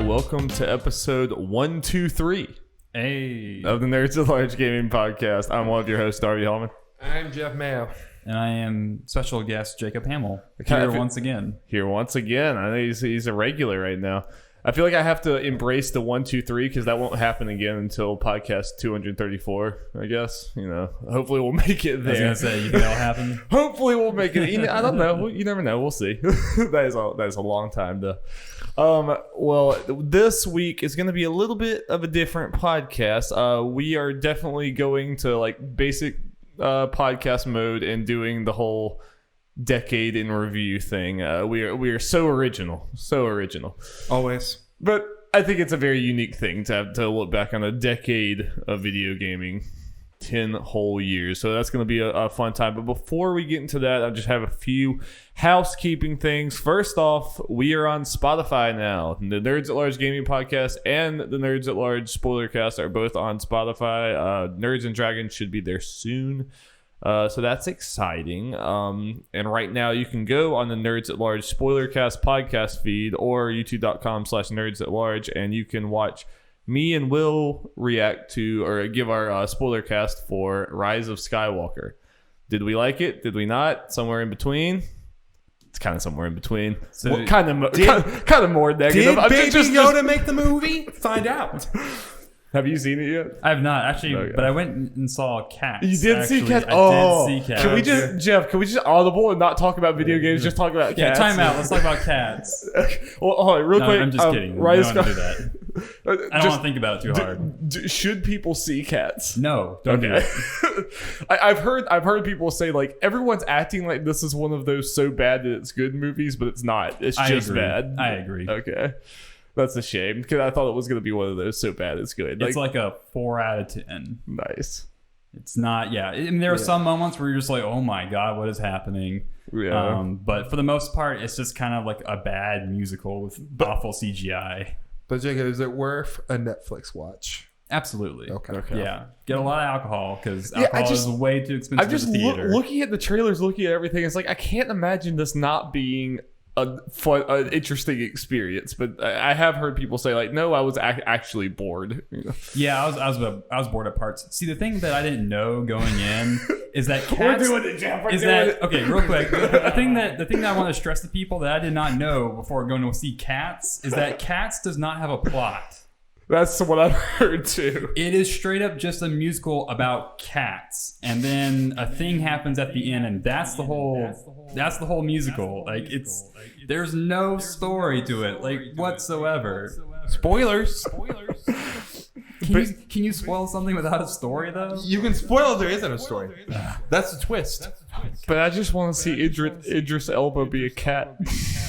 welcome to episode 123 of the Nerds At Large Gaming Podcast. I'm one of your hosts, Darby Hellman. I'm Jeff Mayo. And I am special guest Jacob Hamill. Once again. Here once again. I know he's a regular right now. I feel like I have to embrace the 123 because that won't happen again until podcast 234, I guess. You know, hopefully we'll make it there. I was going to say, you think that'll happen? Hopefully we'll make it. I don't know. You never know. We'll see. that is a long time though. Well, this week is going to be a little bit of a different podcast. We are definitely going to like basic podcast mode and doing the whole decade in review thing. We are so original Always. But I think it's a very unique thing to have to look back on a decade of video gaming, 10 whole years. So that's going to be a fun time. But before we get into that, I just have a few housekeeping things. First off, we are on Spotfiy now. The Nerds at Large Gaming Podcast and the Nerds at Large Spoilercast are both on Spotfiy. Nerds and Dragons should be there soon. So that's exciting. And right now you can go on the Nerds at Large Spoilercast podcast feed or youtube.com/nerds at large, and you can watch me and Will react to or give our spoiler cast for Rise of Skywalker. Did we like it? Did we not? Somewhere in between? It's kind of somewhere in between. So kind of more negative. Did Baby Yoda make the movie? Find out. Have you seen it yet? I have not actually, okay. But I went and saw Cats. You did see Cats? I did see Cats. Can we just audible and not talk about video games? Just talk about Cats. Yeah, time out. Let's talk about Cats. Well, hold on, real quick. I'm just kidding. I don't want to do that. I don't want to think about it too hard. Should people see Cats? No, don't do it. I've heard people say like everyone's acting like this is one of those so bad that it's good movies, but it's not. It's just bad. I agree. Okay. That's a shame because I thought it was going to be one of those so bad it's good. It's like a 4 out of 10. Nice. It's not, yeah. I mean, there are some moments where you're just like, oh my God, what is happening? Yeah. But for the most part, it's just kind of like a bad musical with awful CGI. But Jacob, is it worth a Netflix watch? Absolutely. Okay. Yeah. Get a lot of alcohol because alcohol is way too expensive. I'm just looking at the trailers, looking at everything. It's like I can't imagine this not being an interesting experience, but I have heard people say like, no, I was actually bored. You know? Yeah, I was bored at parts. See, the thing that I didn't know going in is that Cats, we're doing it, Jeff. Okay, real quick. The thing that I want to stress to people that I did not know before going to see Cats is that Cats does not have a plot. That's what I've heard too. It is straight up just a musical about cats, and then a thing happens at the end, and that's the whole musical. Like there's no story to it, like whatsoever. Spoilers. Can you spoil something without a story though? You can spoil there isn't a story. That's the twist. But I just want to see Idris Elba be a cat.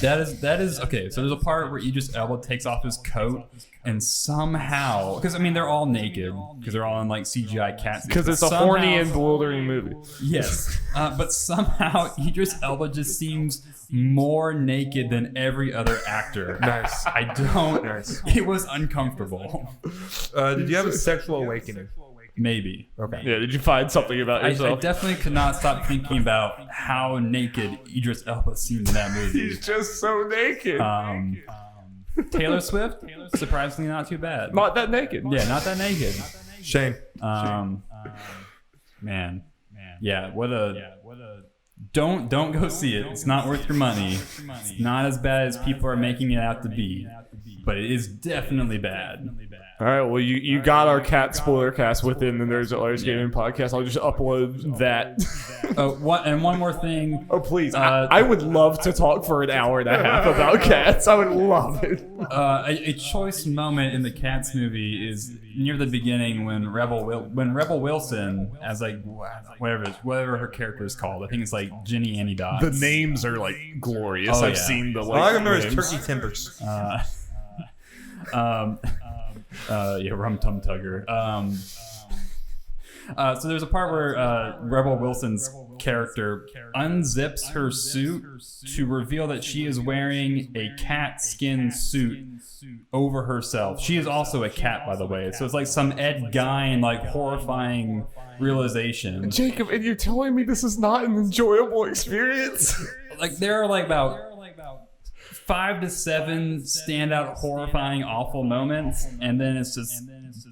That is okay. So there's a part where Idris Elba takes off his coat and somehow, because I mean they're all naked because they're all in like CGI cats. Because it's a horny and bewildering movie. Yes, but somehow Idris Elba just seems more naked than every other actor. Nice. I don't. Nice. It was uncomfortable. Did you have a sexual awakening? Maybe. Okay. Yeah, did you find something about yourself? I definitely could not stop thinking about how naked Idris Elba seemed in that movie. He's just so naked. Taylor Swift, surprisingly not too bad. Not that naked. Yeah, not that naked. Shame. Man. Yeah, what a don't go see it. It's not worth your money. It's not as bad as people are making it out to be. But it is definitely bad. All right, well, you got our cat spoiler cast within the Nerds at Large Gaming Podcast. I'll just upload that. One more thing. Oh, please. I would love to talk for an hour and a half about cats. I would love it. A choice moment in the Cats movie is near the beginning when Rebel Wilson, as like whatever her character is called, I think it's like Jenny Annie Dots. The names are like glorious. I've seen the like. All I remember is Turkey Timbers. Rum Tum Tugger. So there's a part where Rebel Wilson's character unzips her suit to reveal that she is wearing a cat skin suit over herself. She is also a cat, by the way. So it's like some Ed Gein, like horrifying realization. Jacob, and you're telling me this is not an enjoyable experience? Like there are like about 5 to 7 standout, horrifying, awful moments, and then it's just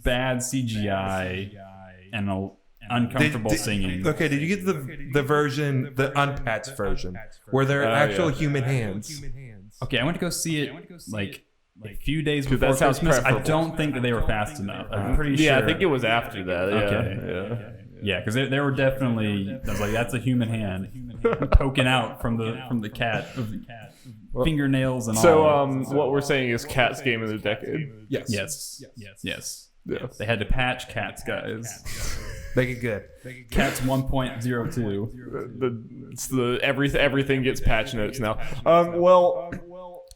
bad CGI and uncomfortable singing. Okay, did you get the version, the unpatched version, where they're actual human hands? Okay, I went to go see it like a few days before that sounds Christmas. I preferable. don't think that they were fast enough. I'm pretty sure. Yeah, I think it was after that. Yeah, Okay. Yeah, because they were definitely. I was like, that's a human hand poking out from the cat, fingernails and all. So what we're saying is Cat's game of the decade. Yes. Yeah. They had to patch Cats, guys. Make it good. Cats 1.02. It's the everything gets patch notes now.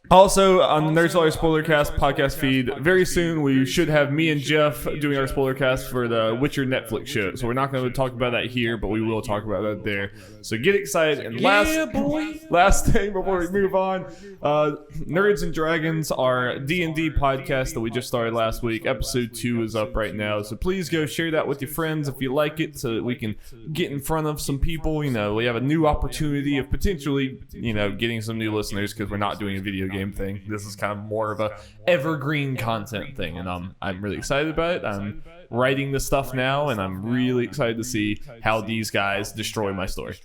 Also, on the Nerds At Large Spoilercast podcast feed, very soon we should have me and Jeff doing our spoilercast for the Witcher Netflix show. So we're not going to talk about that here, but we will talk about that there. So get excited. And last thing before we move on, Nerds and Dragons, our D&D podcast that we just started last week. Episode 2 is up right now. So please go share that with your friends if you like it, so that we can get in front of some people. You know, we have a new opportunity of potentially, getting some new listeners because we're not doing a video game thing. This is kind of more of a evergreen content thing, and I'm really excited about it. I'm writing this stuff now, and I'm really excited to see how these guys destroy my story.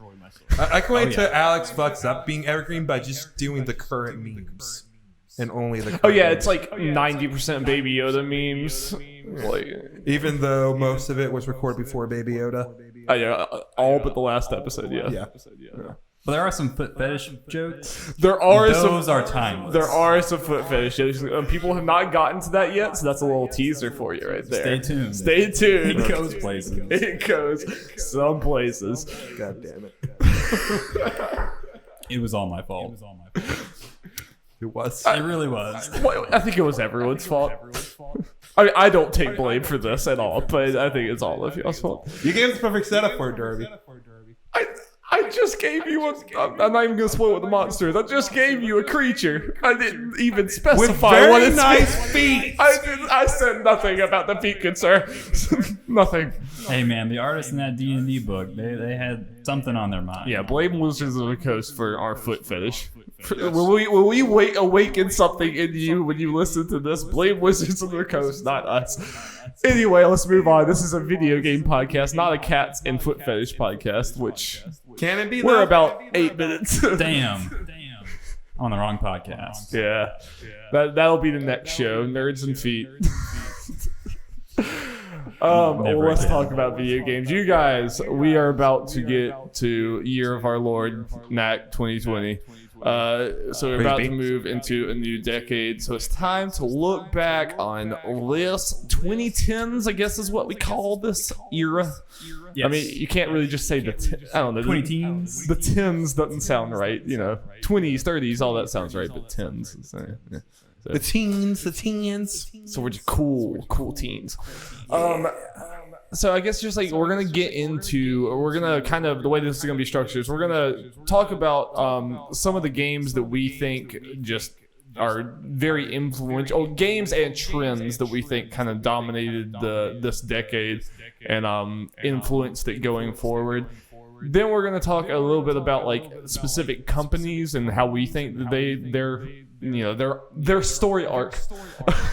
I can wait till Alex fucks up being evergreen by just doing the current memes. And only the current memes. It's like 90% Baby Yoda memes. Even though most of it was recorded before Baby Yoda. All but the last episode, yeah. But there are some foot fetish jokes. Those are timeless. There are some foot fetish jokes. People have not gotten to that yet, so that's a little teaser for you right there. Stay tuned. It goes places. It goes some places. God damn it. It was all my fault. It was. It really was. I think it was everyone's fault. I don't take blame for this at all, but I think it's all of y'all's fault. You gave us the perfect setup for it, Darby. I just gave you I'm not even gonna spoil what the monster is. I just gave you a creature. I didn't even specify what it's nice feet. I said nothing about the feet, good sir. Nothing. Hey man, the artists in that D&D book, they had something on their mind. Yeah, blame Wizards of the Coast for our foot fetish. Will we awaken something in you when you listen to this? Blame Wizards of the Coast, not us. Anyway, let's move on. This is a video game podcast, not a cats and foot fetish podcast, which can it be? We're about 8 minutes. Damn. On the wrong podcast. Yeah. That'll be the next show, Nerds and Feet. Let's talk about video games. You guys, we are about to get to Year of Our Lord, NAC 2020. So we're about to move into a new decade. So it's time to look back on this 2010s, I guess is what we call this era. Yes. I mean, you can't really just say I don't know. 20 teens. The 10s doesn't sound right. 20s, 30s, all that sounds right, but 10s. So, yeah. The teens. So we're just cool teens. So I guess just like we're gonna kind of the way this is gonna be structured is we're gonna talk about some of the games that we think just are very influential games and trends that we think kind of dominated this decade and influenced it going forward. Then we're gonna talk a little bit about like specific companies and how we think that their story arc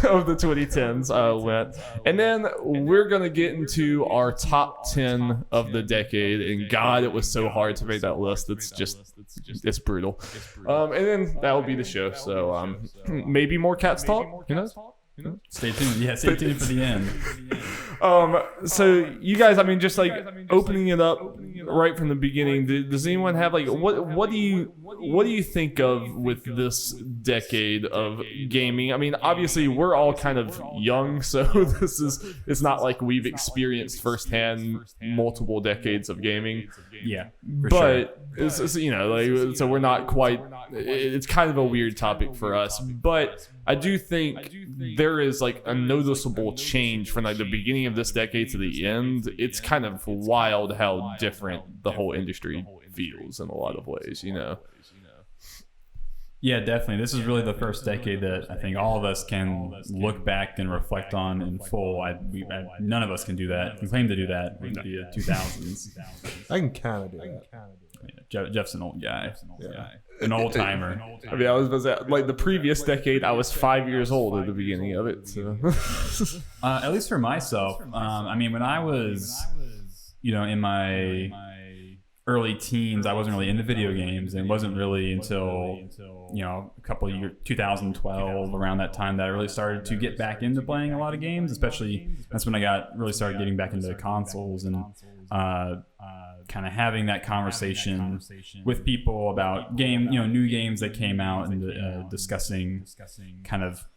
of the 2010s went, and then we're gonna get into our top 10 of the decade. And God, it was so hard to make that list. It's brutal. And then that will be the show. So maybe more cats talk. Stay tuned. Yeah, stay tuned for the end. So you guys, I mean, just like opening it up right from the beginning, does anyone have like what do you think of with this decade of gaming? I mean, obviously we're all kind of young, so it's not like we've experienced firsthand multiple decades of gaming. Yeah, but it's so we're not quite. It's kind of a weird topic for us, but I do think there is like a noticeable change from like the beginning of this decade to the end. It's kind of wild how different the whole industry feels in a lot of ways, Yeah, definitely. This is really the first decade that I think all of us can look back and reflect on in full. None of us can do that. We claim to do that in the 2000s. I can kind of do that. Yeah, Jeff's an old guy. an old timer. I mean, I was about to say, like the previous decade, I was 5 years old at the beginning of it. So. At least for myself, I mean, when I was, in my early teens, I wasn't really into video games, and it wasn't really until a couple of years, 2012, around that time, that I really started to get back into playing a lot of games. Especially that's when I really started getting back into consoles and kind of having that conversation with people about new games that came out, and discussing kind of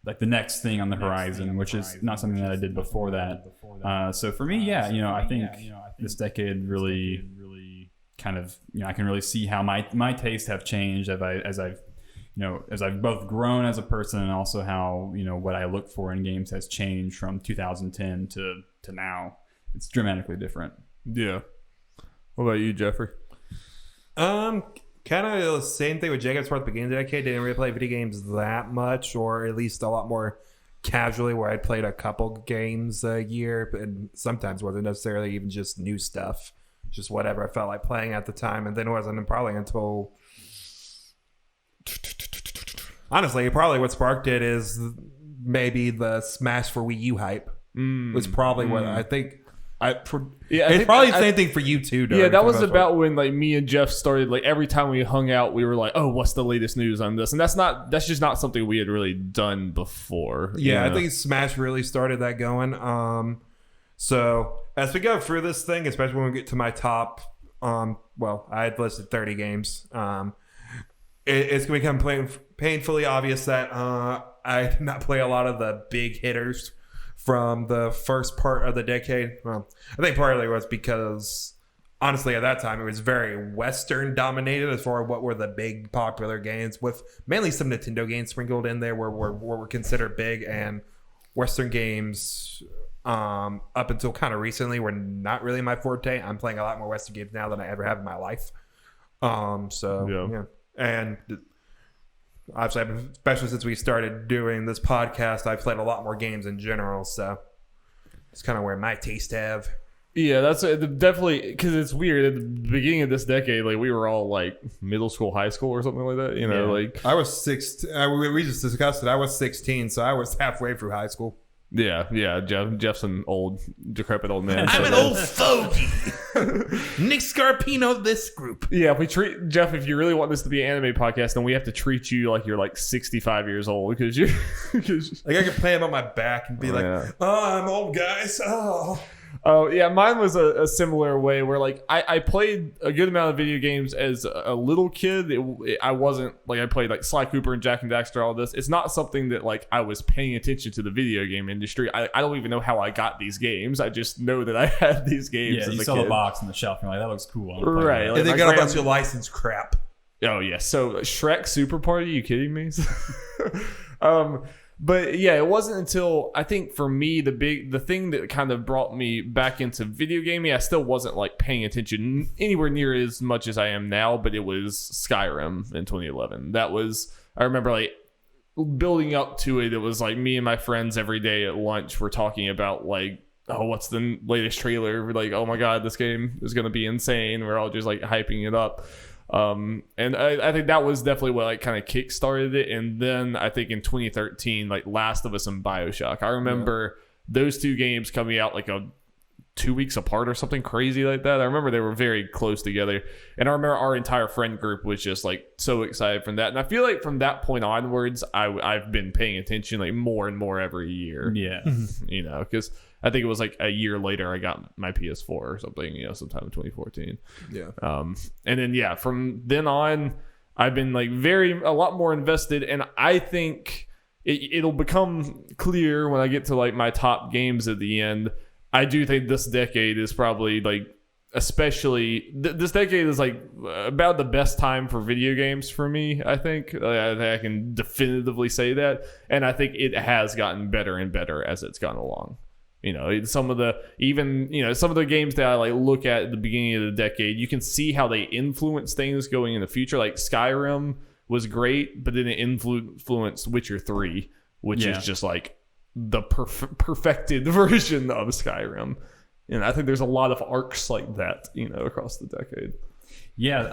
like the next thing on the horizon, which is not something that I did before that. So for me, I think this decade really kind of, I can really see how my tastes have changed as I've both grown as a person, and also how, what I look for in games has changed from 2010 to now. It's dramatically different. Yeah. What about you, Jeffrey? Kind of the same thing with Jacob towards the beginning of the decade. Didn't really play video games that much, or at least a lot more casually, where I played a couple games a year, and sometimes wasn't necessarily even just new stuff, just whatever I felt like playing at the time. And then it wasn't probably until, honestly, probably what sparked it is maybe the Smash for Wii U hype. Was probably what I think. It's probably the same thing for you too. Yeah, that was about when like me and Jeff started. Like every time we hung out, we were like, "Oh, what's the latest news on this?" And that's just not something we had really done before. Yeah, I think Smash really started that going. So as we go through this thing, especially when we get to my top, I had listed 30 games. It's going to become painfully obvious that I did not play a lot of the big hitters from the first part of the decade. Well, I think partly was because, honestly, at that time, it was very Western dominated as far as what were the big popular games, with mainly some Nintendo games sprinkled in there were considered big, and Western games up until kind of recently were not really my forte. I'm playing a lot more Western games now than I ever have in my life. Yeah. And obviously, especially since we started doing this podcast, I've played a lot more games in general, so it's kind of where my tastes have. Yeah, that's definitely, because it's weird. At the beginning of this decade, like we were all like middle school, high school, or something like that. Like I was 16. We just discussed it. I was 16, so I was halfway through high school. Yeah. Jeff's an old, decrepit old man. I'm an old fogey. Nick Scarpino, this group. Yeah, if we treat Jeff, if you really want this to be an anime podcast, then we have to treat you like you're like 65 years old, because you're like I could play him on my back and be "Oh, I'm old, guys. Oh yeah, mine was a similar way, where like I played a good amount of video games as a little kid. I wasn't like, I played like Sly Cooper and Jack and Daxter, all this. It's not something that like I was paying attention to the video game industry. I don't even know how I got these games. I just know that I had these games. Yeah, you saw the box on the shelf and you're like, that looks cool. Right. Like, and they got a bunch of licensed crap. Oh yeah, so Shrek Super Party, you kidding me? But yeah, it wasn't until, I think for me, the thing that kind of brought me back into video gaming, I still wasn't like paying attention anywhere near as much as I am now, but it was Skyrim in 2011. That was, I remember like building up to it. It was like me and my friends every day at lunch were talking about like, oh, what's the latest trailer? We're like, oh my God, this game is going to be insane. We're all just like hyping it up. And I think that was definitely what like kind of kick-started it. And then I think in 2013, like Last of Us and BioShock, I remember those two games coming out like 2 weeks apart or something crazy like that. I remember they were very close together, and I remember our entire friend group was just like so excited from that. And I feel like from that point onwards, I've been paying attention like more and more every year. Yeah. Because I think it was like a year later I got my PS4 or something, sometime in 2014. Yeah. And then from then on, I've been like a lot more invested, and I think it'll become clear when I get to like my top games at the end. I do think this decade is probably like, especially this decade is like about the best time for video games for me. I think I can definitively say that, and I think it has gotten better and better as it's gone along. Some of the games that I like look at the beginning of the decade, you can see how they influence things going in the future. Like Skyrim was great, but then it influenced Witcher 3, which is just like the perfected version of Skyrim. And I think there's a lot of arcs like that, across the decade. Yeah.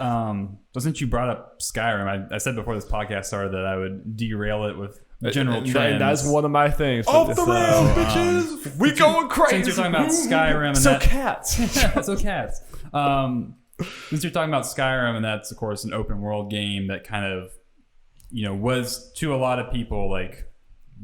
So since you brought up Skyrim, I said before this podcast started that I would derail it with general trends. That's one of my things. Off the rails, bitches! We going crazy! Since you're talking about Skyrim and cats. So cats. Since you're talking about Skyrim, and that's, of course, an open world game that kind of, was to a lot of people like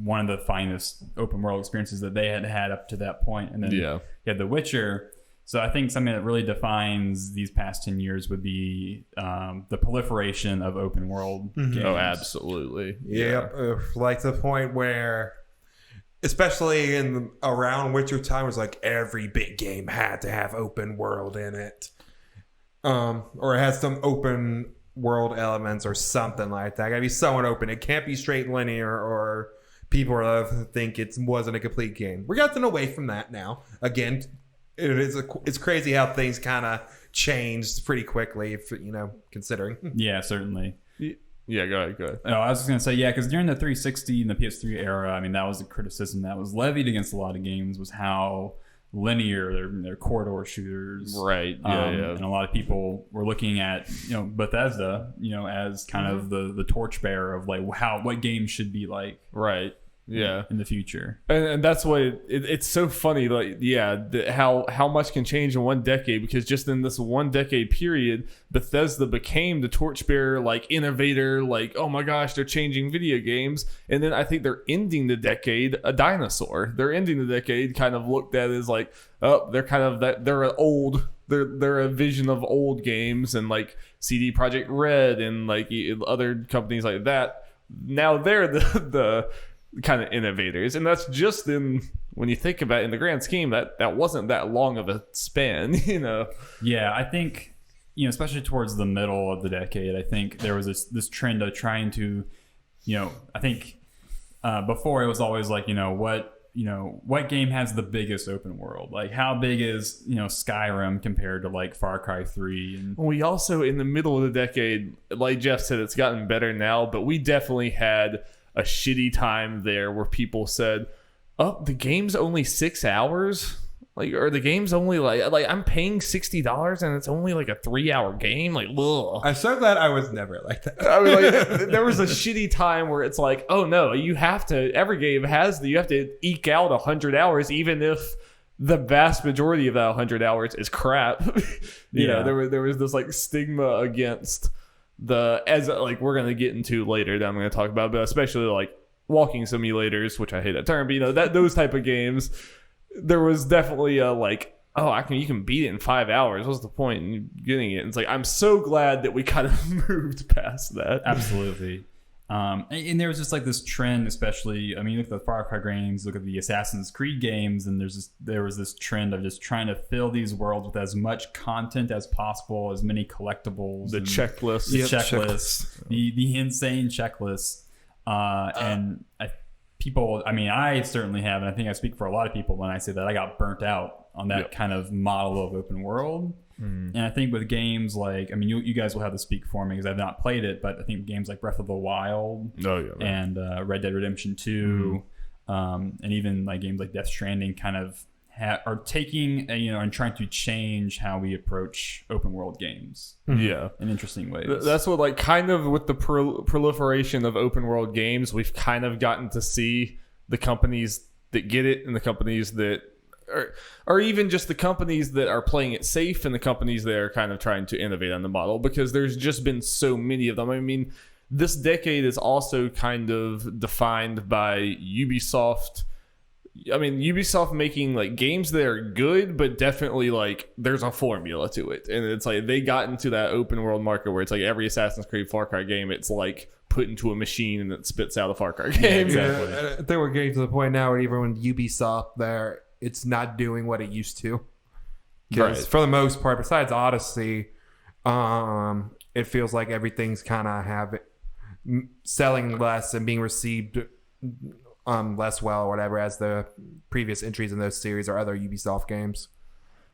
one of the finest open world experiences that they had had up to that point. And then you had The Witcher. So I think something that really defines these past 10 years would be the proliferation of open world games. Oh, absolutely. Yep. Like the point where, especially around Witcher time, was like every big game had to have open world in it. Or it has some open world elements or something like that. Gotta be somewhat open. It can't be straight linear or people think it wasn't a complete game. We're getting away from that now. Again, it's crazy how things kind of changed pretty quickly, if considering. Yeah, certainly. Yeah, go ahead. Oh, I was just gonna say, because during the 360 and the PS3 era, I mean, that was a criticism that was levied against a lot of games, was how linear their corridor shooters, right? Yeah. And a lot of people were looking at Bethesda, as kind of the torchbearer of like what games should be like, right? Yeah, in the future. And that's why it's so funny, like, how much can change in one decade, because just in this one decade period, Bethesda became the torchbearer, like innovator, like, oh my gosh, they're changing video games. And then I think they're ending the decade a dinosaur. They're ending the decade kind of looked at as like, oh, they're kind of that, they're a vision of old games, and like CD Projekt Red and like other companies like that. Now they're the kind of innovators, and that's just when you think about it, in the grand scheme, that wasn't that long of a span. Yeah, I think especially towards the middle of the decade, I think there was this trend of trying to I think before it was always like what game has the biggest open world, like how big is Skyrim compared to like Far Cry 3. And we also, in the middle of the decade, like Jeff said, it's gotten better now, but we definitely had a shitty time there where people said, oh, the game's only 6 hours, or the game's only like I'm paying $60 and it's only like a 3-hour game. Like, ugh. I'm so glad I was never like that. I mean, like, there was a shitty time where it's like, oh no, every game you have to eke out 100 hours, even if the vast majority of that 100 hours is crap. There was this like stigma against as like we're going to get into later that I'm going to talk about, but especially like walking simulators, which I hate that term, but those type of games, there was definitely a like, oh, you can beat it in 5 hours. What's the point in getting it? And it's like, I'm so glad that we kind of moved past that. Absolutely. And there was just like this trend, especially, I mean, look at the Far Cry games, look at the Assassin's Creed games, and there was this trend of just trying to fill these worlds with as much content as possible, as many collectibles, the checklists, the insane checklists, and I certainly have, and I think I speak for a lot of people when I say that I got burnt out on that kind of model of open world. And I think with games like, I mean, you guys will have to speak for me because I've not played it, but I think games like Breath of the Wild and Red Dead Redemption 2, and even like games like Death Stranding kind of are taking and trying to change how we approach open world games. In interesting ways. That's what, like, kind of with the proliferation of open world games, we've kind of gotten to see the companies that get it and the companies that or even just the companies that are playing it safe and the companies that are kind of trying to innovate on the model, because there's just been so many of them. I mean, this decade is also kind of defined by Ubisoft. I mean, Ubisoft making like games that are good, but definitely like there's a formula to it. And it's like they got into that open world market where it's like every Assassin's Creed, Far Cry game, it's like put into a machine and it spits out a Far Cry game. Exactly. I think we're getting to the point now where even when Ubisoft it's not doing what it used to. Because for the most part, besides Odyssey, it feels like everything's kind of selling less and being received less well or whatever as the previous entries in those series or other Ubisoft games.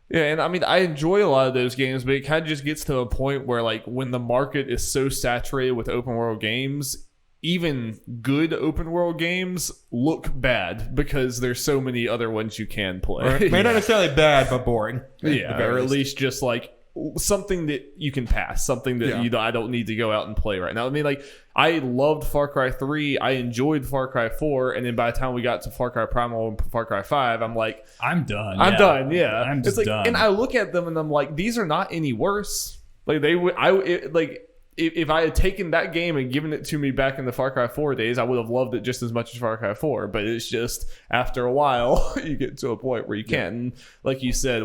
Yeah, and I mean, I enjoy a lot of those games, but it kind of just gets to a point where, like, when the market is so saturated with open world games, even good open world games look bad because there's so many other ones you can play. May not necessarily bad, but boring. Yeah, or at least just like something that you can pass, something that I don't need to go out and play right now. I mean, like, I loved Far Cry 3, I enjoyed Far Cry 4, and then by the time we got to Far Cry Primal and Far Cry 5, I'm like, I'm done. I'm done. Yeah, I'm just done. And I look at them and I'm like, these are not any worse. Like if I had taken that game and given it to me back in the Far Cry 4 days, I would have loved it just as much as Far Cry 4. But it's just after a while, you get to a point where you can't. And like you said,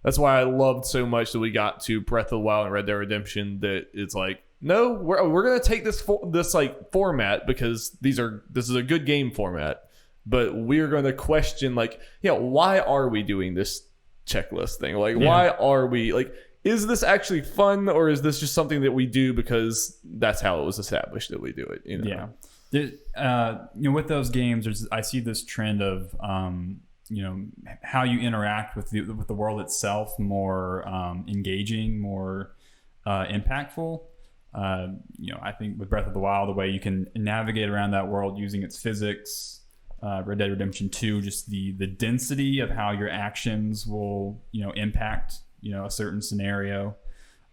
that's why I loved so much that we got to Breath of the Wild and Red Dead Redemption. That it's like, no, we're gonna take this like format because this is a good game format, but we're gonna question, like, why are we doing this checklist thing? Like, why are we, like, is this actually fun, or is this just something that we do because that's how it was established that we do it? With those games, I see this trend of how you interact with the world itself more engaging, more impactful. I think with Breath of the Wild, the way you can navigate around that world using its physics, Red Dead Redemption 2, just the density of how your actions will impact a certain scenario,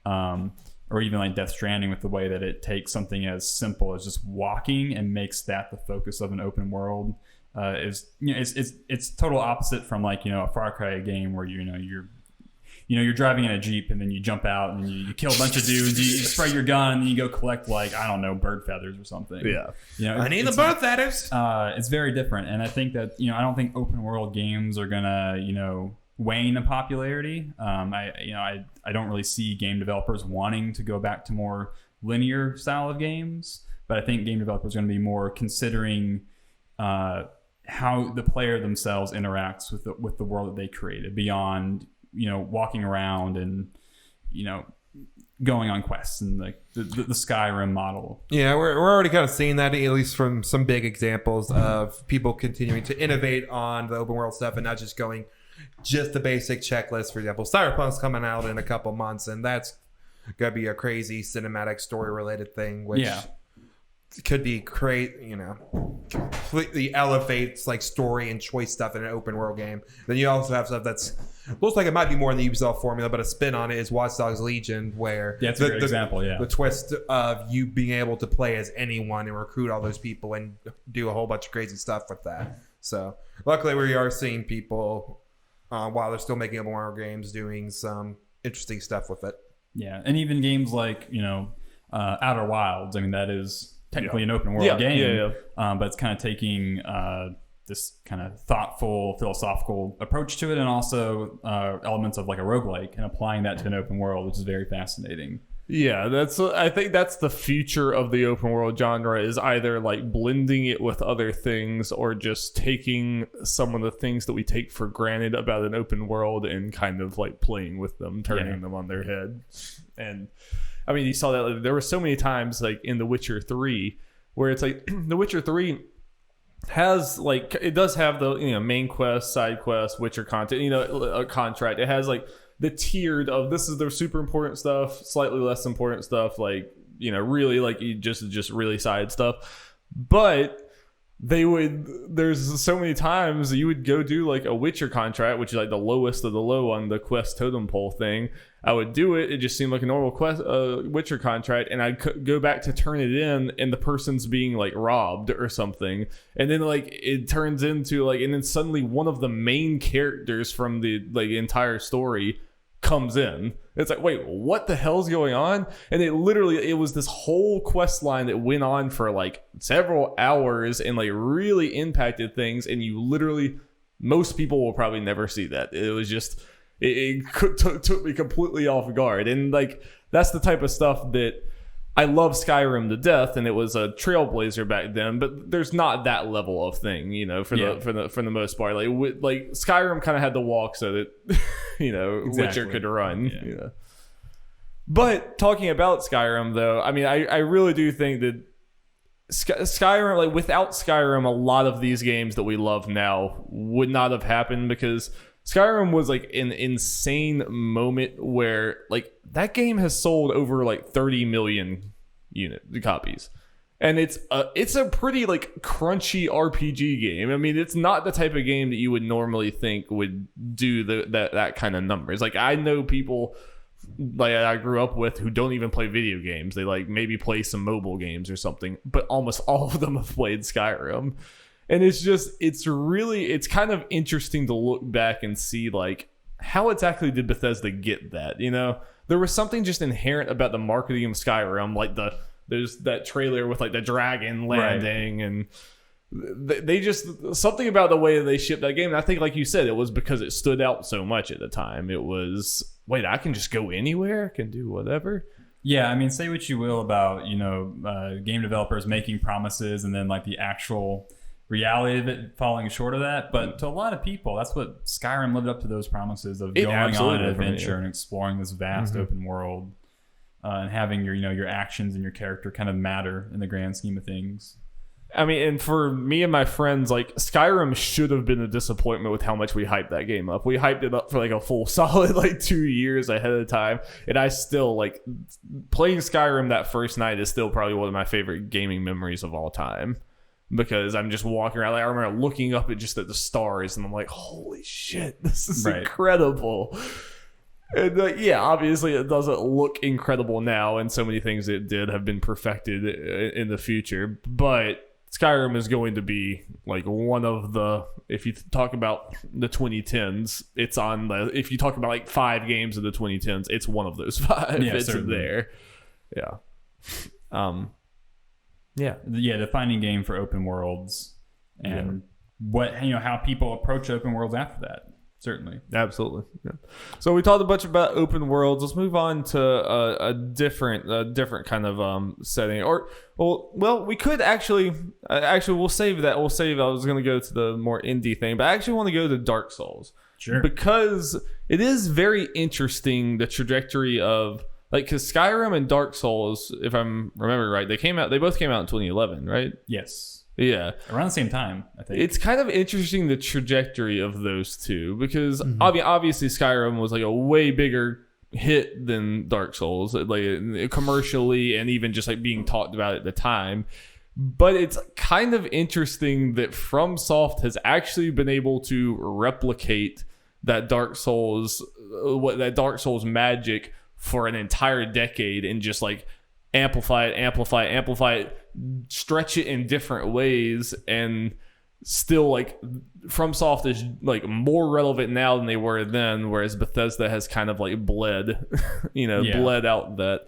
or even like Death Stranding, with the way that it takes something as simple as just walking and makes that the focus of an open world. It's total opposite from like a Far Cry game where you're driving in a Jeep and then you jump out and you kill a bunch of dudes, you spray your gun, and then you go collect, like, I don't know, bird feathers or something. I need the bird feathers. It's very different, and I think that I don't think open world games are gonna wane in popularity. I don't really see game developers wanting to go back to more linear style of games, but I think game developers are going to be more considering how the player themselves interacts with the world that they created, beyond walking around and going on quests and like the Skyrim model. Yeah, we're already kind of seeing that, at least from some big examples of people continuing to innovate on the open world stuff and not just going just the basic checklist. For example, Cyberpunk's coming out in a couple months, and that's gonna be a crazy cinematic story related thing, which could be completely elevates like story and choice stuff in an open world game. Then you also have stuff that's looks like it might be more in the Ubisoft formula, but a spin on it is Watch Dogs Legion, where that's a great example. The twist of you being able to play as anyone and recruit all those people and do a whole bunch of crazy stuff with that. So luckily we are seeing people, while they're still making open world games, doing some interesting stuff with it. Yeah, and even games like Outer Wilds. I mean, that is technically an open world game, but it's kind of taking this kind of thoughtful, philosophical approach to it, and also elements of like a roguelike, and applying that to an open world, which is very fascinating. Yeah, I think that's the future of the open world genre, is either like blending it with other things, or just taking some of the things that we take for granted about an open world and kind of like playing with them, turning them on their head. And I mean, you saw that there were so many times like in The Witcher 3 where it's like The Witcher 3 has like, it does have the main quest, side quest, Witcher content, a contract. It has like the tiered of, this is the super important stuff, slightly less important stuff, like really like just really side stuff. But there's so many times you would go do like a Witcher contract, which is like the lowest of the low on the quest totem pole thing. I would do it. It just seemed like a normal quest, Witcher contract, and I'd go back to turn it in, and the person's being like robbed or something, and then like it turns into like, and then suddenly one of the main characters from the like entire story comes in. It's like, wait, what the hell's going on? And it was this whole quest line that went on for like several hours and like really impacted things, and you literally, most people will probably never see that. It was just, it took me completely off guard. And like, that's the type of stuff that I love Skyrim to death, and it was a trailblazer back then, but there's not that level of thing, for the most part. Like Skyrim kind of had to walk so that exactly. Witcher could run. Yeah. But talking about Skyrim, though, I mean, I really do think that Skyrim, like without Skyrim, a lot of these games that we love now would not have happened, because Skyrim was like an insane moment where like that game has sold over like 30 million copies. And it's a pretty like crunchy RPG game. I mean, it's not the type of game that you would normally think would do that kind of numbers. Like I know people like I grew up with who don't even play video games. They like maybe play some mobile games or something, but almost all of them have played Skyrim. And it's kind of interesting to look back and see like how exactly did Bethesda get that? You know, there was something just inherent about the marketing of Skyrim, like there's that trailer with like the dragon landing, right. And they just something about the way they shipped that game. And I think, like you said, it was because it stood out so much at the time. It was, wait, I can just go anywhere, I can do whatever. Yeah, I mean, say what you will about game developers making promises and then like the actual reality of it falling short of that, but to a lot of people, that's what Skyrim lived up to, those promises of going on an adventure and exploring this vast open world. And having your actions and your character kind of matter in the grand scheme of things. I mean, and for me and my friends, like Skyrim should have been a disappointment with how much we hyped that game up. We hyped it up for like a full solid like 2 years ahead of time, and I still like playing Skyrim that first night is still probably one of my favorite gaming memories of all time, because I'm just walking around. Like, I remember looking up at the stars, and I'm like, holy shit, this is incredible. And yeah, obviously it doesn't look incredible now, and so many things it did have been perfected in the future. But Skyrim is going to be like one of the, if you talk about the 2010s, it's on the, if you talk about like 5 games of the 2010s, it's one of those 5. Yeah, it's certainly there. Yeah. Yeah, defining game for open worlds, and what, how people approach open worlds after that. Certainly. Absolutely. Yeah. So we talked a bunch about open worlds. Let's move on to a different kind of setting. Or we could actually we'll save that. I was going to go to the more indie thing, but I actually want to go to Dark Souls. Sure. Because it is very interesting, the trajectory of, like, because Skyrim and Dark Souls, if I'm remembering right, they both came out in 2011, right? Yes. Yeah. Around the same time, I think. It's kind of interesting, the trajectory of those two, because obviously Skyrim was like a way bigger hit than Dark Souls, like commercially and even just like being talked about at the time. But it's kind of interesting that FromSoft has actually been able to replicate that Dark Souls magic for an entire decade, and just like amplify it, stretch it in different ways, and still like FromSoft is like more relevant now than they were then, whereas Bethesda has kind of like bled out that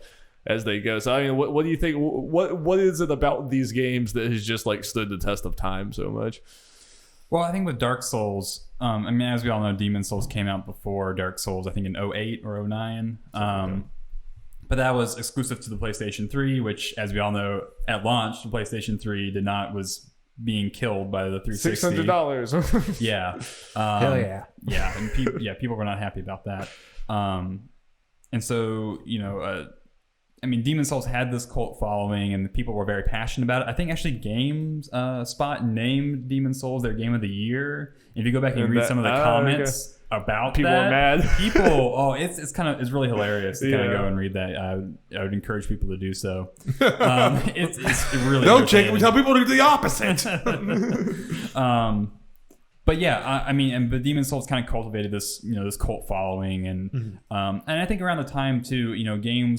as they go. So I mean, what do you think? What is it about these games that has just like stood the test of time so much? Well, I think with Dark Souls, I mean, as we all know, Demon Souls came out before Dark Souls, I think in 2008 or 2009. But that was exclusive to the PlayStation 3, which, as we all know, at launch, the PlayStation 3 was being killed by the 360. $600. Yeah. Hell yeah. Yeah, and people were not happy about that. And so, I mean, Demon Souls had this cult following, and the people were very passionate about it. I think actually GameSpot named Demon Souls their game of the year. If you go back and read some of the comments about people that, are mad. It's really hilarious to kind of go and read that. I would encourage people to do so. It's really no, Jake. We tell people to do the opposite. But yeah, I mean, but Demon Souls kind of cultivated this, this cult following, and I think around the time too, game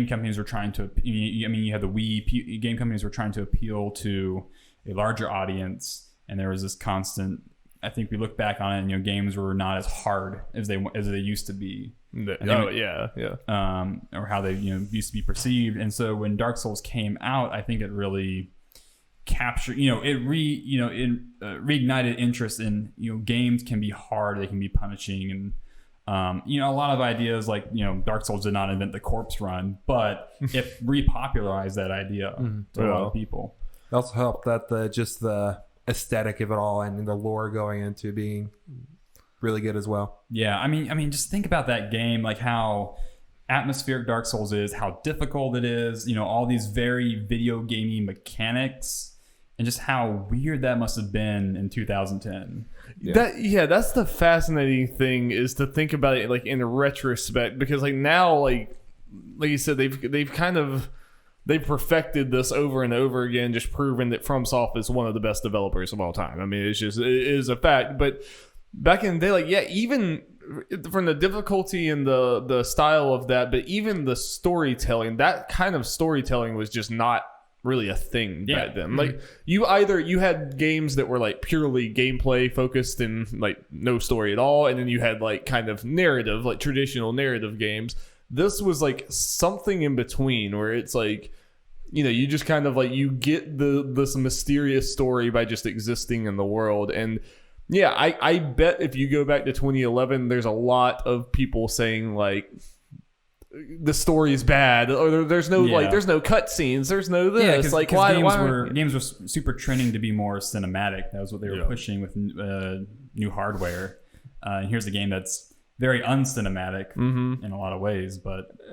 companies were trying to. I mean, you had the Wii. Game companies were trying to appeal to a larger audience, and there was this constant. I think we look back on it, games were not as hard as they used to be. Or how they used to be perceived. And so when Dark Souls came out, I think it really captured, it reignited interest in, games can be hard, they can be punishing, and a lot of ideas like, Dark Souls did not invent the corpse run, but it repopularized that idea to a lot of people. It also helped that the aesthetic of it all and the lore going into being really good as well. Yeah, I mean, just think about that game, like how atmospheric Dark Souls is, how difficult it is, all these very video gamey mechanics, and just how weird that must have been in 2010. That's the fascinating thing, is to think about it like in retrospect, because like now, like you said, they've they've perfected this over and over again, just proving that FromSoft is one of the best developers of all time. I mean, it is a fact. But back in the day, like, yeah, even from the difficulty and the style of that, but even the storytelling, that kind of storytelling was just not really a thing back then. Like, you had games that were like purely gameplay focused and like no story at all, and then you had like kind of narrative, like traditional narrative games. This was like something in between, where it's like, you know, you just kind of like, you get this mysterious story by just existing in the world. And yeah, I bet if you go back to 2011, there's a lot of people saying like the story is bad, or there's no like, there's no cutscenes, there's no this. Cause, like, games were super trending to be more cinematic. That was what they were pushing with new hardware. And here's a game that's very uncinematic in a lot of ways,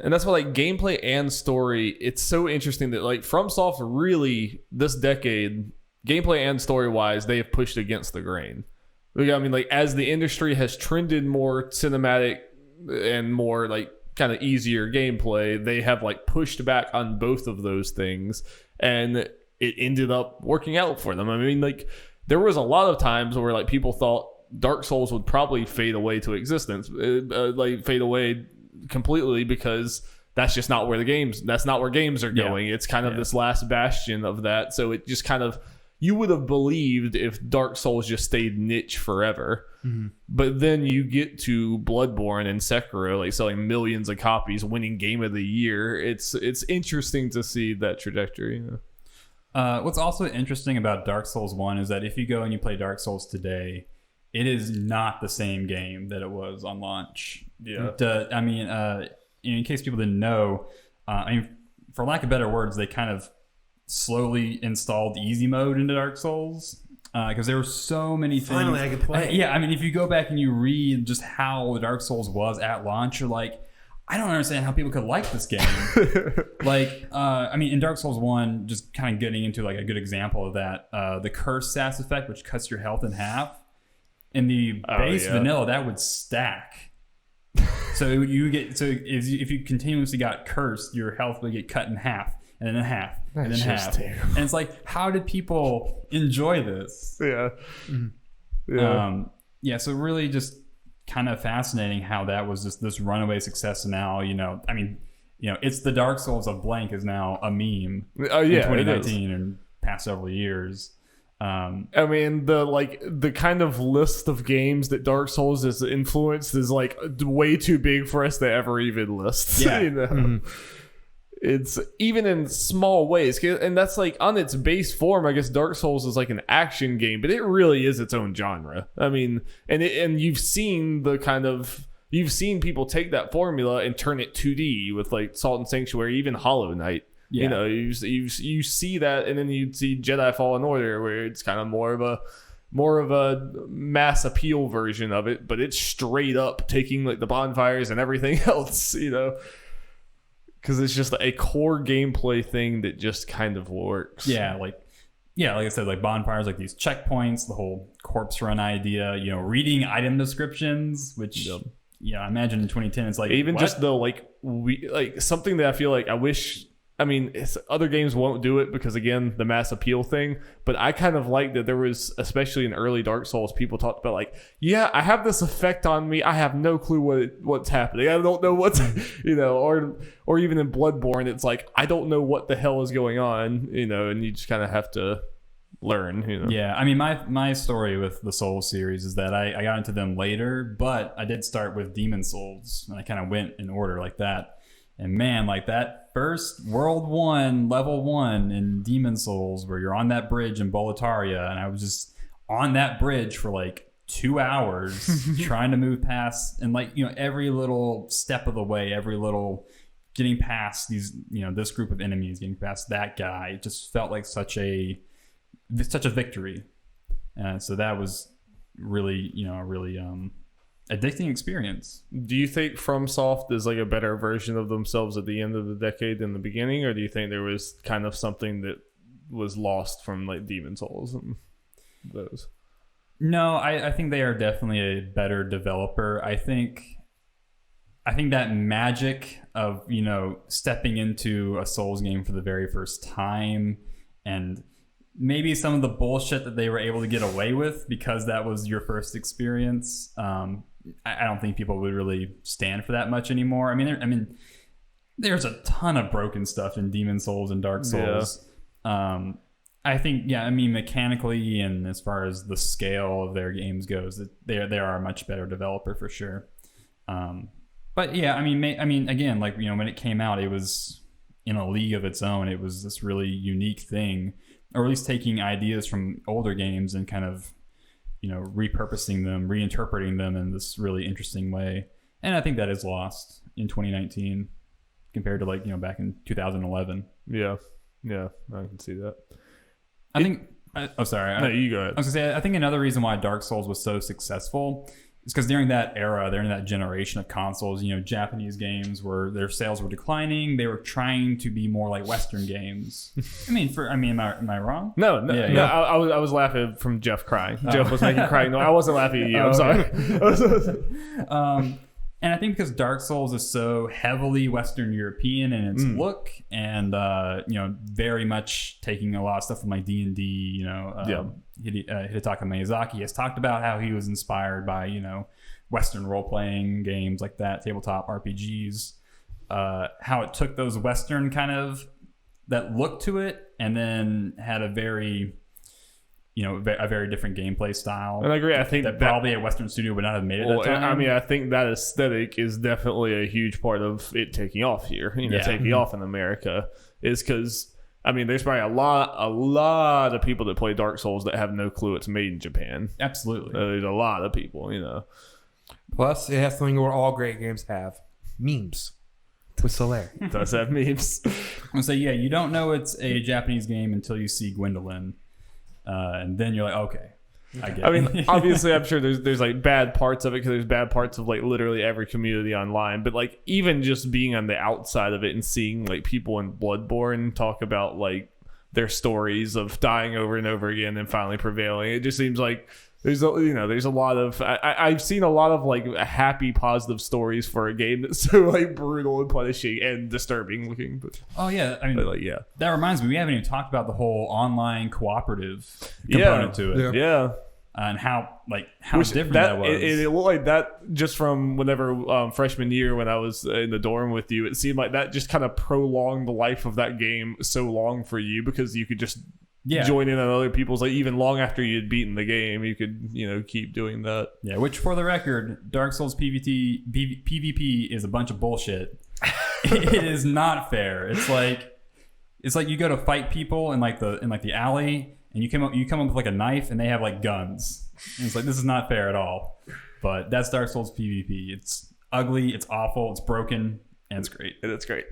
and that's why like gameplay and story, it's so interesting that like FromSoft really this decade, gameplay and story wise, they have pushed against the grain. I mean, like, as the industry has trended more cinematic and more like kind of easier gameplay, they have like pushed back on both of those things, and it ended up working out for them. I mean, like, there was a lot of times where like people thought Dark Souls would probably fade away to existence, like fade away completely, because that's just not where games are going. It's kind of this last bastion of that. So it just kind of, you would have believed if Dark Souls just stayed niche forever. But then you get to Bloodborne and Sekiro, like selling millions of copies, winning Game of the Year. It's interesting to see that trajectory. What's also interesting about Dark Souls 1 is that if you go and you play Dark Souls today, it is not the same game that it was on launch. I mean, in case people didn't know, I mean, for lack of better words, they kind of slowly installed easy mode into Dark Souls, because there were so many things. Finally, I could play. I mean, if you go back and you read just how the Dark Souls was at launch, you're like, I don't understand how people could like this game. Like, I mean, in Dark Souls 1, just kind of getting into like a good example of that, the curse sass effect, which cuts your health in half. In the base vanilla, that would stack. So if you continuously got cursed, your health would get cut in half, and then in half, and then half. Terrible. And it's like, how did people enjoy this? So really just kind of fascinating how that was just this runaway success. And now, I mean, it's the Dark Souls of blank is now a meme in 2019 and past several years. I mean, the kind of list of games that Dark Souls has influenced is like way too big for us to ever even list. It's even in small ways, and that's like on its base form, I guess Dark Souls is like an action game, but it really is its own genre. I mean, and you've seen people take that formula and turn it 2D with like Salt and Sanctuary, even Hollow Knight. You see that, and then you see Jedi Fallen Order, where it's kind of more of a mass appeal version of it, but it's straight up taking like the bonfires and everything else, because it's just a core gameplay thing that just kind of works. Like I said, like bonfires, like these checkpoints, the whole corpse run idea, reading item descriptions, which I imagine in 2010 it's like, even what? Just though something that I feel like I wish. I mean, other games won't do it because, again, the mass appeal thing. But I kind of like that there was, especially in early Dark Souls, people talked about like, I have this effect on me. I have no clue what's happening. I don't know what's, or even in Bloodborne, it's like, I don't know what the hell is going on, and you just kind of have to learn. Yeah, I mean, my story with the Souls series is that I got into them later, but I did start with Demon Souls, and I kind of went in order like that. And man, like that first World 1, Level 1 in Demon Souls, where you're on that bridge in Boletaria, and I was just on that bridge for like 2 hours trying to move past, and like, every little step of the way, every little getting past these, this group of enemies, getting past that guy, it just felt like such a victory. So that was really, addicting experience. Do you think FromSoft is like a better version of themselves at the end of the decade than the beginning, or do you think there was kind of something that was lost from like Demon Souls and those? No, I think they are definitely a better developer. I think I think that magic of, stepping into a Souls game for the very first time, and maybe some of the bullshit that they were able to get away with because that was your first experience. I don't think people would really stand for that much anymore. I mean, there's a ton of broken stuff in Demon Souls and Dark Souls. Yeah. I think, mechanically and as far as the scale of their games goes, they are a much better developer for sure. But yeah, again, like, when it came out, it was in a league of its own. It was this really unique thing, or at least taking ideas from older games and kind of, repurposing them, reinterpreting them in this really interesting way. And I think that is lost in 2019 compared to back in 2011. Yeah, I can see that. I think. Sorry. No, you go ahead. I was gonna say, I think another reason why Dark Souls was so successful is because during that era, during that generation of consoles, Japanese games their sales were declining. They were trying to be more like Western games. Am I wrong? No. I was laughing from Jeff crying. Jeff was making crying. No, I wasn't laughing at you. I'm sorry. And I think because Dark Souls is so heavily Western European in its look, and very much taking a lot of stuff from like D&D. Hidetaka Miyazaki has talked about how he was inspired by Western role playing games like that, tabletop RPGs. How it took those Western kind of that look to it, and then had a very different gameplay style. And I agree. I think that probably a Western studio would not have made it that time. I think that aesthetic is definitely a huge part of it taking off here. Taking off in America is because there's probably a lot of people that play Dark Souls that have no clue it's made in Japan. Absolutely, there's a lot of people. Plus, it has something where all great games have memes. With Solaire. It does have memes. I'm gonna say, you don't know it's a Japanese game until you see Gwendolyn. And then you're like, okay, I get it. Obviously, I'm sure there's like bad parts of it because there's bad parts of like literally every community online. But like even just being on the outside of it and seeing like people in Bloodborne talk about like their stories of dying over and over again and finally prevailing, it just seems like there's a lot of I've seen a lot of like happy positive stories for a game that's so like brutal and punishing and disturbing looking. But that reminds me, we haven't even talked about the whole online cooperative component to it. Yeah. And how different that was. It looked like that just from whenever freshman year when I was in the dorm with you. It seemed like that just kind of prolonged the life of that game so long for you because you could just join in on other people's, like even long after you had beaten the game, you could keep doing that. Yeah, which for the record, Dark Souls PvP is a bunch of bullshit. It is not fair. It's like you go to fight people in the alley, and you come up with like a knife, and they have like guns. And it's like, this is not fair at all. But that's Dark Souls PvP. It's ugly, it's awful, it's broken, and it's great. And it's great.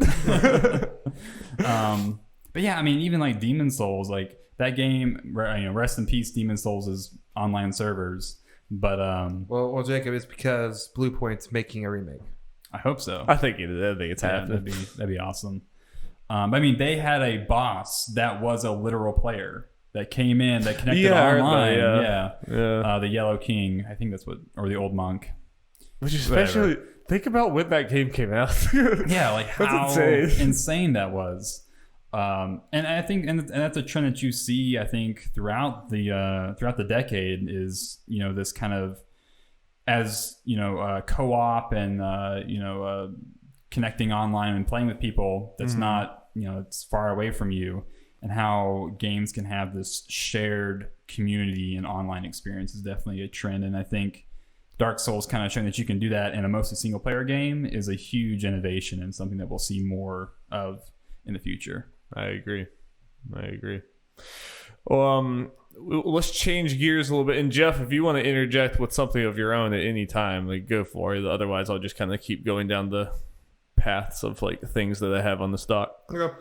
But yeah, even like Demon Souls, like that game, rest in peace, Demon Souls' online servers. But well, Jacob, it's because Blue Point's making a remake. I hope so. I think it's happening. That'd be awesome. They had a boss that was a literal player that came in that connected online. The Yellow King, I think that's or the Old Monk. Which is especially think about when that game came out. Yeah, like how insane that was. And I think, and that's a trend that you see, I think, throughout the decade is, this kind of, as, co-op and, connecting online and playing with people that's not, it's far away from you, and how games can have this shared community and online experience is definitely a trend. And I think Dark Souls kind of showing that you can do that in a mostly single player game is a huge innovation and something that we'll see more of in the future. I agree. Well, let's change gears a little bit. And Jeff, if you want to interject with something of your own at any time, like go for it. Otherwise, I'll just kind of keep going down the paths of like things that I have on the stock. Okay.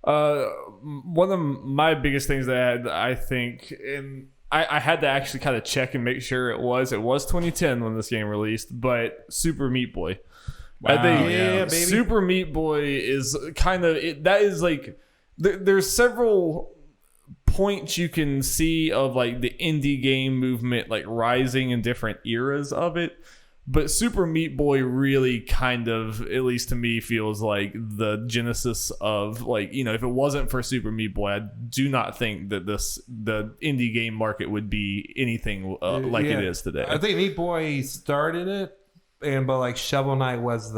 One of my biggest things that I think, and I had to actually kind of check and make sure it was 2010 when this game released, but Super Meat Boy. Wow, I think baby. Super Meat Boy is kind of that is like there's several points you can see of like the indie game movement like rising in different eras of it, But Super Meat Boy really kind of, at least to me, feels like the genesis of, like, you know, if it wasn't for Super Meat Boy, I do not think that the indie game market would be anything like it is today. I think Meat Boy started it, but like Shovel Knight was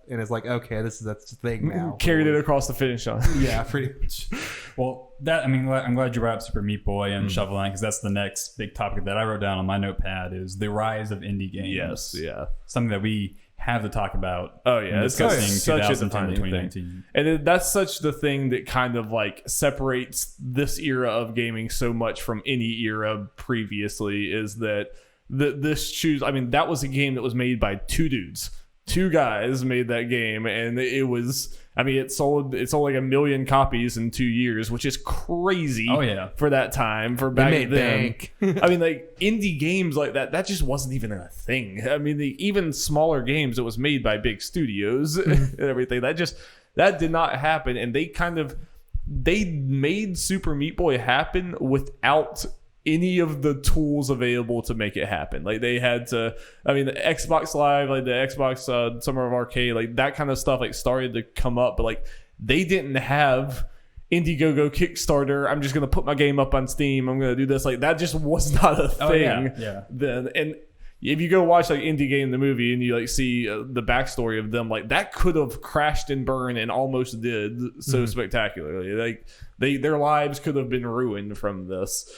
and it's like, okay, that's the thing now. Carried it across the finish line. Yeah, pretty much. Well, I'm glad you brought up Super Meat Boy and Shovel Knight, because that's the next big topic that I wrote down on my notepad, is the rise of indie games. Yes, yeah. Something that we have to talk about. Oh yeah, it's discussing such a 2010 to defining 2019. thing. And that's such the thing that kind of like separates this era of gaming so much from any era previously, is that that was a game that was made by two guys made that game, and it was, I mean, it sold like 1 million copies in 2 years, which is crazy. Oh yeah, for that time, for back then. Bank. I mean, like, indie games like that just wasn't even a thing. I mean, even smaller games, it was made by big studios and everything. That did not happen, and they made Super Meat Boy happen without any of the tools available to make it happen. Like, they had to, I mean, the Xbox Live, like the Xbox Summer of Arcade, like that kind of stuff like started to come up, but like they didn't have Indiegogo, Kickstarter, I'm just gonna put my game up on Steam, I'm gonna do this. Like, that just was not a thing then. And if you go watch like Indie Game the movie and you like see the backstory of them, like that could have crashed and burned, and almost did so spectacularly. Like their lives could have been ruined from this.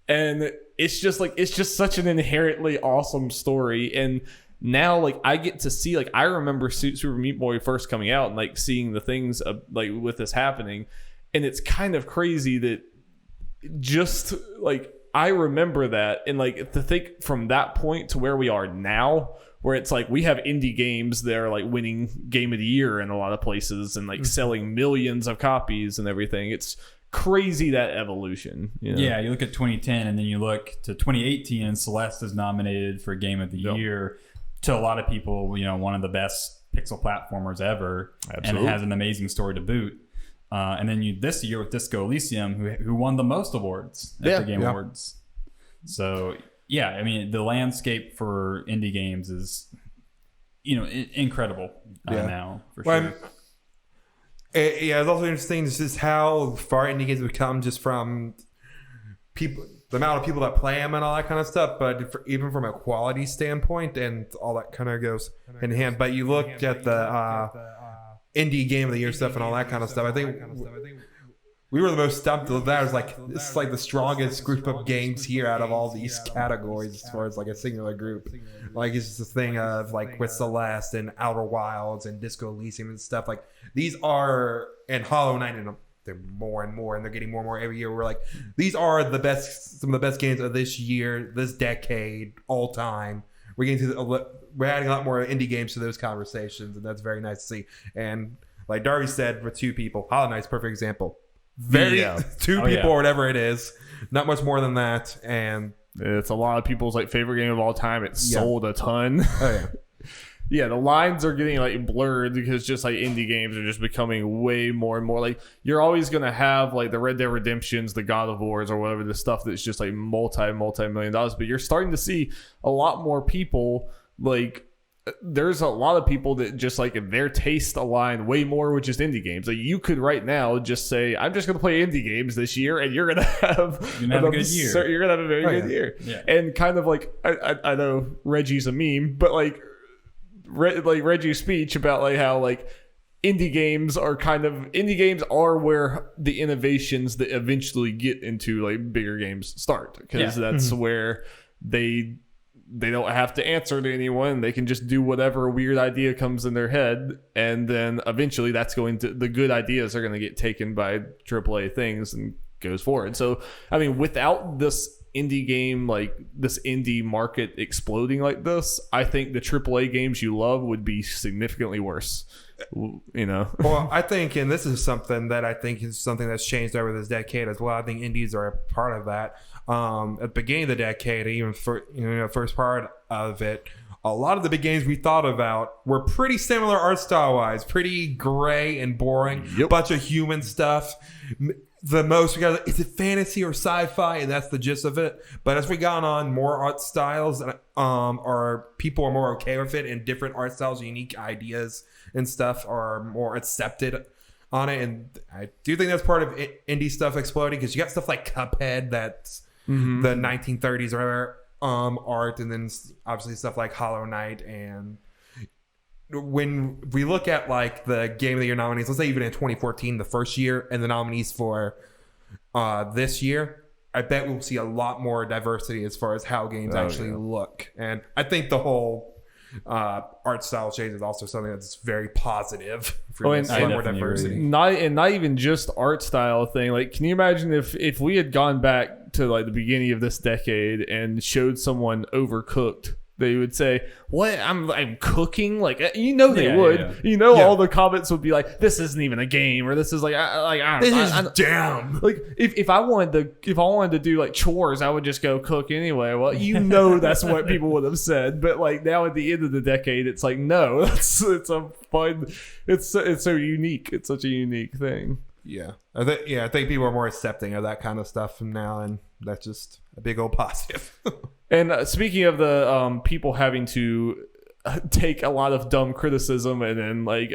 And it's just such an inherently awesome story. And now, like, I get to see, like, I remember Super Meat Boy first coming out and like seeing the things like with this happening, and it's kind of crazy that just like I remember that, and like to think from that point to where we are now, where it's like we have indie games that are like winning Game of the Year in a lot of places and like selling millions of copies and everything. It's crazy, that evolution. You know? Yeah, you look at 2010 and then you look to 2018, and Celeste is nominated for Game of the Year. To a lot of people, you know, one of the best pixel platformers ever. Absolutely. And it has an amazing story to boot. And then this year with Disco Elysium, who won the most awards at the Game Awards. So yeah, I mean, the landscape for indie games is, you know, incredible now, for sure. Yeah, it's also interesting just how far indie games have come, just from people, the amount of people that play them and all that kind of stuff, but even from a quality standpoint, and all that kind of goes hand in hand. But you look at the indie game of the year stuff and all that kind of stuff. I think we were the most stumped with that. It was like, this is like the strongest group of games here out of all these categories as far as like a singular group. Like, it's just a thing of like with Celeste and Outer Wilds and Disco Elysium and stuff. Like, these are, and Hollow Knight, and they're more and more, and they're getting more and more every year. We're like, these are some of the best games of this year, this decade, all time. We're adding a lot more indie games to those conversations, and that's very nice to see. And like Darby said, with two people, Hollow Knight's a perfect example. Two people or whatever it is, not much more than that. And it's a lot of people's like favorite game of all time. It sold a ton. Oh yeah. Yeah, the lines are getting like blurred, because just like indie games are just becoming way more and more like, you're always gonna have like the Red Dead Redemptions, the God of Wars, or whatever, the stuff that's just like multi-million dollars. But you're starting to see a lot more people, like, there's a lot of people that just like their tastes align way more with just indie games. Like, you could right now just say, I'm just gonna play indie games this year, and you're gonna have a good year. You're gonna have a very good year. Yeah. And kind of like, I know Reggie's a meme, but like Reggie's speech about like how like indie games are where the innovations that eventually get into like bigger games start, because that's where they don't have to answer to anyone. They can just do whatever weird idea comes in their head, and then eventually the good ideas are going to get taken by AAA things and goes forward. So I mean, without this indie game, like this indie market exploding like this, I think the AAA games you love would be significantly worse. You know? Well, I think, and this is something that I think is something that's changed over this decade as well. I think indies are a part of that. At the beginning of the decade, even for first part of it, a lot of the big games we thought about were pretty similar art style wise, pretty gray and boring. Bunch of human stuff. the most we got, is it fantasy or sci-fi, and that's the gist of it. But as we got on more art styles, are people are more okay with it, and different art styles, unique ideas and stuff are more accepted on it. And I do think that's part of indie stuff exploding, because you got stuff like Cuphead, that's the 1930s or whatever, art, and then obviously stuff like Hollow Knight. And when we look at like the Game of the Year nominees, let's say even in 2014, the first year, and the nominees for this year, I bet we'll see a lot more diversity as far as how games actually look. And I think the whole art style change is also something that's very positive for more diversity. Not even just art style thing. Like, can you imagine if we had gone back to like the beginning of this decade and showed someone Overcooked? They would say, "What? I'm cooking?" Like, they would. Yeah. All the comments would be like, "This isn't even a game," or "This is this is down." Like, if I wanted to do like chores, I would just go cook anyway. Well, that's what people would have said. But like now at the end of the decade, it's like, no, it's so unique. It's such a unique thing. Yeah, I think people are more accepting of that kind of stuff from now, and that's just a big old positive. And speaking of the people having to take a lot of dumb criticism and then like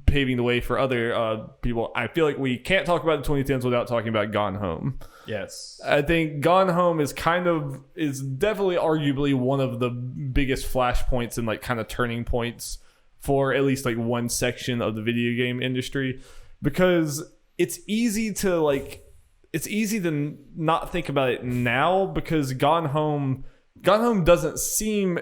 paving the way for other people, I feel like we can't talk about the 2010s without talking about Gone Home. Yes, I think Gone Home is definitely arguably one of the biggest flashpoints and like kind of turning points for at least like one section of the video game industry, because it's easy to not think about it now, because Gone Home doesn't seem,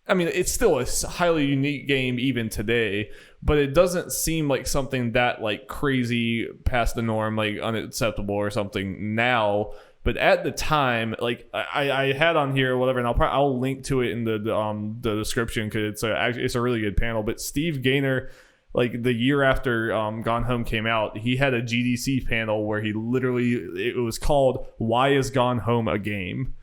I mean, it's still a highly unique game even today, but it doesn't seem like something that like crazy past the norm, like unacceptable or something now. But at the time, like I had on here or whatever, and I'll link to it in the description, because it's a really good panel. But Steve Gaynor, like the year after Gone Home came out, he had a GDC panel where it was called "Why Is Gone Home a Game?"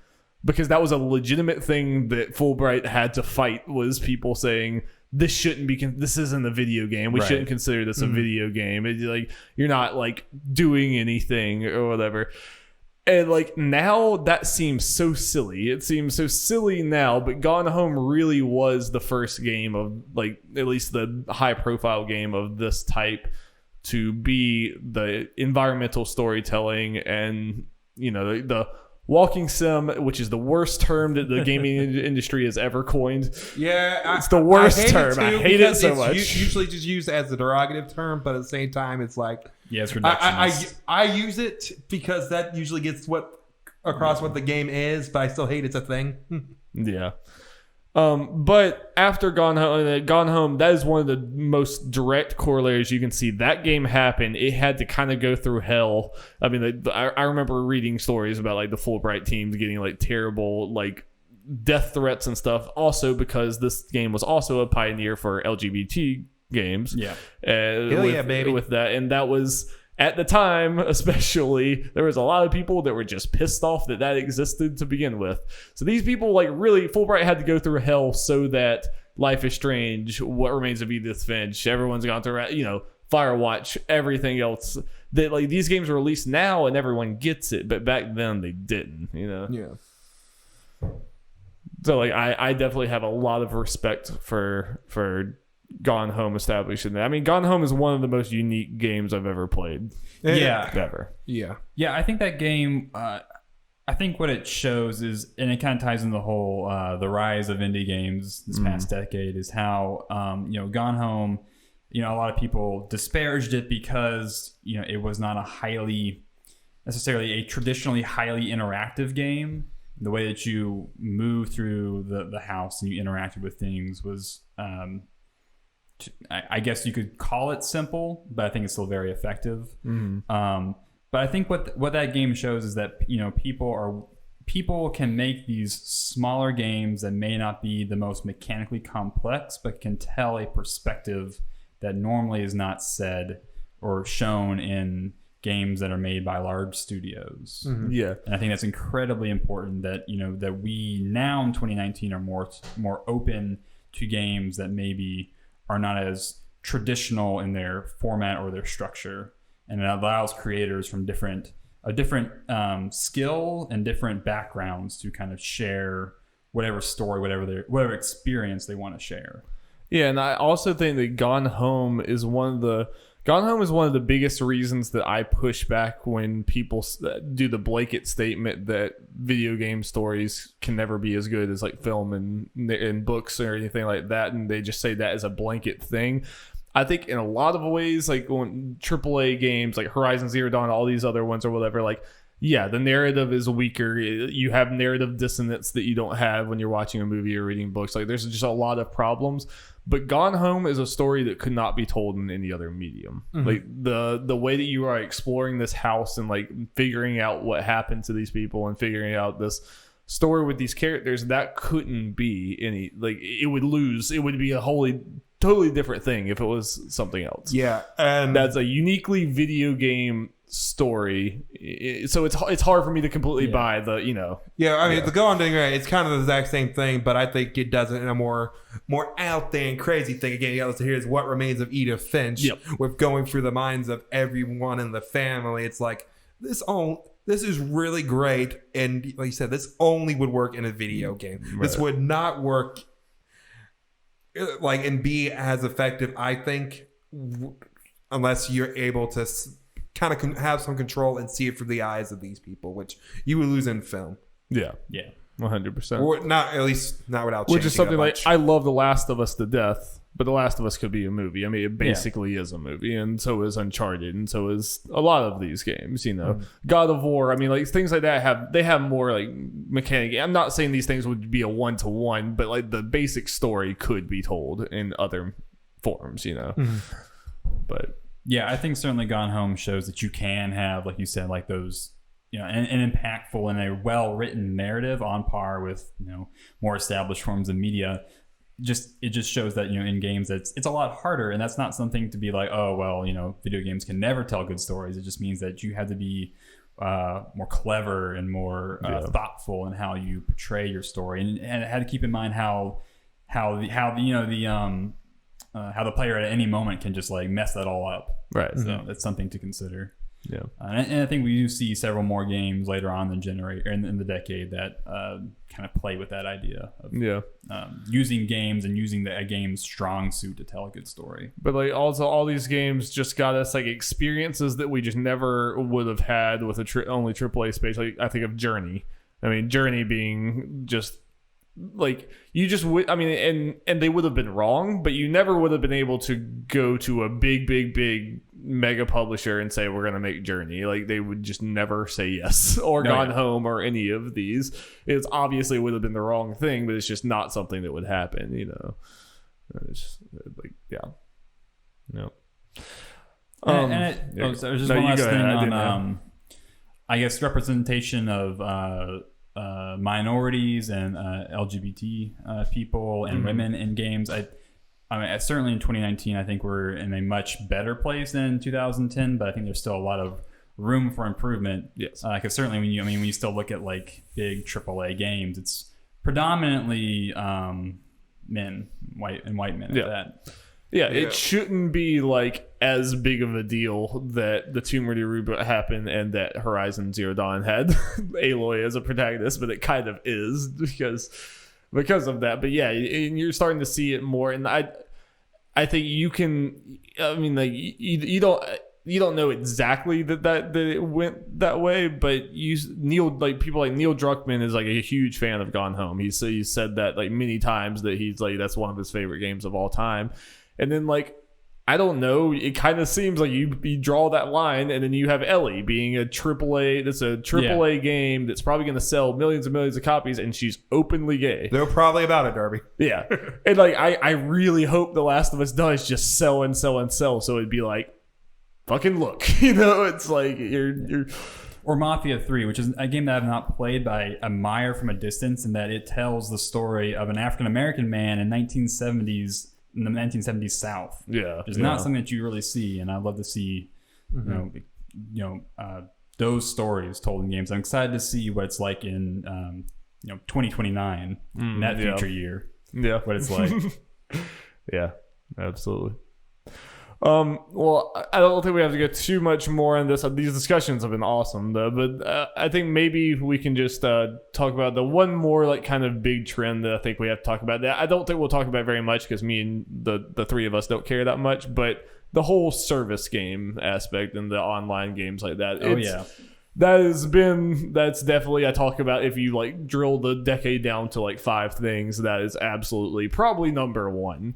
Because that was a legitimate thing that Fulbright had to fight, was people saying this isn't a video game. We shouldn't consider this a video game. It's like, you're not like doing anything or whatever. And like now that seems so silly. It seems so silly now, but Gone Home really was the first game of like, at least the high profile game of this type, to be the environmental storytelling and, the walking sim, which is the worst term that the gaming industry has ever coined. Yeah, it's the worst term. I hate it so much. It's usually just used as a derogative term, but at the same time, it's like, yeah, it's reductionist. I use it because that usually gets across what the game is, but I still hate it's a thing. Yeah. But after Gone Home, that is one of the most direct corollaries you can see. That game happened. It had to kind of go through hell. I mean, I remember reading stories about like the Fulbright teams getting like terrible like death threats and stuff. Also because this game was also a pioneer for LGBT games. Yeah. Baby. With that, and that was, at the time, especially, there was a lot of people that were just pissed off that existed to begin with. So these people, like, really, Fulbright had to go through hell so that Life is Strange, What Remains of Edith Finch, everyone's gone through, Firewatch, everything else. That like these games are released now and everyone gets it, but back then they didn't. Yeah. So like, I definitely have a lot of respect for Gone Home establishing that. I mean, Gone Home is one of the most unique games I've ever played. Yeah. Ever. Yeah. Yeah, I think that game, I think what it shows is, and it kind of ties in the whole, the rise of indie games this past decade, is how, Gone Home, a lot of people disparaged it because, it was not necessarily a traditionally highly interactive game. The way that you move through the house and you interacted with things was, I guess you could call it simple, but I think it's still very effective. But I think what that game shows is that people can make these smaller games that may not be the most mechanically complex, but can tell a perspective that normally is not said or shown in games that are made by large studios. Yeah, and I think that's incredibly important. That that we now in 2019 are more open to games that maybe are not as traditional in their format or their structure. and it allows creators from different skill and different backgrounds to kind of share whatever story, whatever experience they want to share. Yeah, and I also think that Gone Home is one of the biggest reasons that I push back when people do the blanket statement that video game stories can never be as good as like film and books or anything like that, and they just say that as a blanket thing. I think in a lot of ways, like when AAA games like Horizon Zero Dawn, all these other ones or whatever, like, yeah, the narrative is weaker. You have narrative dissonance that you don't have when you're watching a movie or reading books. Like, there's just a lot of problems. But Gone Home is a story that could not be told in any other medium. Mm-hmm. Like the way that you are exploring this house and like figuring out what happened to these people and figuring out this story with these characters, that couldn't be any, like, it would be a totally different thing if it was something else. Yeah, and that's a uniquely video game story, so it's hard for me to completely buy the, you know. Yeah, I mean, the Go On thing, right? It's kind of the exact same thing, but I think it does it in a more out there and crazy thing. Again, you got to here's What Remains of Edith Finch, with going through the minds of everyone in the family. It's like this is really great, and like you said, this only would work in a video game. Right. This would not work like and be as effective, I think, unless you're able to kind of have some control and see it through the eyes of these people, which you would lose in film. Yeah 100%, or not, at least not without changing, which is something like, I love The Last of Us to death, but The Last of Us could be a movie. I mean, it basically is a movie, and so is Uncharted, and so is a lot of these games, you know. God of War, I mean, like, things like that have more like mechanic. I'm not saying these things would be a one-to-one, but like the basic story could be told in other forms, you know. But yeah, I think certainly Gone Home shows that you can have, like you said, like those, you know, an impactful and a well-written narrative on par with, you know, more established forms of media. It just shows that, you know, in games it's a lot harder, and that's not something to be like, oh, well, you know, video games can never tell good stories. It just means that you have to be more clever and more thoughtful in how you portray your story, and had to keep in mind how the player at any moment can just like mess that all up. Right. So that's something to consider. Yeah. And I think we do see several more games later on in the decade that kind of play with that idea of using games and using a game's strong suit to tell a good story. But like also all these games just got us like experiences that we just never would have had with only AAA space. Like I think of Journey. I mean, Journey being just like you just would, I mean, and they would have been wrong, but you never would have been able to go to a big mega publisher and say we're going to make Journey. Like they would just never say yes, or Gone Home, or any of these. It's obviously would have been the wrong thing, but it's just not something that would happen, you know. It's just, like there's just one last thing on I guess representation of minorities and LGBT people and women in games. I mean, certainly in 2019, I think we're in a much better place than in 2010, but I think there's still a lot of room for improvement. Yes. Because certainly when you still look at like big AAA games, it's predominantly men, white men at that. Yeah, it shouldn't be like as big of a deal that the Tomb Raider reboot happened and that Horizon Zero Dawn had Aloy as a protagonist, but it kind of is because of that. But yeah, and you're starting to see it more, and I think you can. I mean, like you don't know exactly that it went that way, but people like Neil Druckmann is like a huge fan of Gone Home. He's said that like many times that he's like that's one of his favorite games of all time. And then, like, I don't know, it kind of seems like you draw that line, and then you have Ellie being a AAA game that's probably going to sell millions and millions of copies, and she's openly gay. They're probably about it, Darby. Yeah. And, like, I really hope The Last of Us does just sell and sell and sell, so it'd be like, fucking look. You know, it's like, you're... Or Mafia 3, which is a game that I've not played, but I admire from a distance, in that it tells the story of an African-American man in the 1970s South. Yeah, it's not something that you really see, and I'd love to see, those stories told in games. I'm excited to see what it's like in 2029, in that future year. Yeah, what it's like. Yeah, absolutely. Well, I don't think we have to get too much more on this. These discussions have been awesome, though. But I think maybe we can just talk about the one more like kind of big trend that I think we have to talk about. That I don't think we'll talk about very much because me and the three of us don't care that much. But the whole service game aspect and the online games like that. That's definitely, I talk about, if you like drill the decade down to like 5 things, that is absolutely probably number 1.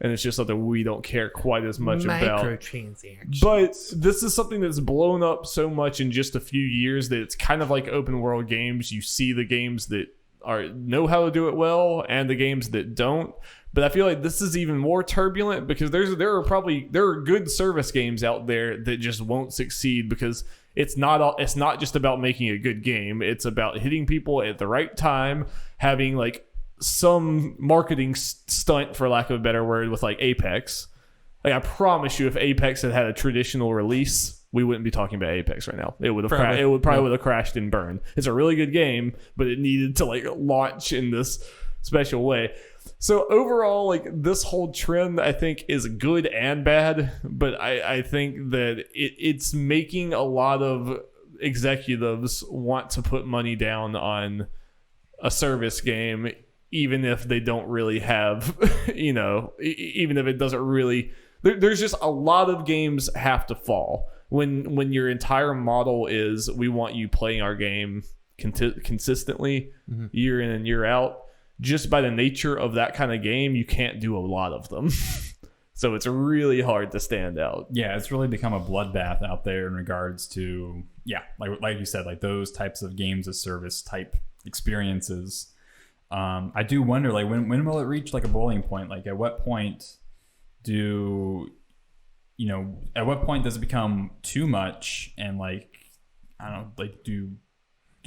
And it's just something we don't care quite as much about. Microtransactions. But this is something that's blown up so much in just a few years that it's kind of like open world games. You see the games that know how to do it well and the games that don't. But I feel like this is even more turbulent because there are good service games out there that just won't succeed because it's not just about making a good game. It's about hitting people at the right time, having like some marketing stunt, for lack of a better word, with like Apex. Like, I promise you, if Apex had a traditional release, we wouldn't be talking about Apex right now. It would have crashed and burned. It's a really good game, but it needed to like launch in this special way. So overall, like, this whole trend, I think, is good and bad, but I think that it's making a lot of executives want to put money down on a service game, even if they don't really have, even if it doesn't really, there's just a lot of games have to fall when your entire model is, we want you playing our game consistently, year in and year out. Just by the nature of that kind of game, you can't do a lot of them. So it's really hard to stand out. Yeah, it's really become a bloodbath out there in regards to, like you said, like those types of games as service type experiences. I do wonder, like, when will it reach like a boiling point? Like, at what point does it become too much? And like, I don't know, like, do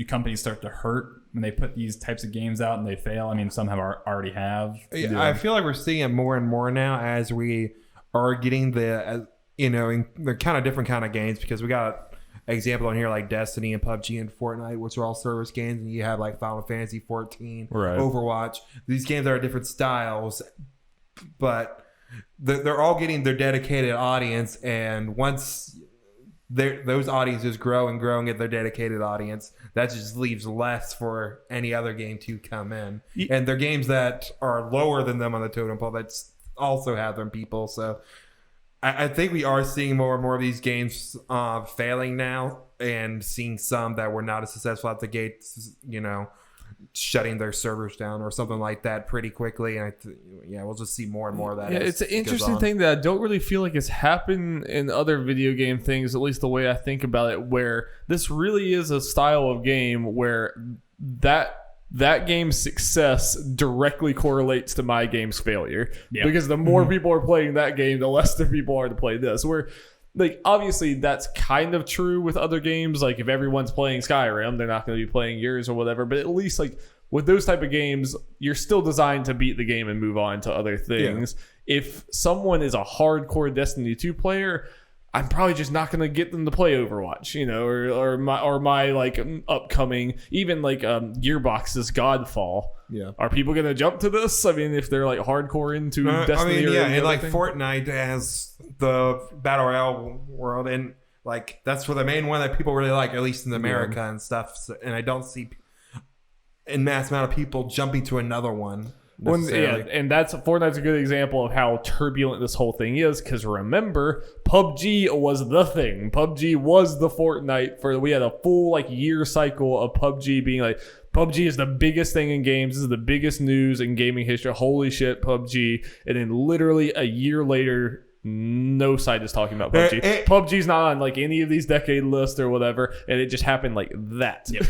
companies start to hurt when they put these types of games out and they fail? I mean, some already have. Yeah, I feel like we're seeing it more and more now as we are getting the kind of different kind of games, because we got an example on here like Destiny and PUBG and Fortnite, which are all service games, and you have like Final Fantasy 14, right, Overwatch. These games are different styles, but they're all getting their dedicated audience, and once those audiences grow and get their dedicated audience, that just leaves less for any other game to come in. And they're games that are lower than them on the totem pole that also have them people. So I think we are seeing more and more of these games failing now, and seeing some that were not as successful at the gates, shutting their servers down or something like that pretty quickly. And we'll just see more and more of that. Yeah, it's an interesting thing that I don't really feel like has happened in other video game things, at least the way I think about it, where this really is a style of game where that game's success directly correlates to my game's failure. Yeah. Because the more people are playing that game, the less there people are to play this. Where, like, obviously that's kind of true with other games. Like, if everyone's playing Skyrim, they're not going to be playing yours or whatever. But at least, like, with those type of games, you're still designed to beat the game and move on to other things. Yeah. If someone is a hardcore Destiny 2 player, I'm probably just not going to get them to play Overwatch, or my like upcoming, even like Gearbox's Godfall. Yeah. Are people going to jump to this? I mean, if they're like hardcore into Destiny, and like thing? Fortnite has the Battle Royale world, and like that's for the main one that people really like, at least in America and stuff. So, and I don't see a mass amount of people jumping to another one. And Fortnite's a good example of how turbulent this whole thing is, because remember, PUBG was the thing. PUBG was the Fortnite we had a full like year cycle of PUBG being like, PUBG is the biggest thing in games. This is the biggest news in gaming history. Holy shit, PUBG. And then literally a year later, no site is talking about PUBG. PUBG's not on like any of these decade lists or whatever, and it just happened like that. Yep.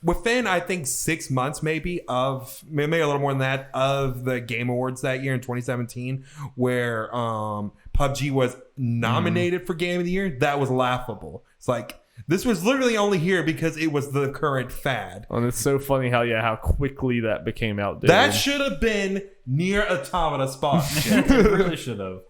Within, I think, 6 months maybe a little more than that, of the Game Awards that year in 2017, where PUBG was nominated for Game of the Year, that was laughable. It's like, this was literally only here because it was the current fad. And it's so funny how quickly that became outdated. That should have been near Automata spot. It really should have.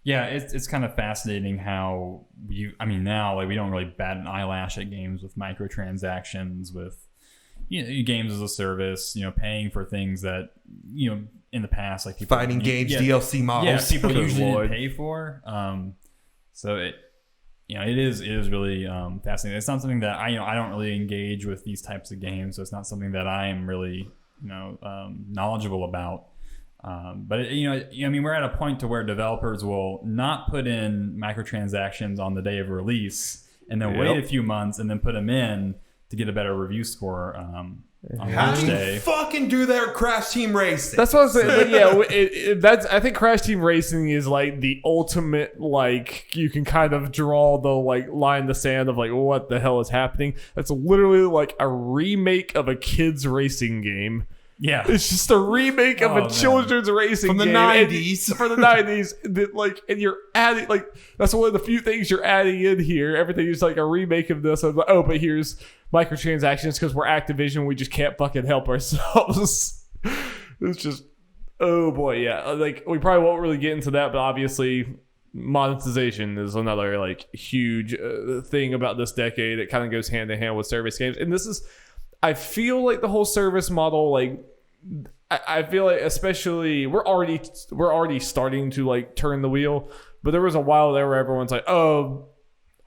Yeah, it's kind of fascinating how now like we don't really bat an eyelash at games with microtransactions, with games as a service, paying for things that in the past, like people fighting games DLC models. Yeah, people usually didn't pay for. So it is really fascinating. It's not something that I don't really engage with these types of games, so it's not something that I am really knowledgeable about. But we're at a point to where developers will not put in microtransactions on the day of release, and then wait a few months and then put them in to get a better review score on launch day. Fucking do that with Crash Team Racing. That's what I'm saying. But I think Crash Team Racing is like the ultimate, you can kind of draw the line in the sand of what the hell is happening. That's literally like a remake of a kid's racing game. Yeah, it's just a remake of a children's racing from the game 90s. From the 90s, and you're adding that's one of the few things you're adding in here. Everything is like a remake of this. I'm like, but here's microtransactions because we're Activision. We just can't fucking help ourselves. It's just, oh boy, yeah. We probably won't really get into that, but obviously monetization is another huge thing about this decade. It kind of goes hand in hand with service games, and this is. I feel like the whole service model, I feel like especially we're already starting to turn the wheel, but there was a while there where everyone's like, oh,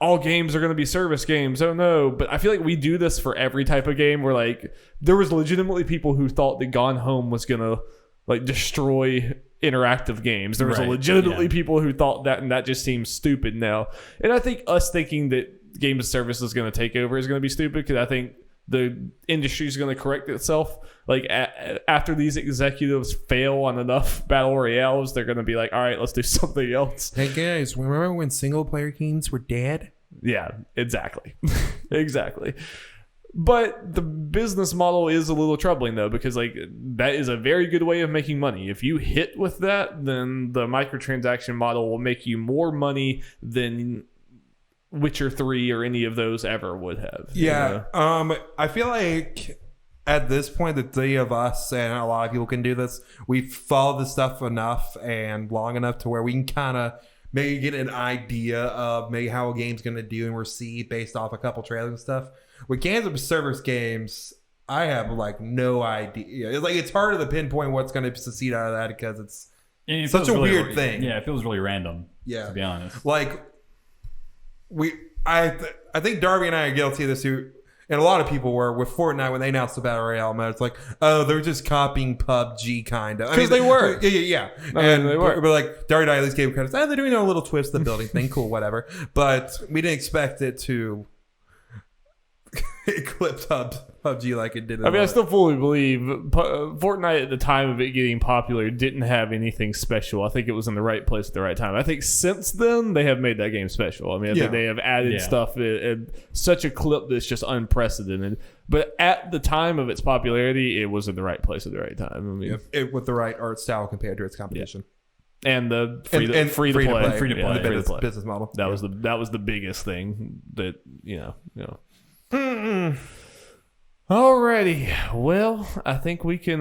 all games are going to be service games. Oh no. But I feel like we do this for every type of game where there was legitimately people who thought that Gone Home was going to destroy interactive games. There was legitimately people who thought that, and that just seems stupid now. And I think us thinking that games as service is going to take over is going to be stupid because I think the industry is going to correct itself. After these executives fail on enough battle royales, they're going to be like, all right, let's do something else. Hey guys, remember when single player games were dead? Yeah, exactly. Exactly. But the business model is a little troubling though, because that is a very good way of making money. If you hit with that, then the microtransaction model will make you more money than Witcher 3 or any of those ever would have. Yeah. I feel like at this point, the three of us and a lot of people can do this. We've followed this stuff enough and long enough to where we can kind of maybe get an idea of maybe how a game's going to do and receive based off a couple trailers and stuff. With games of service games, I have no idea. It's harder to pinpoint what's going to succeed out of that because it's such a weird thing. Yeah, it feels really random. Yeah, to be honest. I think Darby and I are guilty of this too, and a lot of people were with Fortnite when they announced the Battle Royale mode. It's they're just copying PUBG kind of. Because they were. Yeah. And they were. But Darby and I at least gave credit. They're doing a little twist the building thing. Cool, whatever. But we didn't expect it to eclipse PUBG like it did. I still fully believe Fortnite at the time of it getting popular didn't have anything special. I think it was in the right place at the right time. I think since then they have made that game special. I think they have added stuff at such a clip that's just unprecedented. But at the time of its popularity, it was in the right place at the right time. With the right art style compared to its competition. And the free to play the business model. That was the biggest thing that Alrighty, well, I think we can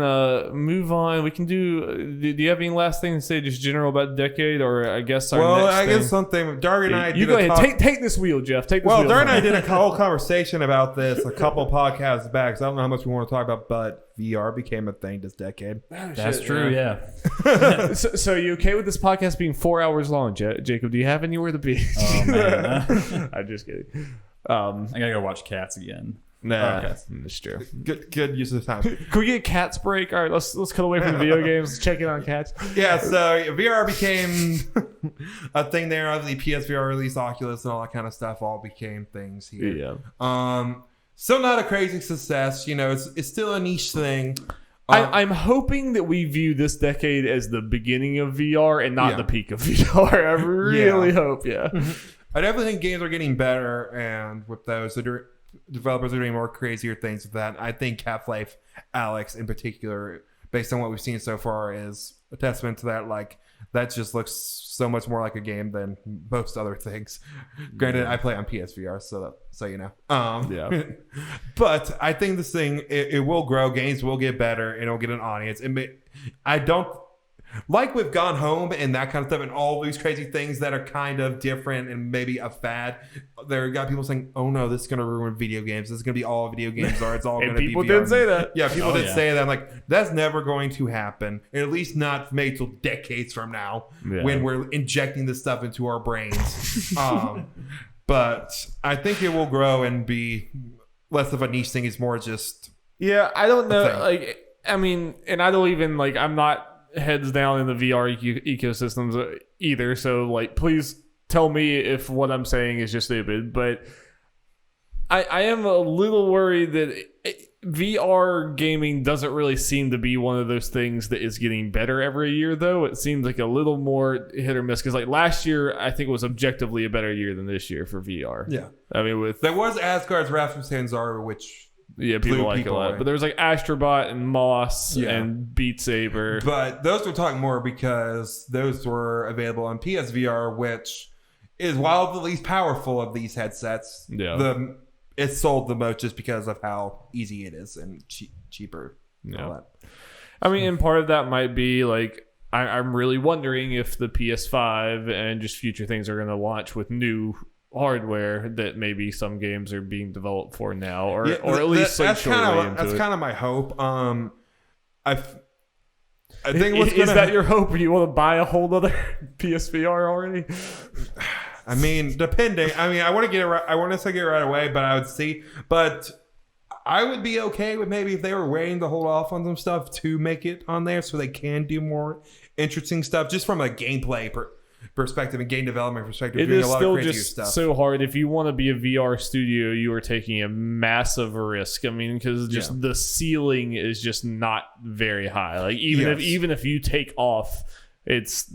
move on. We can do you have any last thing to say, just general about the decade, or I guess our next thing? Guess something. Darby and I you go ahead. Take this wheel, Jeff. Take this wheel. Darby and I did a whole conversation about this a couple podcasts back, so I don't know how much we want to talk about, but VR became a thing this decade. That's true, yeah. So you okay with this podcast being 4 hours long, Jacob? Do you have anywhere to be? Oh, man. I'm just kidding. I gotta go watch Cats again. Nah, that's true. Good use of time. Can we get Cats break? All right, let's cut away from the video games. Let's check in on Cats. Yeah, so VR became a thing there. Obviously, PSVR released, Oculus, and all that kind of stuff all became things here. Yeah. Still not a crazy success. It's still a niche thing. I'm hoping that we view this decade as the beginning of VR and not the peak of VR. I really hope. Yeah. I definitely think games are getting better, and with those, developers are doing more crazier things with that. I think Half-Life Alyx in particular, based on what we've seen so far, is a testament to that. That just looks so much more like a game than most other things. Granted, I play on PSVR, so you know. But I think this thing, it will grow. Games will get better, and it'll get an audience. like we've gone home and that kind of stuff and all these crazy things that are kind of different and maybe a fad. There got people saying, "Oh no, this is going to ruin video games. This is going to be all video games are. It's all going to be." People VR. did say that. Yeah, people did say that. I'm like, that's never going to happen. At least not maybe till decades from now when we're injecting this stuff into our brains. But I think it will grow and be less of a niche thing. It's more just I don't know. Like, I mean, and I don't even like. I'm not heads down in the VR ecosystems either. So, like, please tell me if what I'm saying is just stupid. But I am a little worried that VR gaming doesn't really seem to be one of those things that is getting better every year, though. It seems like a little more hit or miss. Because, like, last year, I think was objectively a better year than this year for VR. Yeah. I mean, there was Asgard's Wrath of Sanzara, which... Yeah, people like it a lot. Away. But there was like Astrobot and Moss and Beat Saber. But those we're talking more because those were available on PSVR, which is while the least powerful of these headsets. Yeah. It's sold the most just because of how easy it is and cheaper. Yeah. All that. I mean, and part of that might be like, I'm really wondering if the PS5 and just future things are going to launch with new hardware that maybe some games are being developed for now, or at least that's kind of my hope. I think is that your hope? Or you want to buy a whole other PSVR already? I mean, depending. I mean, I want to get it right. I want to get it right away, but I would see. But I would be okay with maybe if they were waiting to hold off on some stuff to make it on there, so they can do more interesting stuff, just from a gameplay perspective and game development perspective. It is still just so hard. If you want to be a VR studio, you are taking a massive risk. I mean, because just the ceiling is just not very high. Like even if you take off, it's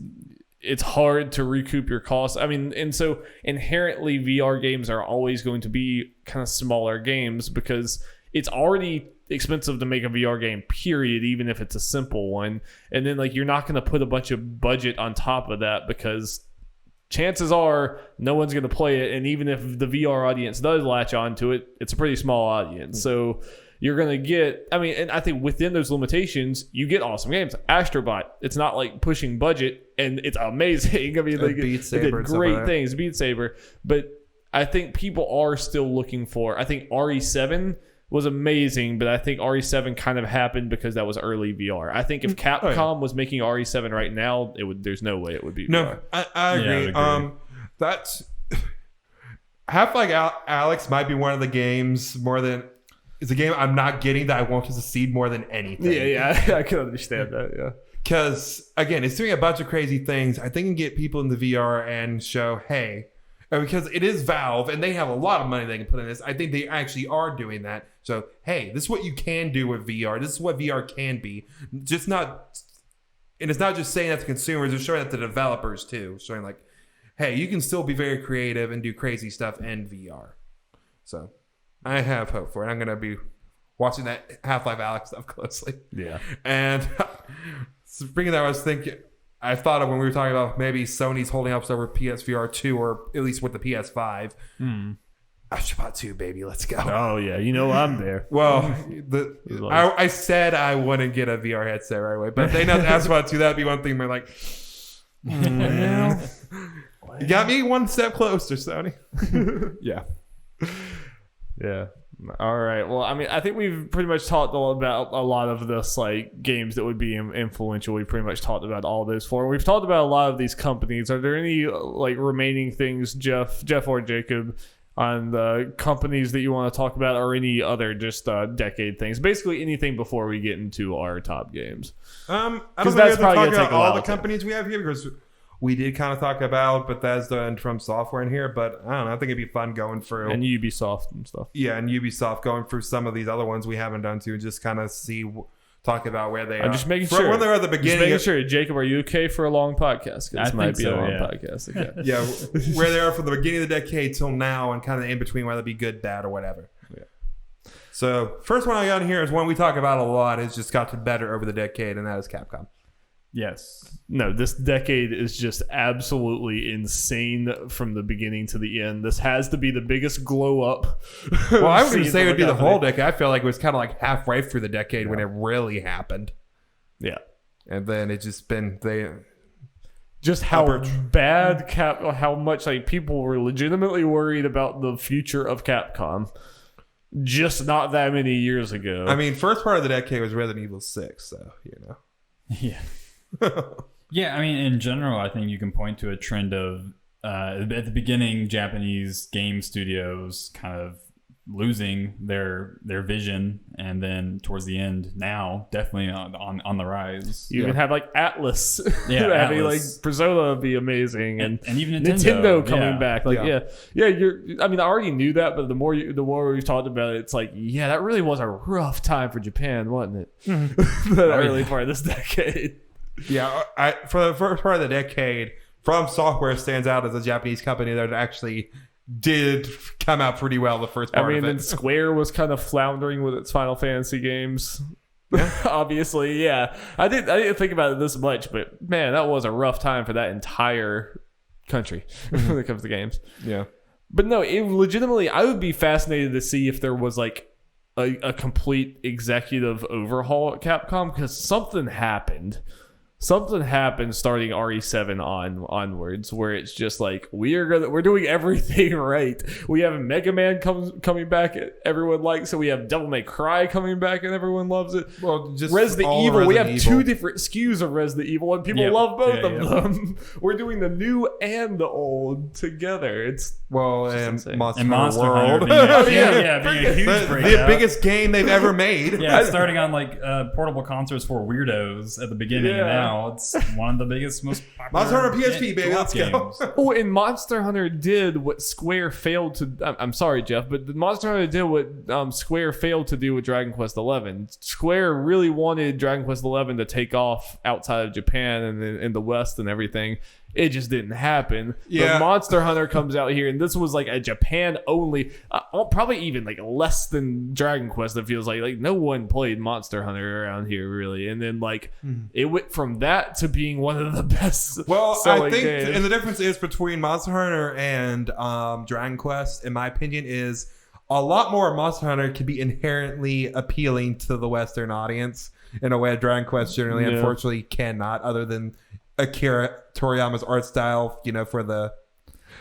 hard to recoup your costs. I mean, and so inherently VR games are always going to be kind of smaller games because it's already expensive to make a VR game, period, even if it's a simple one. And then like you're not going to put a bunch of budget on top of that because chances are no one's going to play it. And even if the VR audience does latch onto it, it's a pretty small audience. So you're going to get, I mean, and I think within those limitations, you get awesome games. Astrobot, it's not like pushing budget and it's amazing. I mean, they did great things, Beat Saber. But I think people are still looking for, I think RE7 was amazing, but I think RE7 kind of happened because that was early VR. I think if Capcom was making RE7 right now, there's no way it would be VR. I agree. That's Half-Life Alyx might be one of the games more than it's a game I'm not getting that I want to succeed more than anything. Yeah, I can understand that. Yeah, because again, it's doing a bunch of crazy things. I think it can get people into VR and show, hey. Because it is Valve and they have a lot of money they can put in this. I think they actually are doing that. So, hey, this is what you can do with VR. This is what VR can be. And it's not just saying that to consumers, it's showing that to developers too. Showing like, hey, you can still be very creative and do crazy stuff in VR. So, I have hope for it. I'm going to be watching that Half-Life Alyx stuff closely. Yeah. And speaking of that, I was thinking... I thought of when we were talking about maybe Sony's holding up over PSVR 2 or at least with the PS5. Astrobot 2, baby, let's go. Oh, yeah. You know I'm there. Well, I said I wouldn't get a VR headset right away, but if they not Astrobot 2, that'd be one thing where like, you got me one step closer, Sony. Yeah. Yeah. All right. Well, I mean, I think we've pretty much talked about a lot of this, like games that would be influential. We pretty much talked about all those four. We've talked about a lot of these companies. Are there any like remaining things, Jeff or Jacob, on the companies that you want to talk about, or any other just decade things? Basically, anything before we get into our top games. I don't think we have to talk about all the companies we have here because we did kind of talk about Bethesda and From Software in here, but I don't know. I think it'd be fun going through. And Ubisoft and stuff. Yeah, and Ubisoft going through some of these other ones we haven't done to just kind of talk about where they are. I'm just making sure. When they're at the beginning. Just making sure. Jacob, are you okay for a long podcast? This might be a long podcast. Okay. Yeah, where they are from the beginning of the decade till now and kind of in between, whether it be good, bad, or whatever. Yeah. So, first one I got in here is one we talk about a lot. It's just gotten better over the decade, and that is Capcom. Yes. No, this decade is just absolutely insane from the beginning to the end. This has to be the biggest glow up. Well, I wouldn't say it would be the whole decade. I feel like it was kind of like halfway through the decade when it really happened. Yeah. and then it's just been just how bad how much like people were legitimately worried about the future of Capcom just not that many years ago. I mean, first part of the decade was Resident Evil 6, so Yeah. Yeah, I mean, in general, I think you can point to a trend of at the beginning, Japanese game studios kind of losing their vision, and then towards the end, now definitely on the rise. You even have like Atlas, having like Persona be amazing, and even Nintendo coming back. Like I mean, I already knew that, but the more we've talked about it, it's like that really was a rough time for Japan, wasn't it? The early part of this decade. Yeah, for the first part of the decade, From Software stands out as a Japanese company that actually did come out pretty well the first part of it. Then Square was kind of floundering with its Final Fantasy games. Obviously, yeah. I didn't think about it this much, but man, that was a rough time for that entire country when it comes to games. Yeah. But no, legitimately, I would be fascinated to see if there was like a complete executive overhaul at Capcom, because something happened. Something happened starting RE7 onwards, where it's just like we're doing everything right. We have Mega Man coming back, everyone likes it. We have Devil May Cry coming back, and everyone loves it. Well, just Resident Evil. We have two different SKUs of Resident Evil, and people love both of them. We're doing the new and the old together. It's and Monster Hunter World. being a huge the biggest game they've ever made. Yeah, starting on like portable consoles for weirdos at the beginning, and now it's one of the biggest, most popular Monster Hunter PSP, baby. Let's go. Oh, and Monster Hunter did what Square failed to. I'm sorry, Jeff, but Monster Hunter did what Square failed to do with Dragon Quest XI. Square really wanted Dragon Quest XI to take off outside of Japan and in the West and everything. It just didn't happen. Yeah. But Monster Hunter comes out here, and this was like a Japan only, probably even like less than Dragon Quest. It feels like no one played Monster Hunter around here really, and then like it went from that to being one of the best. Well, I think, games. and the difference is between Monster Hunter and Dragon Quest, in my opinion, is a lot more of Monster Hunter can be inherently appealing to the Western audience in a way Dragon Quest generally, unfortunately, cannot, other than Akira Toriyama's art style, for the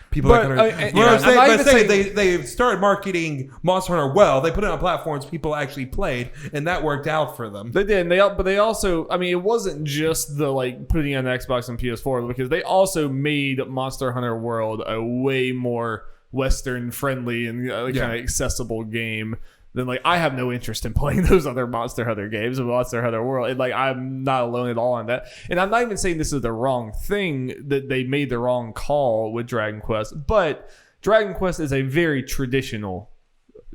people they started marketing Monster Hunter well. They put it on platforms people actually played, and that worked out for them. They did, but they also, it wasn't just the like putting it on Xbox and PS4, because they also made Monster Hunter World a way more Western friendly and kind of accessible game. Then like I have no interest in playing those other Monster Hunter games, Monster Hunter World, and like I'm not alone at all on that. And I'm not even saying this is the wrong thing, that they made the wrong call with Dragon Quest, but Dragon Quest is a very traditional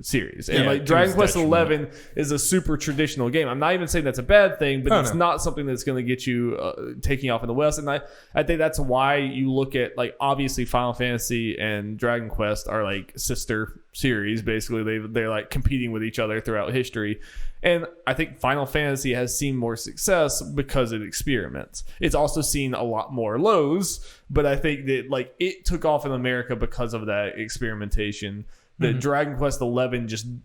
series, and like Dragon Quest 11 is a super traditional game. I'm not even saying that's a bad thing, but it's not something that's going to get you taking off in the West. And I think that's why you look at like obviously Final Fantasy and Dragon Quest are like sister series. Basically, they're like competing with each other throughout history. And I think Final Fantasy has seen more success because it experiments. It's also seen a lot more lows, but I think that like it took off in America because of that experimentation. That Dragon Quest 11 and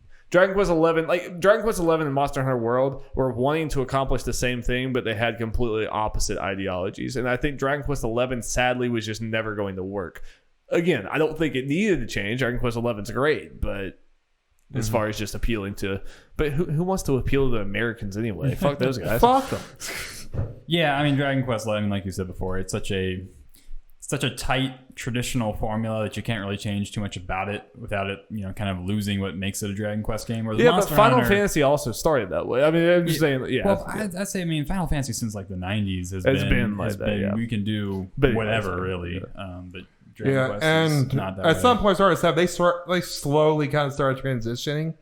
Monster Hunter World were wanting to accomplish the same thing, but they had completely opposite ideologies. And I think Dragon Quest 11 sadly was just never going to work. Again, I don't think it needed to change. Dragon Quest 11's great, but as far as just appealing to, but who wants to appeal to the Americans anyway? Fuck those guys. Fuck them. Yeah, Dragon Quest 11, like you said before, it's such a tight traditional formula that you can't really change too much about it without it, kind of losing what makes it a Dragon Quest game. But Final Fantasy also started that way. I'm just saying, Well, I'd say, Final Fantasy since like the 90s has been like that. Yeah. We can do whatever really, but Dragon Quest is not that at some point, they slowly kind of started transitioning,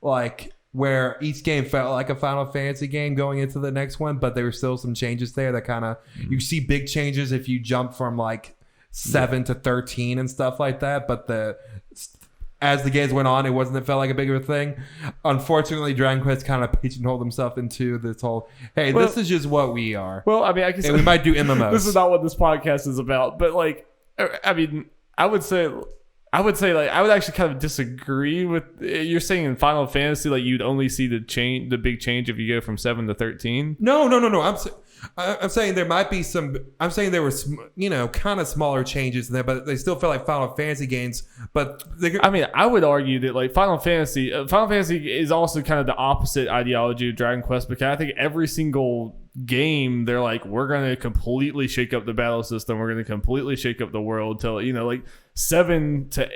like where each game felt like a Final Fantasy game going into the next one, but there were still some changes there that kind of you see big changes if you jump from like 7 to 13 and stuff like that. But as the games went on, it felt like a bigger thing. Unfortunately, Dragon Quest kind of pigeonholed himself into this whole, this is just what we are. Well, I guess we might do MMOs. This is not what this podcast is about, but like, I would say I would say like I would actually kind of disagree with you're saying in Final Fantasy like you'd only see the big change if you go from 7 to 13. No. I'm saying there might be some. I'm saying there were kind of smaller changes there, but they still feel like Final Fantasy games. But I mean, I would argue that like Final Fantasy is also kind of the opposite ideology of Dragon Quest, because I think every single game they're like, we're going to completely shake up the battle system, we're going to completely shake up the world till like 7 to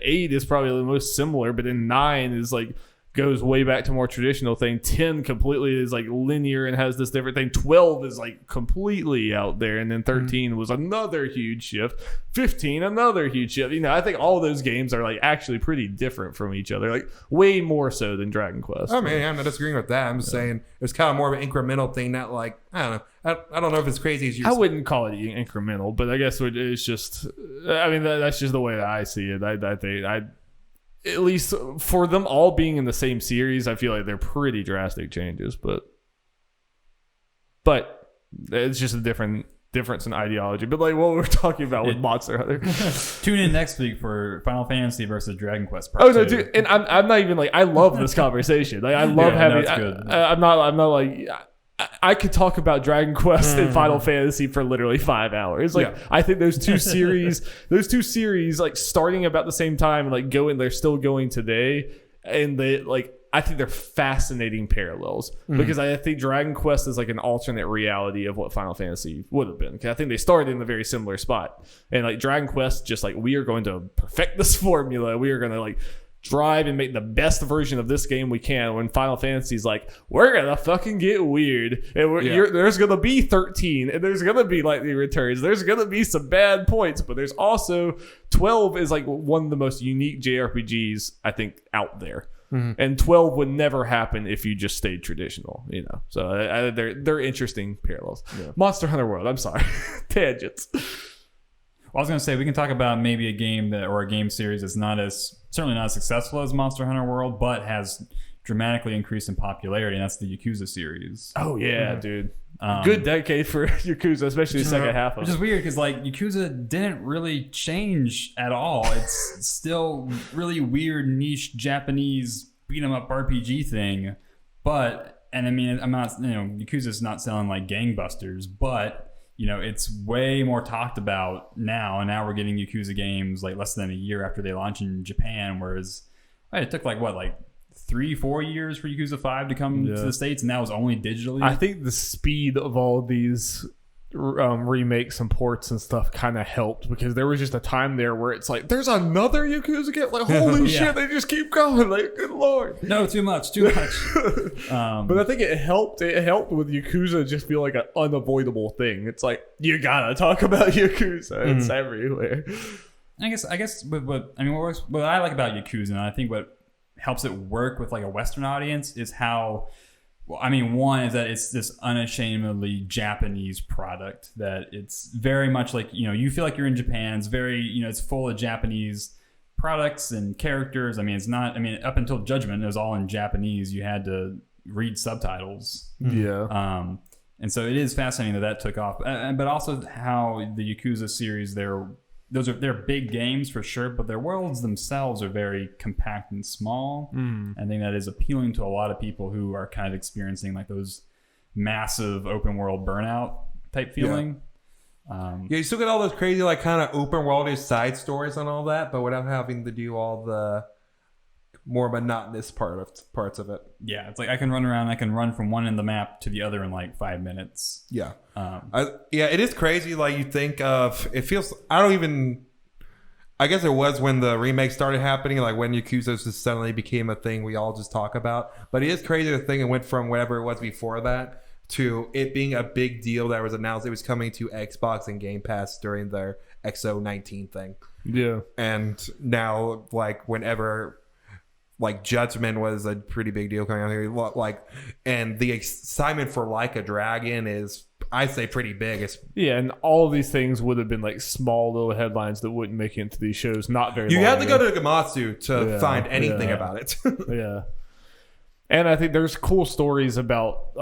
8 is probably the most similar, but then 9 is like goes way back to more traditional thing. 10 completely is like linear and has this different thing. 12 is like completely out there, and then 13 was another huge shift. 15 another huge shift. I think all those games are like actually pretty different from each other, like way more so than Dragon Quest. I mean, I'm not disagreeing with that. I'm just saying it's kind of more of an incremental thing, not like, I don't know. I don't know if it's crazy as you. I wouldn't call it incremental, but I guess it's just. I mean, that's just the way that I see it. I think at least for them all being in the same series, I feel like they're pretty drastic changes, but it's just a difference in ideology. But like what we were talking about with Monster Hunter. Tune in next week for Final Fantasy versus Dragon Quest Part 2. No, dude, and I'm not even like, I love this conversation. Like I love having. No, good. I'm not like. I could talk about Dragon Quest and Final Fantasy for literally 5 hours. Like I think those two series, like starting about the same time, and like they're still going today, and I think they're fascinating parallels because I think Dragon Quest is like an alternate reality of what Final Fantasy would have been. Because I think they started in a very similar spot, and like Dragon Quest, just like we are going to perfect this formula, we are going to like drive and make the best version of this game we can, when Final Fantasy's like, we're gonna fucking get weird, and there's gonna be 13, and there's gonna be lightning returns, there's gonna be some bad points, but there's also 12 is like one of the most unique JRPGs I think out there. And 12 would never happen if you just stayed traditional, so they're interesting parallels. Monster Hunter World, I'm sorry. Tangents. Well, I was going to say, we can talk about maybe a game or a game series that's certainly not as successful as Monster Hunter World, but has dramatically increased in popularity, and that's the Yakuza series. Oh, yeah, dude. Good decade for Yakuza, especially the second half of it. Which is weird, because like Yakuza didn't really change at all. It's still really weird, niche Japanese beat-em-up RPG thing. But, and I mean, I'm not, Yakuza's not selling like gangbusters, but it's way more talked about now, and now we're getting Yakuza games like less than a year after they launch in Japan, whereas it took like 3-4 years for Yakuza 5 to come to the States, and that was only digitally. I think the speed of all these remakes and ports and stuff kind of helped, because there was just a time there where it's like, there's another Yakuza game, like holy shit, they just keep going, like good lord. No, too much. But I think it helped with Yakuza just feel like an unavoidable thing. It's like, you gotta talk about Yakuza. It's everywhere. I guess what I like about Yakuza, and I think what helps it work with like a Western audience, is how, one is that it's this unashamedly Japanese product, that it's very much like, you feel like you're in Japan. It's very, it's full of Japanese products and characters. It's not, up until Judgment, it was all in Japanese. You had to read subtitles. Yeah. And so it is fascinating that took off. But also how the Yakuza series, they're big games for sure, but their worlds themselves are very compact and small. I think that is appealing to a lot of people who are kind of experiencing like those massive open world burnout type feeling. You still get all those crazy like kind of open world side stories and all that, but without having to do all the more monotonous parts of it. Yeah, it's like I can run around, I can run from one end of the map to the other in like 5 minutes. Yeah. It is crazy. Like you think of, it feels, I guess it was when the remake started happening, like when Yakuza just suddenly became a thing we all just talk about. But it is crazy to think it went from whatever it was before that to it being a big deal that was announced it was coming to Xbox and Game Pass during their XO19 thing. Yeah. And now, like, whenever like Judgment was a pretty big deal coming out here, like, and the excitement for Like a Dragon is, I'd say, pretty big. And all of these things would have been like small little headlines that wouldn't make it into these shows. Not very. You long have to ago. go to Gamatsu to find anything about it. Yeah, and I think there's cool stories about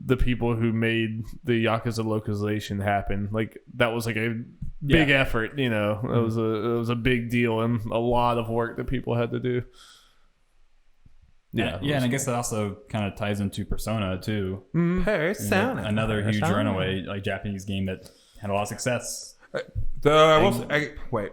the people who made the Yakuza localization happen. Like that was like a big effort, you know. It was a big deal and a lot of work that people had to do. Yeah, and I guess that also kind of ties into Persona too. Persona, another huge runaway like Japanese game that had a lot of success. Wait.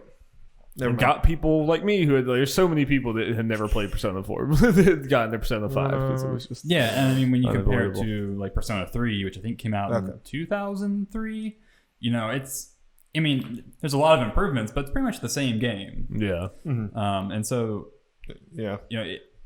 And got people like me who had, there's so many people that had never played Persona 4 that had gotten their Persona 5 because it was just and I mean when you compare it to like Persona 3, which I think came out in 2003, you know, I mean there's a lot of improvements, but it's pretty much the same game. Yeah. And so you know,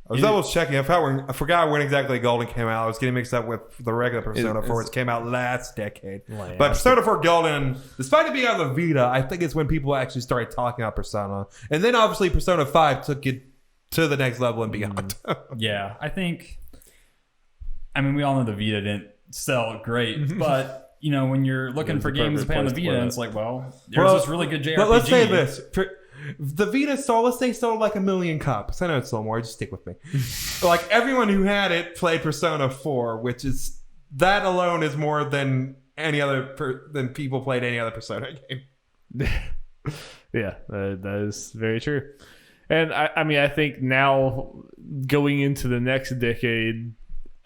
I was double checking. I forgot when exactly Golden came out. I was getting mixed up with the regular Persona 4, which came out last decade. But Persona 4 Golden, despite it being on the Vita, I think it's when people actually started talking about Persona. And then obviously Persona 5 took it to the next level and beyond. Yeah, I mean, we all know the Vita didn't sell great, but you know, when you're looking for games to play on the Vita, it's like, there's this really good JRPG. But let's say this. The Vita sold like 1 million copies. I know it's sold more. Just stick with me. Like everyone who had it played Persona 4, which is that alone is more than any other than people played any other Persona game. Yeah, that is very true. And I mean, I think now going into the next decade,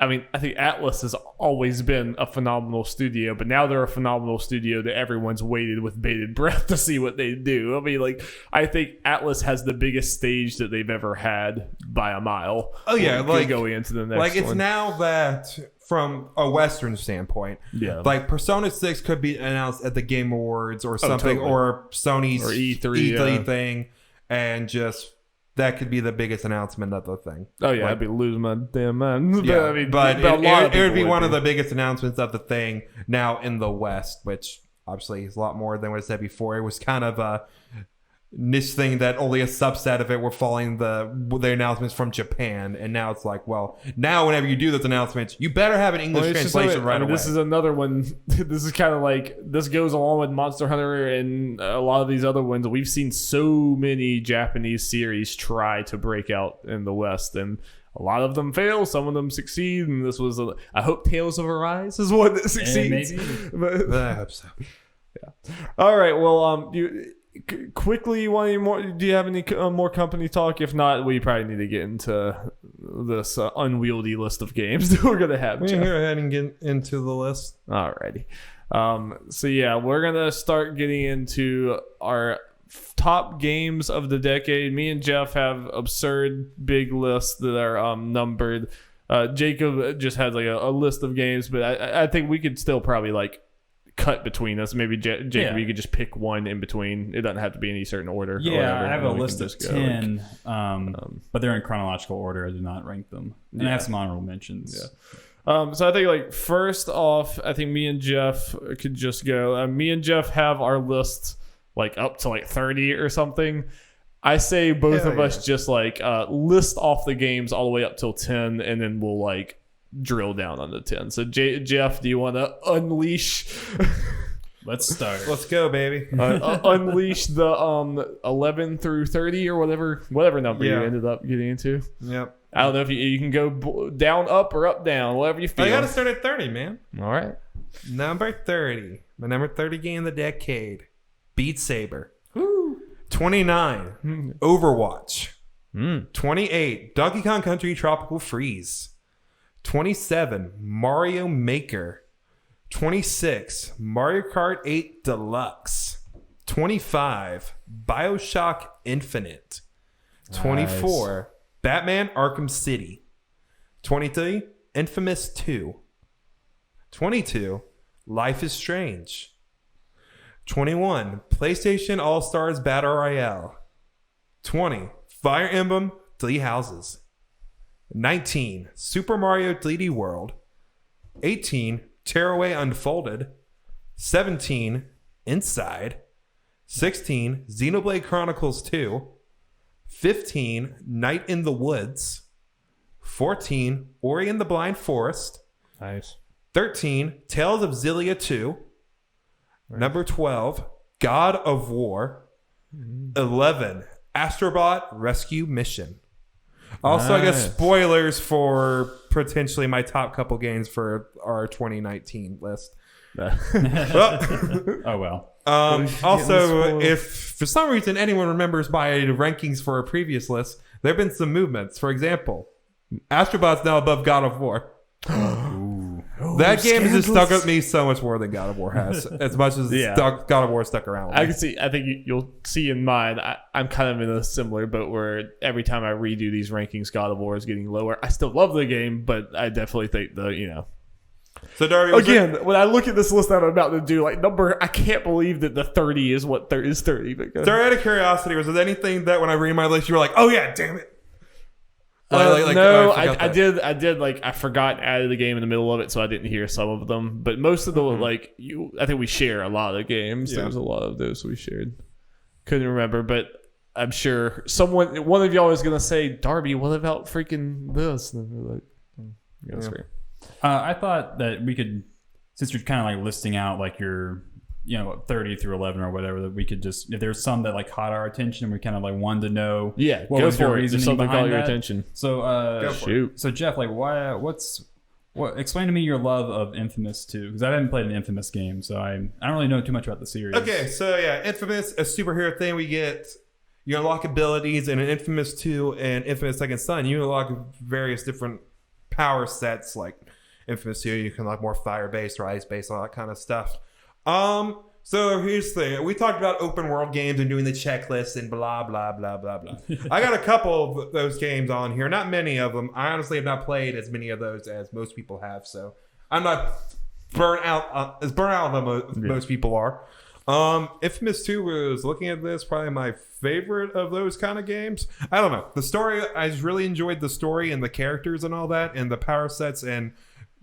I mean, I think Atlas has always been a phenomenal studio, but now they're a phenomenal studio that everyone's waited with bated breath to see what they do. I mean, like, I think Atlas has the biggest stage that they've ever had by a mile. Oh, yeah. Like, going into the next like, it's one. now that, from a Western standpoint, like, Persona 6 could be announced at the Game Awards or something, or Sony's or E3 thing, and just... that could be the biggest announcement of the thing. Oh yeah, I'd be losing my damn mind. Yeah, I mean, but it would be one of the biggest announcements of the thing now in the West, which obviously is a lot more than what I said before. It was kind of a niche thing that only a subset of it were following the announcements from Japan, and now it's like, well, now whenever you do those announcements, you better have an English translation right away. This is another one. This is kind of like, this goes along with Monster Hunter and a lot of these other ones. We've seen so many Japanese series try to break out in the West, and a lot of them fail, some of them succeed, and this was I hope Tales of Arise is one that succeeds. But, I hope so. Yeah. All right. Well, quickly, do you have any more company talk? If not, we probably need to get into this unwieldy list of games that we're gonna have. We can go ahead and get into the list. Alrighty. So yeah, we're gonna start getting into our top games of the decade. Me and Jeff have absurd big lists that are numbered. Jacob just has like a list of games, but I think we could still probably like cut between us. Maybe Jacob, you could just pick one in between. It doesn't have to be any certain order. Yeah, I have a list of 10, but they're in chronological order. I do not rank them, and I have some honorable mentions. Yeah. So I think like first off, I think me and Jeff could just go. Me and Jeff have our list like up to like 30 or something. I say both of us just like list off the games all the way up till 10, and then we'll like drill down on the 10. So Jeff, do you want to unleash? Let's start. Let's go, baby. Unleash the 11 through 30 or whatever number you ended up getting into. Yep. I don't know if you can go down, up, or up, down, whatever you feel. I got to start at 30, man. All right. Number 30. My number 30 game of the decade. Beat Saber. Woo. 29. Overwatch. 28. Donkey Kong Country Tropical Freeze. 27, Mario Maker. 26, Mario Kart 8 Deluxe. 25, BioShock Infinite. 24, Batman Arkham City. 23, Infamous 2. 22, Life is Strange. 21, PlayStation All-Stars Battle Royale. 20, Fire Emblem Three Houses. 19, Super Mario 3D World. 18, Tearaway Unfolded. 17, Inside. 16, Xenoblade Chronicles 2. 15, Night in the Woods. 14, Ori and the Blind Forest. Nice. 13, Tales of Xillia 2. Right. Number 12, God of War. 11, Astrobot Rescue Mission. Also, I guess Nice. spoilers for potentially my top couple games for our 2019 list. Oh well. Also, if for some reason anyone remembers my rankings for a previous list, there have been some movements. For example, Astrobot's now above God of War. That game has just stuck with me so much more than God of War has. As much as God of War stuck around with me. I can see. I think you'll see in mine. I'm kind of in a similar boat where every time I redo these rankings, God of War is getting lower. I still love the game, but I definitely think So Darby, again, when I look at this list that I'm about to do, like I can't believe that the 30 is what there is 30. But Sorry, out of curiosity, was there anything that when I read my list, you were like, "Oh yeah, damn it"? No, I I did. Like I forgot and added the game in the middle of it, so I didn't hear some of them. But most of the I think we share a lot of games. Yeah. There's a lot of those we shared. Couldn't remember, but I'm sure one of y'all is gonna say, "Darby, what about freaking this?" And we're like, that's great. I thought that we could, since you're kind of like listing out like your 30 through 11 or whatever, that we could just, if there's some that like caught our attention and we kind of like wanted to know what go was your for it. Just reasoning something caught behind your that. attention. So Shoot. So Jeff, like explain to me your love of Infamous 2, because I haven't played an Infamous game, so I don't really know too much about the series. Okay, so yeah, Infamous, a superhero thing. We get you unlock abilities in an Infamous 2 and Infamous Second Son. You unlock various different power sets, like Infamous 2, you can unlock more fire-based or ice-based, all that kind of stuff. So here's the thing. We talked about open world games and doing the checklist and blah, blah, blah, blah, blah. I got a couple of those games on here. Not many of them. I honestly have not played as many of those as most people have. So I'm not burnt out as most people are. Infamous 2 was looking at this, probably my favorite of those kind of games. I don't know. The story, I just really enjoyed the story and the characters and all that, and the power sets and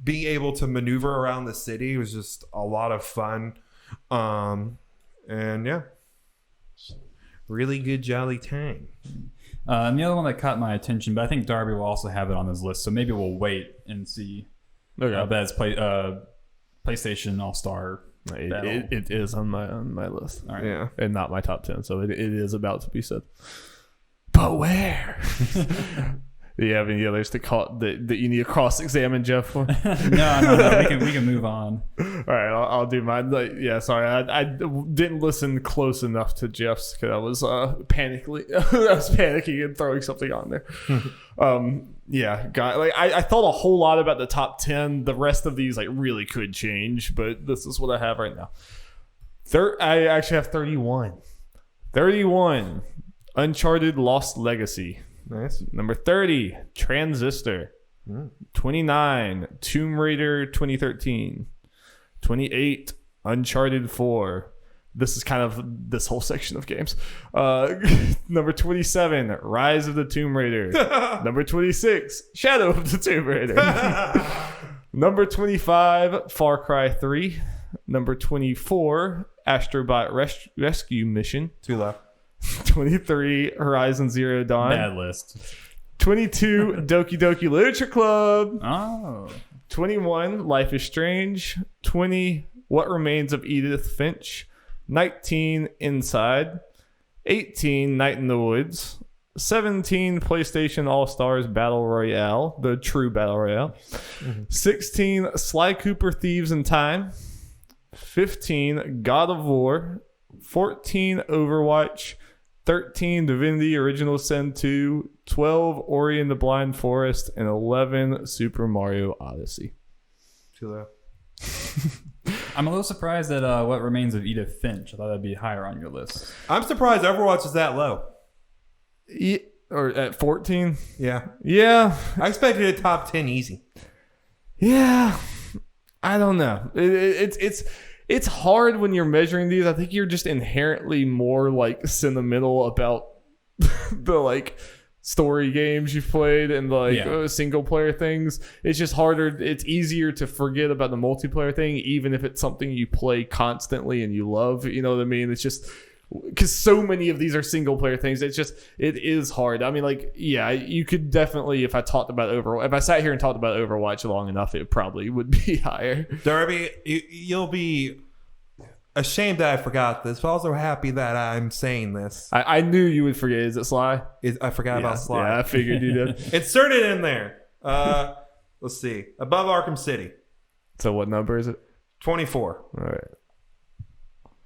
being able to maneuver around the city was just a lot of fun. And yeah, really good jolly time. And the other one that caught my attention, but I think Darby will also have it on his list, so maybe we'll wait and see. That's PlayStation All-Star. It is on my list. All right. Yeah. And not my top 10, so it is about to be said. But where? Do you have any others that you need to cross-examine Jeff for? No. We can move on. All right, I'll do mine. Sorry, I didn't listen close enough to Jeff's because I was panicking and throwing something on there. I thought a whole lot about the top 10. The rest of these really could change, but this is what I have right now. I actually have 31. 31, Uncharted Lost Legacy. Nice. Number 30, Transistor. 29, Tomb Raider 2013. 28, Uncharted 4. This is kind of this whole section of games. Number 27, Rise of the Tomb Raider. Number 26, Shadow of the Tomb Raider. Number 25, Far Cry 3. Number 24, Astrobot Rescue Mission. Too low. 23, Horizon Zero Dawn. Bad list. 22, Doki Doki Literature Club. Oh. 21, Life is Strange. 20, What Remains of Edith Finch. 19, Inside. 18, Night in the Woods. 17, PlayStation All-Stars Battle Royale, the true Battle Royale. 16, Sly Cooper Thieves in Time. 15, God of War. 14, Overwatch. 13, Divinity Original Sin 2. 12, Ori and the Blind Forest. And 11, Super Mario Odyssey. Too low. I'm a little surprised at What Remains of Edith Finch. I thought that'd be higher on your list. I'm surprised Overwatch is that low. Yeah, or at 14? Yeah. Yeah. I expected a top 10 easy. Yeah. I don't know. It's hard when you're measuring these. I think you're just inherently more sentimental about the story games you've played and single player things. It's just harder. It's easier to forget about the multiplayer thing, even if it's something you play constantly and you love. You know what I mean? It's just because so many of these are single player things. It is hard. I mean, you could definitely, if I sat here and talked about Overwatch long enough, it probably would be higher. Darby, you'll be ashamed that I forgot this, but also happy that I'm saying this. I knew you would forget. Is it Sly? I forgot about Sly. Yeah, I figured you did. Insert it in there. Let's see. Above Arkham City. So what number is it? 24. All right.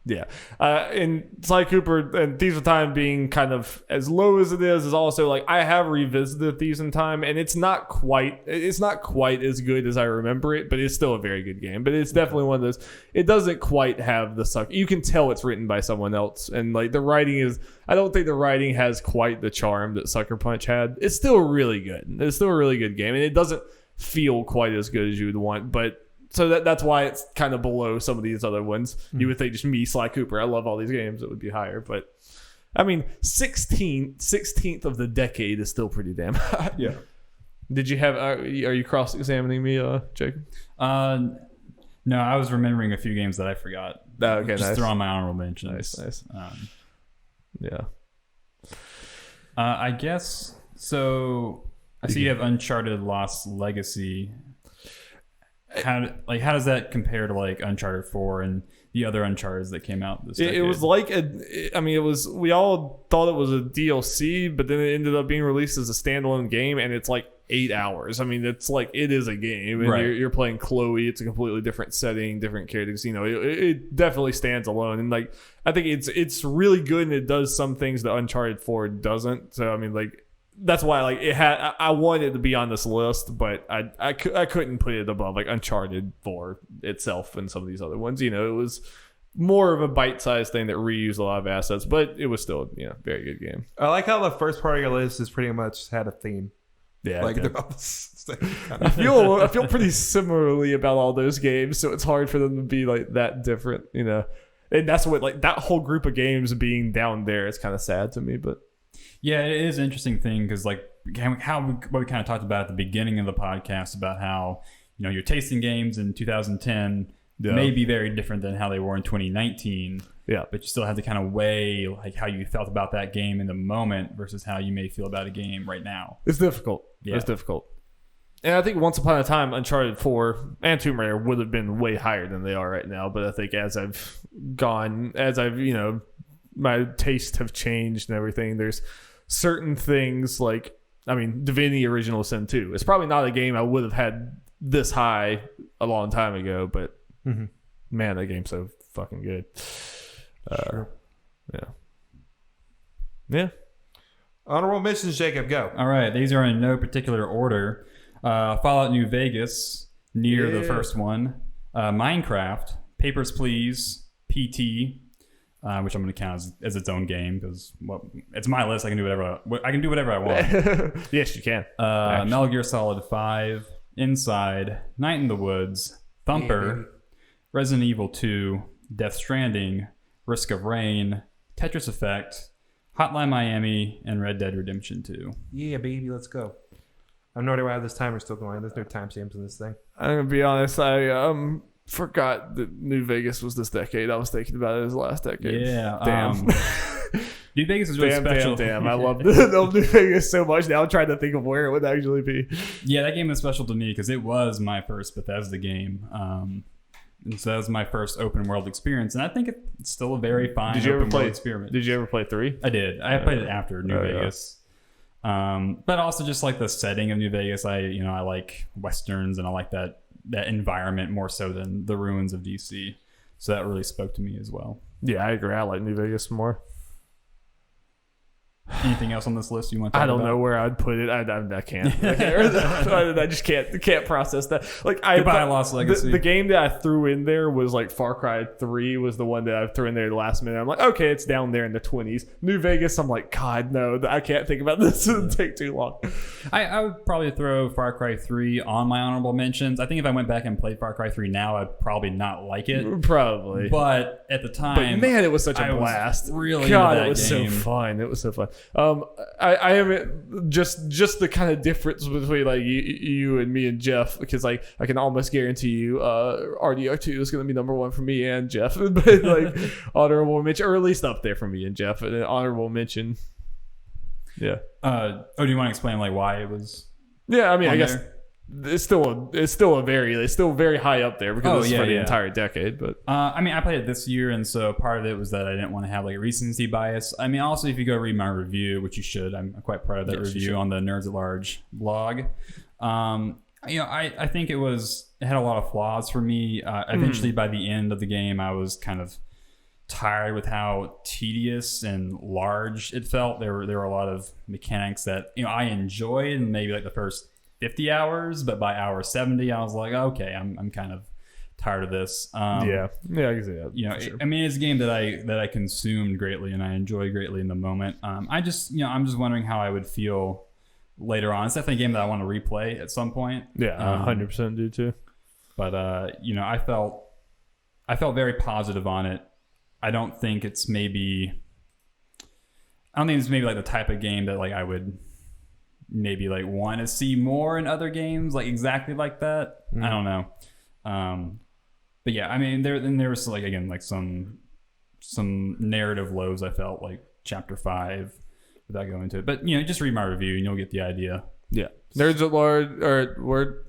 Yeah. And Sly Cooper and Thieves of Time being kind of as low as it is also like I have revisited Thieves in Time, and it's not quite as good as I remember it, but it's still a very good game. But it's definitely one of those. It doesn't quite have the suck. You can tell it's written by someone else, and like the writing is. I don't think the writing has quite the charm that Sucker Punch had. It's still really good. It's still a really good game, and it doesn't feel quite as good as you would want, but. So that's why it's kind of below some of these other ones. You would think just me, Sly Cooper. I love all these games. It would be higher. But, I mean, 16th of the decade is still pretty damn high. Yeah. Did you have... Are you cross-examining me, Jacob? No, I was remembering a few games that I forgot. Oh, okay, just nice. throw on my honorable mentions. Nice. Yeah. I guess... So, I see you have Uncharted Lost Legacy... How does that compare to like Uncharted 4 and the other Uncharted that came out this decade? It was like we all thought it was a DLC, but then it ended up being released as a standalone game, and it's like 8 hours. I mean, it's like it is a game, and right. you're playing Chloe. It's a completely different setting, different characters. You know, it definitely stands alone, and like I think it's really good, and it does some things that Uncharted 4 doesn't. So I mean, like. That's why like it had I wanted it to be on this list, but I couldn't put it above like Uncharted 4 itself and some of these other ones. You know, it was more of a bite-sized thing that reused a lot of assets, but it was still very good game. I like how the first part of your list is pretty much had a theme. Yeah, like they're all the same. I feel pretty similarly about all those games, so it's hard for them to be like that different. You know, and that's what like that whole group of games being down there is kind of sad to me, but. Yeah, it is an interesting thing because like what we kind of talked about at the beginning of the podcast about how your tasting games in 2010 may be very different than how they were in 2019. Yeah, but you still have to kind of weigh like how you felt about that game in the moment versus how you may feel about a game right now. It's difficult. Yeah. It's difficult. And I think once upon a time, Uncharted 4 and Tomb Raider would have been way higher than they are right now. But I think as I've my tastes have changed and everything. There's certain things like, I mean, Divinity Original Sin 2. It's probably not a game I would have had this high a long time ago, but man, that game's so fucking good. Sure. Yeah. Honorable mentions, Jacob, go. All right, these are in no particular order. Fallout New Vegas, near the first one. Minecraft, Papers, Please, PT, which I'm going to count as its own game because it's my list. I can do whatever I want. Yes, you can. Metal Gear Solid 5, Inside, Night in the Woods, Thumper, Resident Evil 2, Death Stranding, Risk of Rain, Tetris Effect, Hotline Miami, and Red Dead Redemption 2. Yeah, baby, let's go. I have no idea why this timer's still going. There's no timestamps in this thing. I'm going to be honest. I forgot that New Vegas was this decade. I was thinking about it as the last decade. Yeah. Damn. New Vegas is really special. Damn. I love New Vegas so much. Now I'm trying to think of where it would actually be. Yeah, that game is special to me because it was my first Bethesda game. And so that was my first open world experience. And I think it's still a very fine open world experience. Did you ever play 3? I did. I played it after New Vegas. Yeah. But also just like the setting of New Vegas. I like Westerns and I like that environment more so than the ruins of DC. So that really spoke to me as well. Yeah, I agree. I like New Vegas more. Anything else on this list you want to talk about? I don't know where I'd put it. I can't. I just can't process that. Like Goodbye, Lost Legacy. The game that I threw in there was like Far Cry 3 was the one that I threw in there the last minute. I'm like, okay, it's down there in the 20s. New Vegas, I'm like, God, no, I can't think about this. It'll take too long. I would probably throw Far Cry 3 on my honorable mentions. I think if I went back and played Far Cry 3 now, I'd probably not like it. Probably. But at the time... But man, it was such a blast. Really God, it was so fun. It was so fun. I haven't just the kind of difference between like you and me and Jeff, because like I can almost guarantee you RDR2 is going to be number 1 for me and Jeff, but like honorable mention, or at least up there for me and Jeff, and an honorable mention. Yeah. Do you want to explain like why it was? Yeah, I mean, I guess it's still very high up there because it's for the entire decade. But I mean, I played it this year, and so part of it was that I didn't want to have like recency bias. I mean, also if you go read my review, which you should, I'm quite proud of that review on the Nerds at Large blog. I think it had a lot of flaws for me. Eventually, by the end of the game, I was kind of tired with how tedious and large it felt. There were a lot of mechanics that I enjoyed in maybe like the first 50 hours, but by hour 70, I was like, okay, I'm kind of tired of this. Yeah, I can see that. Sure. I mean, it's a game that I consumed greatly and I enjoyed greatly in the moment. I'm just wondering how I would feel later on. It's definitely a game that I want to replay at some point. Yeah, 100% do too. But I felt very positive on it. I don't think it's maybe like the type of game that like I would maybe like want to see more in other games, like exactly like that. I don't know. But yeah, I mean, there was like, again, like some narrative lows I felt like chapter 5 without going into it. But just read my review and you'll get the idea. Yeah. Nerds at Large or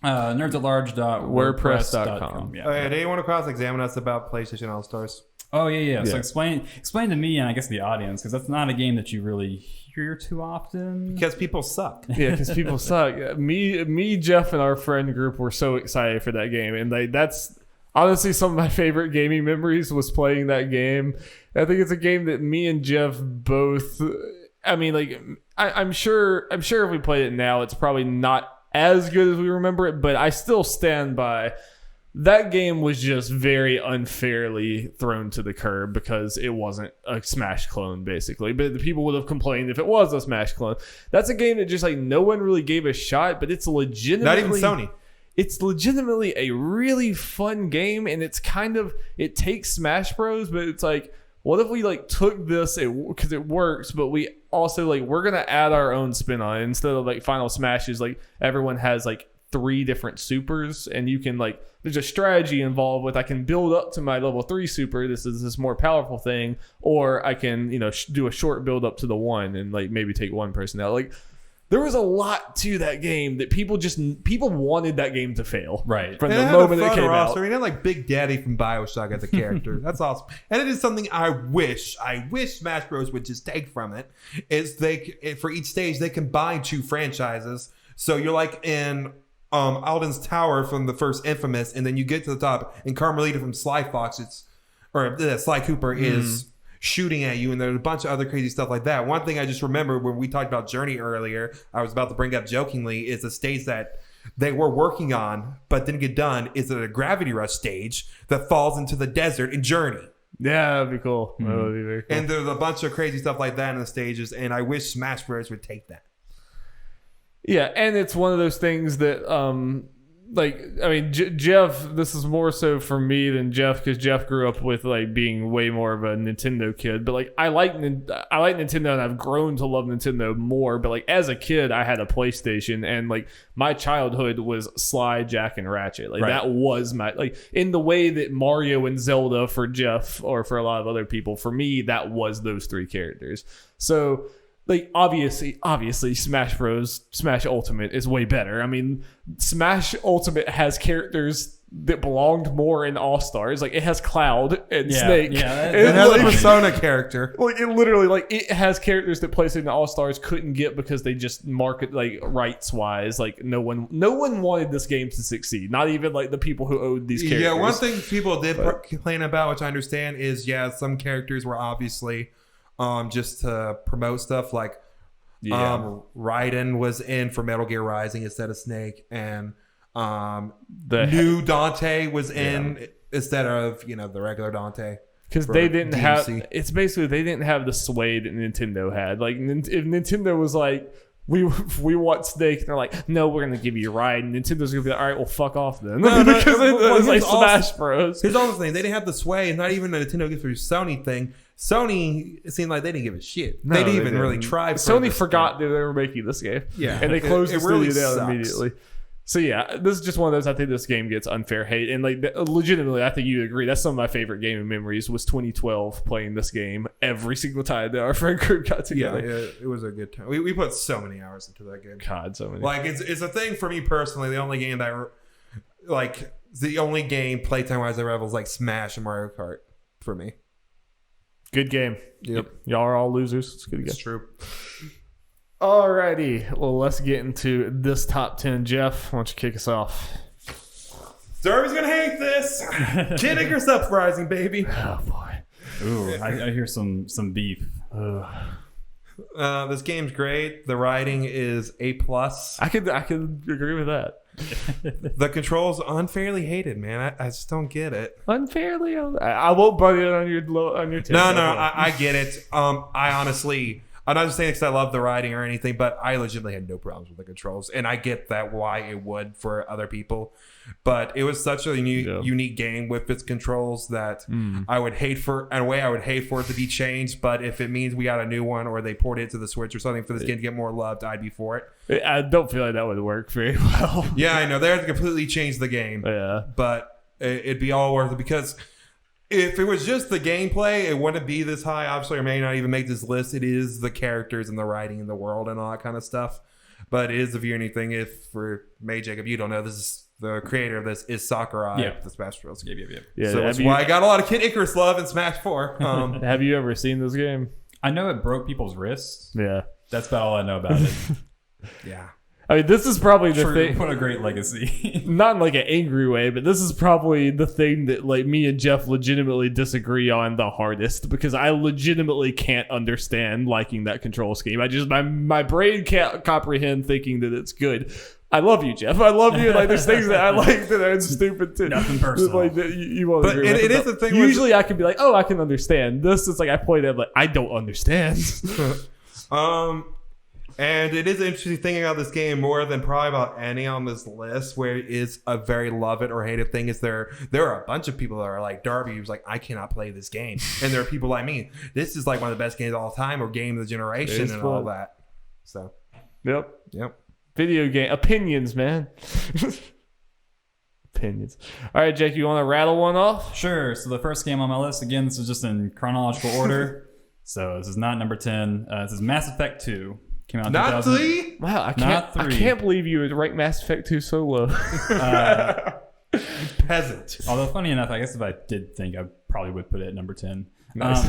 nerdsatlarge.wordpress.com. Yeah. Did anyone cross-examine us about PlayStation All-Stars? Oh, yeah. So explain to me and I guess the audience, because that's not a game that you really hear too often. Because people suck. Yeah, because people suck. Me, Jeff, and our friend group were so excited for that game, and that's honestly some of my favorite gaming memories was playing that game. I think it's a game that me and Jeff both. I mean, like I'm sure if we played it now, it's probably not as good as we remember it, but I still stand by that game was just very unfairly thrown to the curb because it wasn't a Smash clone, basically. But the people would have complained if it was a Smash clone. That's a game that just like no one really gave a shot, but it's legitimately not even Sony. It's legitimately a really fun game, and it's kind of it takes Smash Bros, but it's like, what if we like took this because it works, but we also like we're gonna add our own spin on it instead of like Final Smashes. Like everyone has like 3 different supers, and you can like there's a strategy involved with I can build up to my level 3 super. This is this more powerful thing, or I can do a short build up to the 1 and like maybe take one person out. Like there was a lot to that game that people wanted that game to fail. Right. From the moment it came out. He had like Big Daddy from BioShock as a character. That's awesome. And it is something I wish Smash Bros would just take from it. Is for each stage they combine 2 franchises. So you're like in Alden's Tower from the first Infamous, and then you get to the top, and Carmelita from Sly Fox, Sly Cooper is shooting at you, and there's a bunch of other crazy stuff like that. One thing I just remember when we talked about Journey earlier, I was about to bring up jokingly, is the stage that they were working on but didn't get done is a Gravity Rush stage that falls into the desert in Journey. Yeah, that'd be cool. That would be very cool. And there's a bunch of crazy stuff like that in the stages, and I wish Smash Bros would take that. Yeah, and it's one of those things that Jeff, this is more so for me than Jeff, because Jeff grew up with like being way more of a Nintendo kid. But like I like Nintendo, and I've grown to love Nintendo more. But like as a kid, I had a PlayStation, and like my childhood was Sly, Jack, and Ratchet. Like that was my like in the way that Mario and Zelda for Jeff or for a lot of other people. For me, that was those 3 characters. So. Like obviously, Smash Ultimate is way better. I mean, Smash Ultimate has characters that belonged more in All Stars. Like it has Cloud and Snake. Yeah, it has a Persona character. Like it literally, it has characters that PlayStation All Stars couldn't get because they just market like rights wise. Like no one wanted this game to succeed. Not even like the people who owed these characters. Yeah, one thing people did complain about, which I understand, is some characters were obviously. Just to promote stuff like Raiden was in for Metal Gear Rising instead of Snake, and new Dante was in instead of the regular Dante, because they didn't have. It's basically they didn't have the sway that Nintendo had. Like if Nintendo was like, we want Snake, and they're like, no, we're gonna give you Raiden. Nintendo's gonna be like, all right, well, fuck off then, because it's like Smash Bros. Here's all the thing: they didn't have the sway. It's not even a Nintendo gets through Sony thing. Sony, it seemed like they didn't give a shit. They didn't even really try. Sony forgot that they were making this game. Yeah, and they closed the studio down immediately. So yeah, this is just one of those. I think this game gets unfair hate, and like legitimately, I think you agree. That's some of my favorite gaming memories. Was 2012 playing this game every single time that our friend group got together. Yeah, it was a good time. We put so many hours into that game. God, so many. Like it's a thing for me personally. The only game playtime wise I read was like Smash and Mario Kart for me. Good game. Yep. Y'all are all losers. It's a good game. It's true. Alrighty, well, let's get into this top 10. Jeff, why don't you kick us off? Darby's gonna hate this. Kid Icarus Uprising, baby. Oh boy. Ooh, I hear some beef. This game's great. The writing is A+. I could agree with that. The controls unfairly hated, man. I just don't get it. Unfairly, I won't butt in on your 10. No, I get it. I honestly, I'm not just saying because I love the writing or anything, but I legitimately had no problems with the controls, and I get that why it would for other people. But it was such a unique game with its controls that I would hate for it to be changed. But if it means we got a new one or they ported it to the Switch or something for this game to get more loved, I'd be for it. I don't feel like that would work very well. Yeah, I know. They have to completely change the game. Yeah. But it'd be all worth it because if it was just the gameplay, it wouldn't be this high. Obviously, I may not even make this list. It is the characters and the writing and the world and all that kind of stuff. But it is a viewing thing. If for May Jacob, you don't know, this is the creator of this is Sakurai, the Smash Bros. Yeah. So that's why I got a lot of Kid Icarus love in Smash 4. Have you ever seen this game? I know it broke people's wrists. Yeah. That's about all I know about it. Yeah. I mean, this is probably the thing. What a great legacy. Not in like an angry way, but this is probably the thing that like me and Jeff legitimately disagree on the hardest because I legitimately can't understand liking that control scheme. I just my brain can't comprehend thinking that it's good. I love you, Jeff. I love you. Like there's things that I like that are stupid too. Nothing personal. Like that you won't but agree with it is the thing. Usually I can be like, oh, I can understand. This is like I played it, like I don't understand. And it is interesting thinking about this game more than probably about any on this list where it is a very love it or hate it thing. Is there are a bunch of people that are like Darby who's like, I cannot play this game. And there are people like me. This is like one of the best games of all time or game of the generation and all that. So Yep. Video game opinions, man. Opinions. All right, Jake, you want to rattle one off? Sure. So the first game on my list, again, this is just in chronological order. So this is not number 10. This is Mass Effect 2. Came out in Not 2000. 3? Wow, I Not 3. can't believe you would rank Mass Effect 2 so low. Peasant. Although funny enough, I guess if I did think, I probably would put it at number 10. Nice.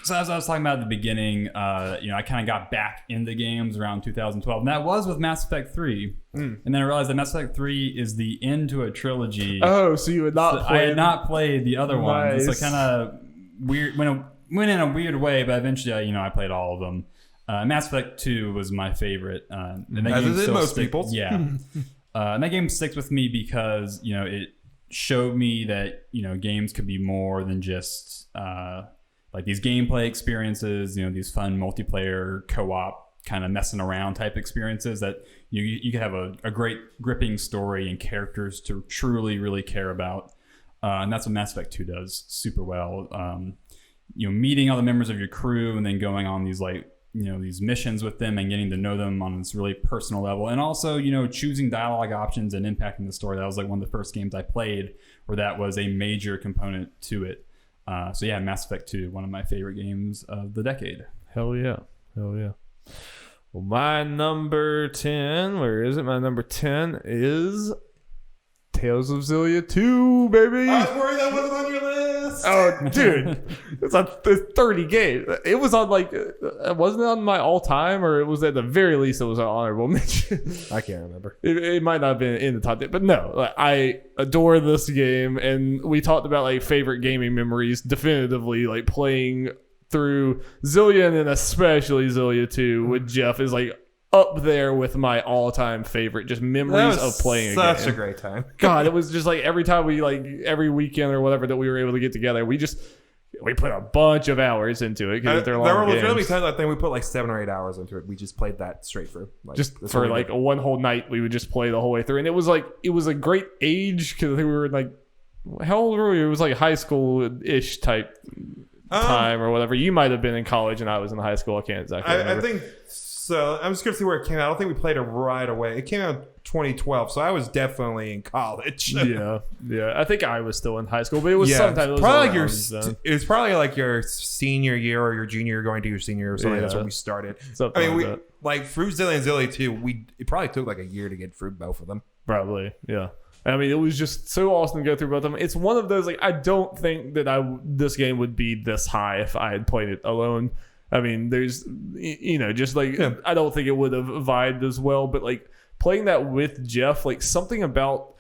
So as I was talking about at the beginning, I kind of got back into games around 2012, and that was with Mass Effect 3. And then I realized that Mass Effect 3 is the end to a trilogy. Oh, so you would not play. I had not played the other ones. Nice. So kind of weird, went in a weird way, but eventually, I played all of them. Mass Effect 2 was my favorite. And that As game it did still most people's. Yeah. And that game sticks with me because, it showed me that, games could be more than just like these gameplay experiences, these fun multiplayer co-op kind of messing around type experiences that you could have a great gripping story and characters to truly, really care about. And that's what Mass Effect 2 does super well. Meeting all the members of your crew and then going on these these missions with them and getting to know them on this really personal level. And also, choosing dialogue options and impacting the story. That was like one of the first games I played where that was a major component to it. So yeah, Mass Effect 2, one of my favorite games of the decade. Hell yeah. Well, my number 10, where is it? My number 10 is Tales of Xillia 2, baby. I was worried that wasn't on your list. Oh, dude. It's on 30 games. It was on wasn't it on my all-time, or it was at the very least it was an honorable mention. I can't remember. It might not have been in the top 10, but no, I adore this game, and we talked about favorite gaming memories definitively, playing through Xillia and then especially Xillia 2 with Jeff is up there with my all-time favorite just memories of playing a game. Such a great time. God, it was just every time we every weekend or whatever that we were able to get together, we put a bunch of hours into it because they're long There were games. legitimately times I think we put 7 or 8 hours into it. We just played that straight through. Just for a one whole night, we would just play the whole way through, and it was a great age because I think we were how old were we? It was high school-ish type time or whatever. You might have been in college and I was in high school. I can't exactly remember. I think So I'm just gonna see where it came out. I don't think we played it right away. It came out in 2012, so I was definitely in college. Yeah. I think I was still in high school, but it was sometime. It was probably like around then. it was probably like your senior year or your junior year going to your senior year or something. That's Yeah. when we started. Something I mean, like we that. like Fruit Zilly and Zilly too. It probably took like a year to get through both of them. Probably, yeah. I mean, it was just so awesome to go through both of them. It's one of those, like, I don't think that this game would be this high if I had played it alone. I mean, there's, just like, I don't think it would have vibed as well, but like playing that with Jeff, like something about,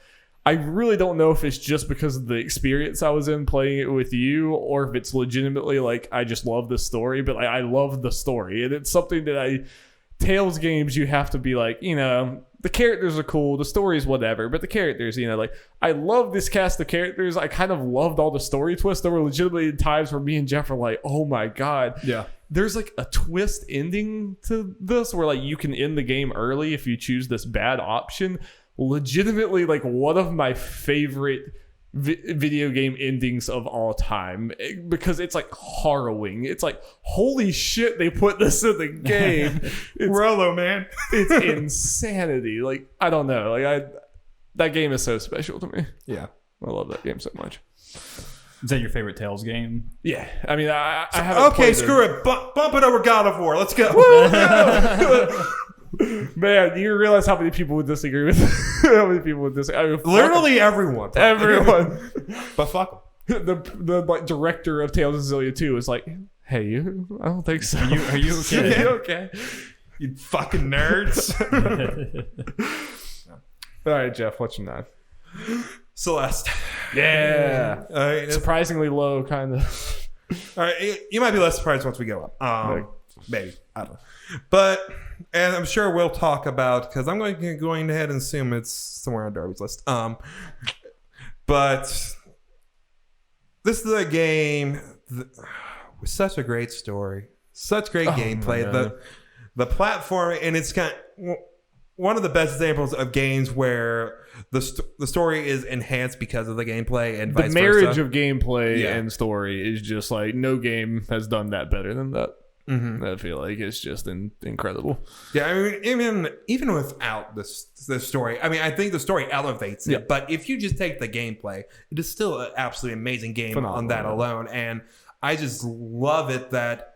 I really don't know if it's just because of the experience I was in playing it with you, or if it's legitimately like, I just love the story, but like, I love the story. And it's something that Tales games, you have to be like, the characters are cool, the story's whatever, but the characters, like, I love this cast of characters. I kind of loved all the story twists. There were legitimately times where me and Jeff were like, oh my God. Yeah. There's like a twist ending to this where like you can end the game early if you choose this bad option. Legitimately, like one of my favorite video game endings of all time, because it's like harrowing. It's like, holy shit, they put this in the game. It's Rolo, man. it's insanity. Like, I don't know. Like, that game is so special to me. Yeah. I love that game so much. Is that your favorite Tales game? Yeah. I mean, I haven't Okay, played screw it. Bump it over God of War. Let's go. Man, you realize how many people would disagree with how many people would disagree? I mean, Literally everyone. everyone. But fuck 'em. The like director of Tales of Zillia 2 is like, hey, I don't think so. Are you okay? Are you okay? You fucking nerds. All right, Jeff, what's your 9? Celeste. Yeah. All right, Surprisingly low, kind of. all right, you might be less surprised once we go up. Maybe. I don't know. But, and I'm sure we'll talk about, because I'm going ahead and assume it's somewhere on Darby's list. But this is a game with such a great story, such great gameplay. The platform, and it's kind of one of the best examples of games where the story is enhanced because of the gameplay, and The vice marriage versa. of gameplay and story is just like, no game has done that better than that. Mm-hmm. I feel like it's just incredible. Yeah, I mean, even without the story, I mean, I think the story elevates it. Yeah. But if you just take the gameplay, it is still an absolutely amazing game on that alone. And I just love it that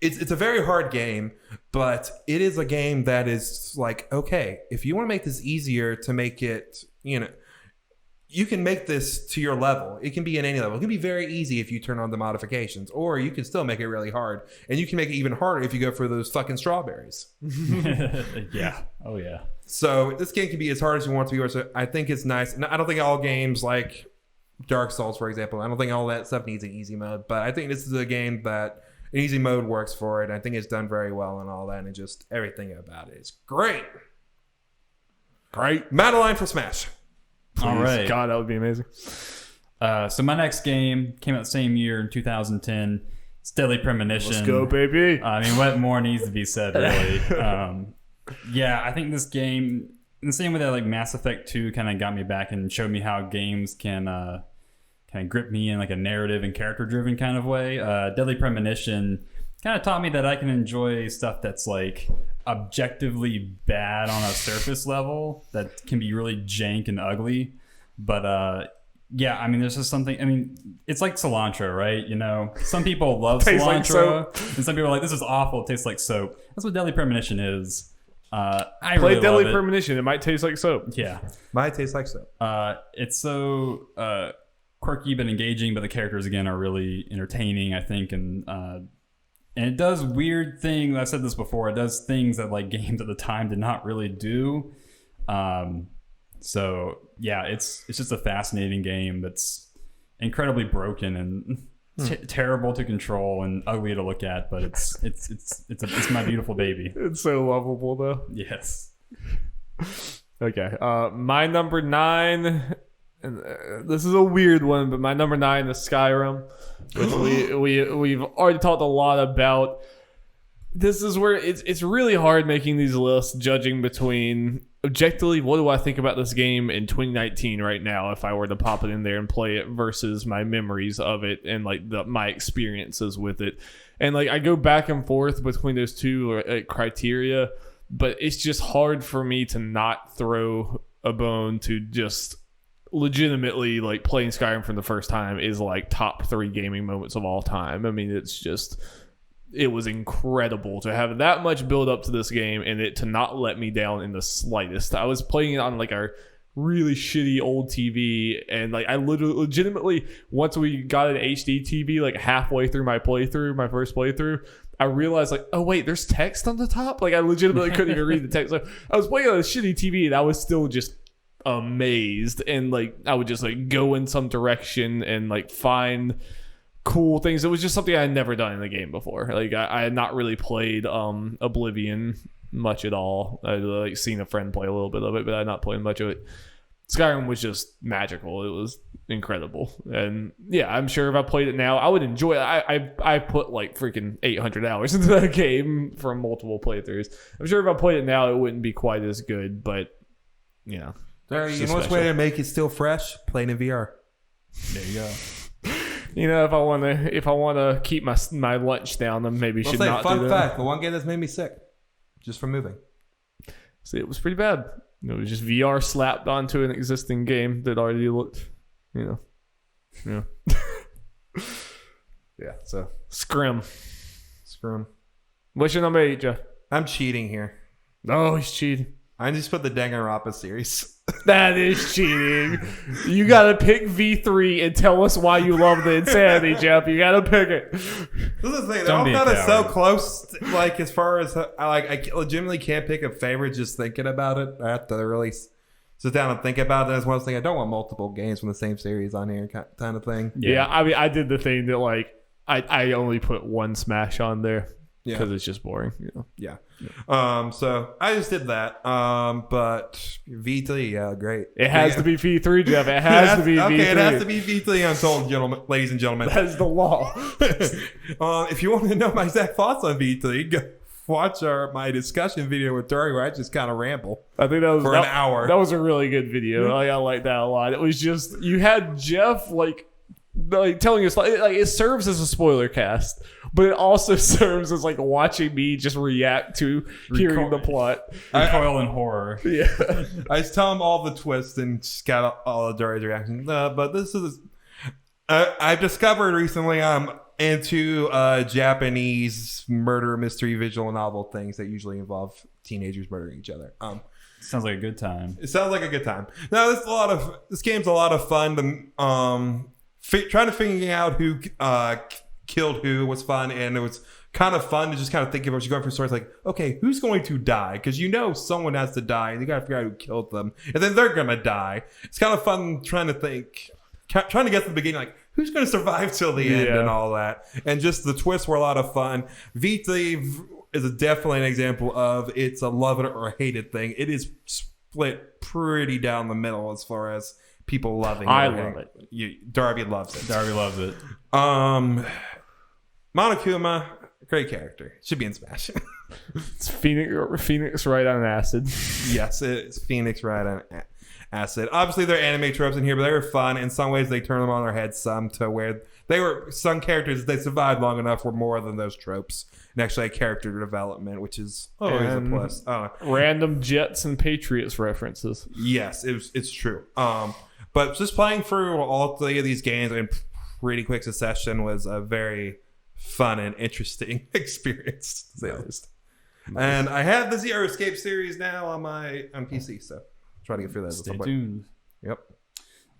it's a very hard game, but it is a game that is like, okay, if you want to make this easier to make it, you can make this to your level. It can be in any level. It can be very easy if you turn on the modifications, or you can still make it really hard. And you can make it even harder if you go for those fucking strawberries. Yeah. Oh, yeah. So this game can be as hard as you want it to be. So I think it's nice. And I don't think all games like Dark Souls, for example, I don't think all that stuff needs an easy mode. But I think this is a game that an easy mode works for it. I think it's done very well and all that. And just everything about it is great. Great. Madeline for Smash. Please. All right. God, that would be amazing. So my next game came out the same year in 2010. It's Deadly Premonition. Let's go, baby. I mean, what more needs to be said, really? Yeah, I think this game, in the same way that like Mass Effect 2 kind of got me back and showed me how games can kind of grip me in like a narrative and character-driven kind of way. Deadly Premonition kind of taught me that I can enjoy stuff that's like objectively bad on a surface level that can be really jank and ugly. But yeah, I mean, there's just something. I mean, it's like cilantro, right? Some people love Tastes like cilantro, soap. and some people are like, "This is awful. It tastes like soap." That's what Deadly Premonition is. I Play really Deadly love it. Premonition. It might taste like soap. Yeah, Might taste like soap. it's so quirky but engaging, but the characters again are really entertaining, I think, and it does weird things. I've said this before. It does things that like games at the time did not really do. So yeah, it's just a fascinating game that's incredibly broken and terrible to control and ugly to look at, but it's my beautiful baby. It's so lovable, though. Yes. Okay. My number 9, and this is a weird one, but my number 9 is Skyrim, which we've already talked a lot about. This is where it's really hard making these lists, judging between objectively, what do I think about this game in 2019 right now if I were to pop it in there and play it versus my memories of it and like my experiences with it. And like I go back and forth between those two criteria, but it's just hard for me to not throw a bone to just legitimately like playing Skyrim for the first time is like top 3 gaming moments of all time. I mean, it was incredible to have that much build up to this game and it to not let me down in the slightest. I was playing it on like our really shitty old TV, and like I legitimately, once we got an HD TV, like halfway through my first playthrough, I realized like, oh wait, there's text on the top. Like I legitimately couldn't even read the text. Like I was playing on a shitty TV and I was still just amazed, and like I would just like go in some direction and like find cool things. It was just something I had never done in the game before. Like I had not really played Oblivion much at all. I'd like seen a friend play a little bit of it, but I had not played much of it. Skyrim was just magical. It was incredible. And yeah, I'm sure if I played it now, I would enjoy it. I put like freaking 800 hours into that game from multiple playthroughs. I'm sure if I played it now, it wouldn't be quite as good, but you know. You know what's way to make it still fresh? Playing in VR. There you go. You know, if I wanna keep my lunch down, then maybe should not do that. Fun fact: the one game that's made me sick, just from moving. See, it was pretty bad. It was just VR slapped onto an existing game that already looked, you know, yeah. So Scrim. What's your number 8, Jeff? I'm cheating here. Oh, he's cheating. I just put the Danganronpa series. That is cheating. You gotta pick V3 and tell us why you love the insanity, Jeff. You gotta pick it. This is the thing. Don't They're be all a kind of so coward. close. Like as far as I legitimately can't pick a favorite just thinking about it. I have to really sit down and think about it. That's one thing. I don't want multiple games from the same series on here, kind of thing. Yeah, I mean, I did the thing that like I only put one Smash on there because Yeah. it's just boring. You know? Yeah. So I just did that. But V3, yeah, great. It has to be V3, Jeff. It has to be V3. Okay, it has to be V3. I'm told, ladies and gentlemen. That is the law. If you want to know my exact thoughts on V3, go watch my discussion video with Darby where I just kind of ramble. I think that was For an hour. That was a really good video. Like, I like that a lot. It was just you had Jeff like telling us like it serves as a spoiler cast, but it also serves as like watching me just react to hearing the plot. Recoil in horror. Yeah, I just tell him all the twists and just got all of Darby's reactions. But this is I've discovered recently I'm into Japanese murder mystery visual novel things that usually involve teenagers murdering each other. Sounds like a good time. It sounds like a good time. Now this game's a lot of fun. Trying to figure out who killed who was fun, and it was kind of fun to just kind of think about. You're going through stories like, okay, who's going to die? Because someone has to die, and you got to figure out who killed them, and then they're gonna die. It's kind of fun trying to get to the beginning, like who's going to survive till the end and all that, and just the twists were a lot of fun. V3 is definitely an example of it's a love it or hate it thing. It is split pretty down the middle as far as people loving it. I love it. Darby loves it. Darby loves it. Monokuma, great character. Should be in Smash. it's Phoenix right on acid. Yes, it's Phoenix right on acid. Obviously, there are anime tropes in here, but they were fun. In some ways, they turn them on their head some to where some characters, they survived long enough, were more than those tropes and actually had character development, which is always a plus. Random Jets and Patriots references. Yes, it's true. But just playing through all 3 of these games in pretty quick succession was a very fun and interesting experience, to say the least. And I have the Zero Escape series now on PC, so try to get through that. Stay tuned. Yep.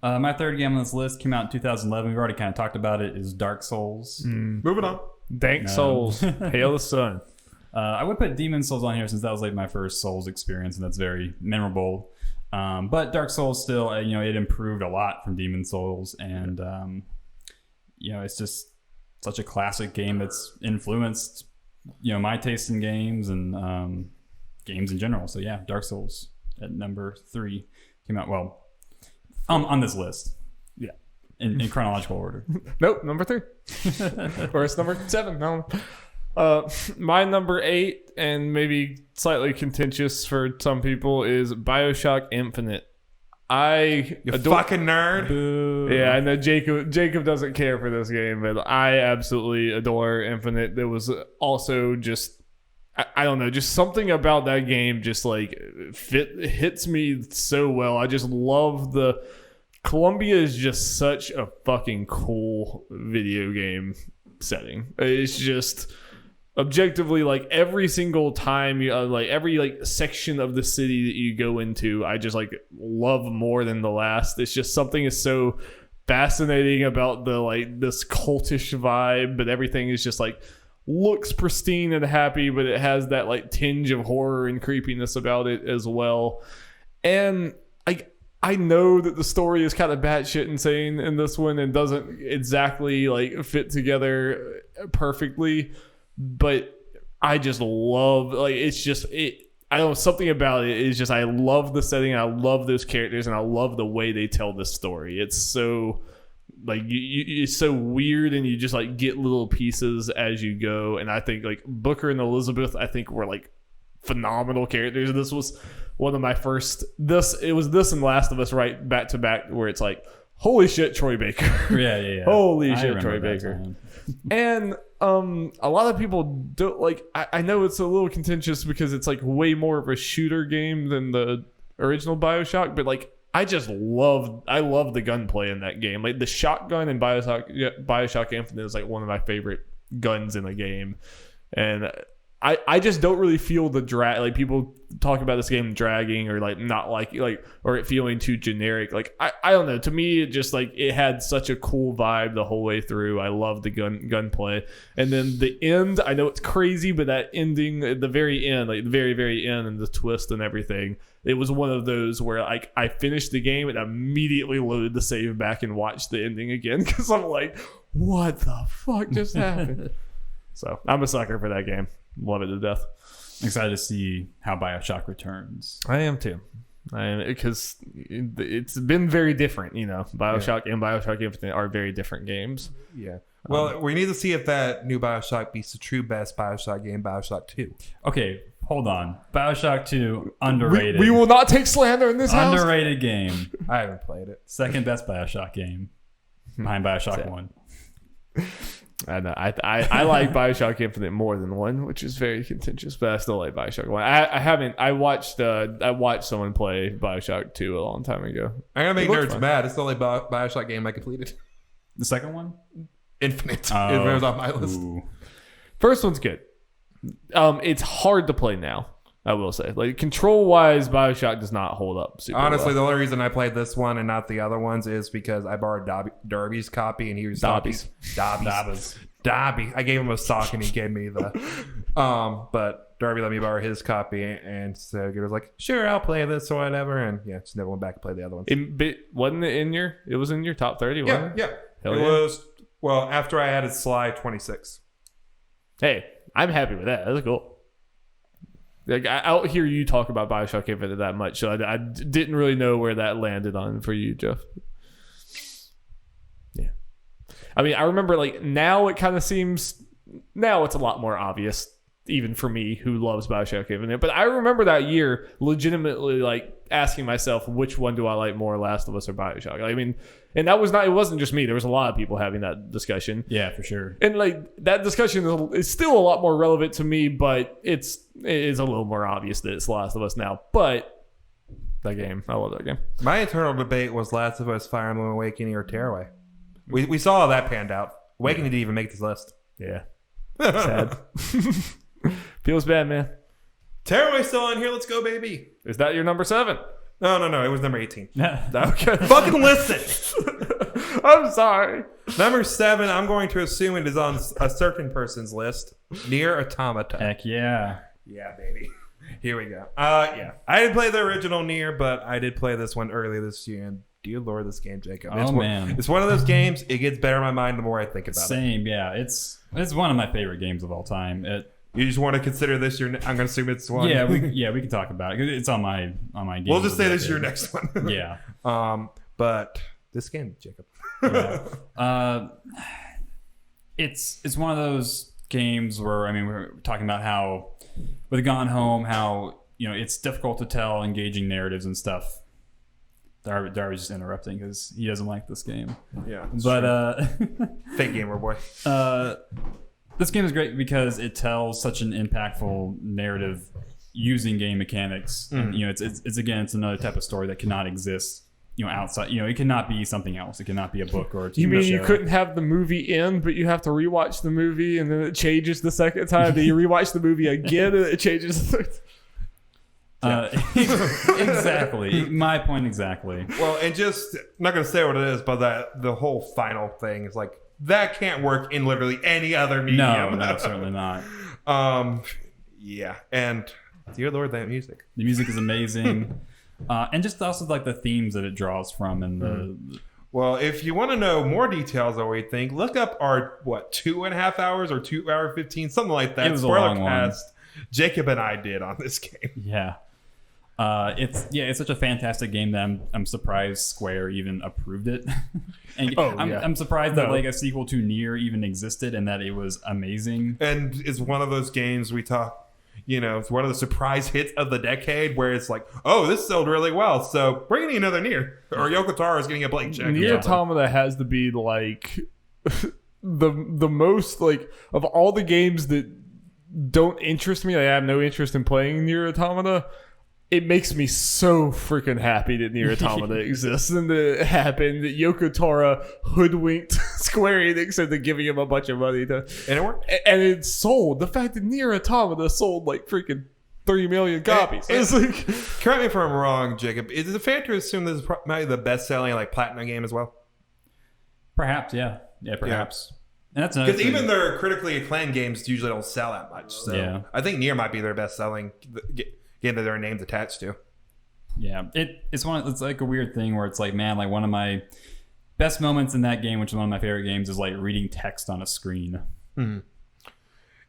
My third game on this list came out in 2011. We've already kind of talked about it. Is Dark Souls. Moving on. Dank Souls. Hail the sun. I would put Demon Souls on here since that was like my first Souls experience, and that's very memorable. But Dark Souls still, it improved a lot from Demon Souls, and it's just such a classic game that's influenced, my taste in games and games in general. So yeah, Dark Souls at number 3 came out on this list. Yeah, in chronological order. Nope, number 3. Or it's number 7. No. My number 8, and maybe slightly contentious for some people, is BioShock Infinite. You fucking nerd. Yeah, I know Jacob doesn't care for this game, but I absolutely adore Infinite. There was also just, I don't know, just something about that game just like hits me so well. I just love Columbia is just such a fucking cool video game setting. It's just objectively, like, every single time you like every like section of the city that you go into, I just like love more than the last. It's just something is so fascinating about the like this cultish vibe, but everything is just like looks pristine and happy, but it has that like tinge of horror and creepiness about it as well. And I know that the story is kind of batshit insane in this one and doesn't exactly like fit together perfectly, but I just love, like, it's just, I don't know, something about it is just, I love the setting, I love those characters, and I love the way they tell this story. It's so, like, it's so weird, and you just, like, get little pieces as you go, and I think, like, Booker and Elizabeth, I think, were, like, phenomenal characters. This was one of my first, it was this and Last of Us right back to back, where it's like, holy shit, Troy Baker. Yeah. Holy shit, Troy Baker. And a lot of people don't like. I know it's a little contentious because it's like way more of a shooter game than the original BioShock, but like I love the gunplay in that game. Like the shotgun in BioShock Infinite is like one of my favorite guns in the game, and I just don't really feel the drag. Like people talk about this game dragging or like not like or it feeling too generic. Like I don't know. To me, it just like it had such a cool vibe the whole way through. I love the gunplay, and then the end. I know it's crazy, but that ending at the very end, like the very very end, and the twist and everything. It was one of those where like I finished the game and immediately loaded the save back and watched the ending again because I'm like, what the fuck just happened? So I'm a sucker for that game. Love it to death. Excited to see how BioShock returns. I am too. Because it's been very different, you know. BioShock and BioShock Infinite are very different games. Yeah. Well, we need to see if that new BioShock beats the true best BioShock game, BioShock 2. Okay, hold on. BioShock 2, underrated. We will not take slander in this house. Underrated game. I haven't played it. Second best BioShock game. Behind BioShock 1. I know. I like BioShock Infinite more than 1, which is very contentious, but I still like BioShock 1. I watched someone play BioShock 2 a long time ago. I'm gonna make nerds mad. It's the only BioShock game I completed. The second one? Infinite. Oh. It was on my list. Ooh. First one's good. It's hard to play now, I will say. Like control wise, BioShock does not hold up super Honestly, well. the only reason I played this one and not the other ones is because I borrowed Darby's copy and he was Dobby. I gave him a sock and he gave me the but Darby let me borrow his copy, and so he was like, sure, I'll play this or whatever, and yeah, just never went back and played the other ones. Wasn't it in your top 30, wasn't it? Yeah. It was, well, after I added Sly 26. Hey, I'm happy with that. That's cool. Like I don't hear you talk about BioShock Infinite that much, so I didn't really know where that landed on for you, Jeff. Yeah, I mean, I remember like now it kind of seems now it's a lot more obvious, even for me who loves BioShock Infinite. But I remember that year legitimately like asking myself, which one do I like more, Last of Us or BioShock? I mean, and it wasn't just me. There was a lot of people having that discussion. Yeah, for sure. And like that discussion is still a lot more relevant to me, but it is a little more obvious that it's Last of Us now. But that game, I love that game. My internal debate was Last of Us, Fire Emblem Awakening, or Tearaway. We saw how that panned out. Awakening didn't even make this list. Yeah. Sad. Feels bad, man. Tearaway's still on here. Let's go, baby. Is that your number 7? No. It was number 18. Okay. Fucking listen. I'm sorry. Number 7, I'm going to assume it is on a certain person's list. Nier Automata. Heck yeah. Yeah, baby. Here we go. Yeah. I didn't play the original Nier, but I did play this one earlier this year. And dear Lord, this game, Jacob. Man. It's one of those games, it gets better in my mind the more I think about it. Same, yeah. It's one of my favorite games of all time. You just want to consider this your... I'm going to assume it's one. Yeah, we can talk about it. It's on my game. We'll just say this is your next one. Yeah. But this game, Jacob. Yeah. It's one of those games were, I mean, we were talking about how with Gone Home, how, you know, it's difficult to tell engaging narratives and stuff. Darby's just interrupting because he doesn't like this game. Yeah. But Fake gamer boy. this game is great because it tells such an impactful narrative using game mechanics. And, you know, it's again, it's another type of story that cannot exist, you know, outside. You know, it cannot be something else. It cannot be a book or a TV You mean show. you couldn't have the movie end, but you have to rewatch the movie and then it changes the second time? Then you rewatch the movie again and it changes the third time? Exactly. My point exactly. Well, and just, I'm not going to say what it is, but the whole final thing is like, that can't work in literally any other medium. No, certainly not. Yeah. And dear Lord, that music. The music is amazing. And just also like the themes that it draws from and the Well, if you want to know more details on what we think, look up our, 2.5 hours or 2 hour 15, something like that. It was a long one. Spoilercast Jacob and I did on this game. Yeah. It's such a fantastic game that I'm surprised Square even approved it. And I'm surprised that like a sequel to Nier even existed and that it was amazing. And it's one of those games we talk, you know, it's one of the surprise hits of the decade where it's like, oh, this sold really well, so bring in another Nier. Or Yoko Taro is getting a blank check. Nier Automata has to be like the most like of all the games that don't interest me. I have no interest in playing Nier Automata. It makes me so freaking happy that Nier Automata exists and that it happened, that Yoko Taro hoodwinked Square Enix into giving him a bunch of money to, And it worked. and it sold. The fact that Nier Automata sold like freaking 3 million copies. It's like, Correct me if I'm wrong, Jacob. Is it fair to assume this is probably the best-selling like platinum game as well? Perhaps, yeah. Yeah, perhaps. And that's another Because thing. even their critically acclaimed games usually don't sell that much. So Yeah. I think Nier might be their best-selling game that their name's attached to. Yeah, it's like a weird thing where it's like, man, like one of my best moments in that game, which is one of my favorite games, is like reading text on a screen.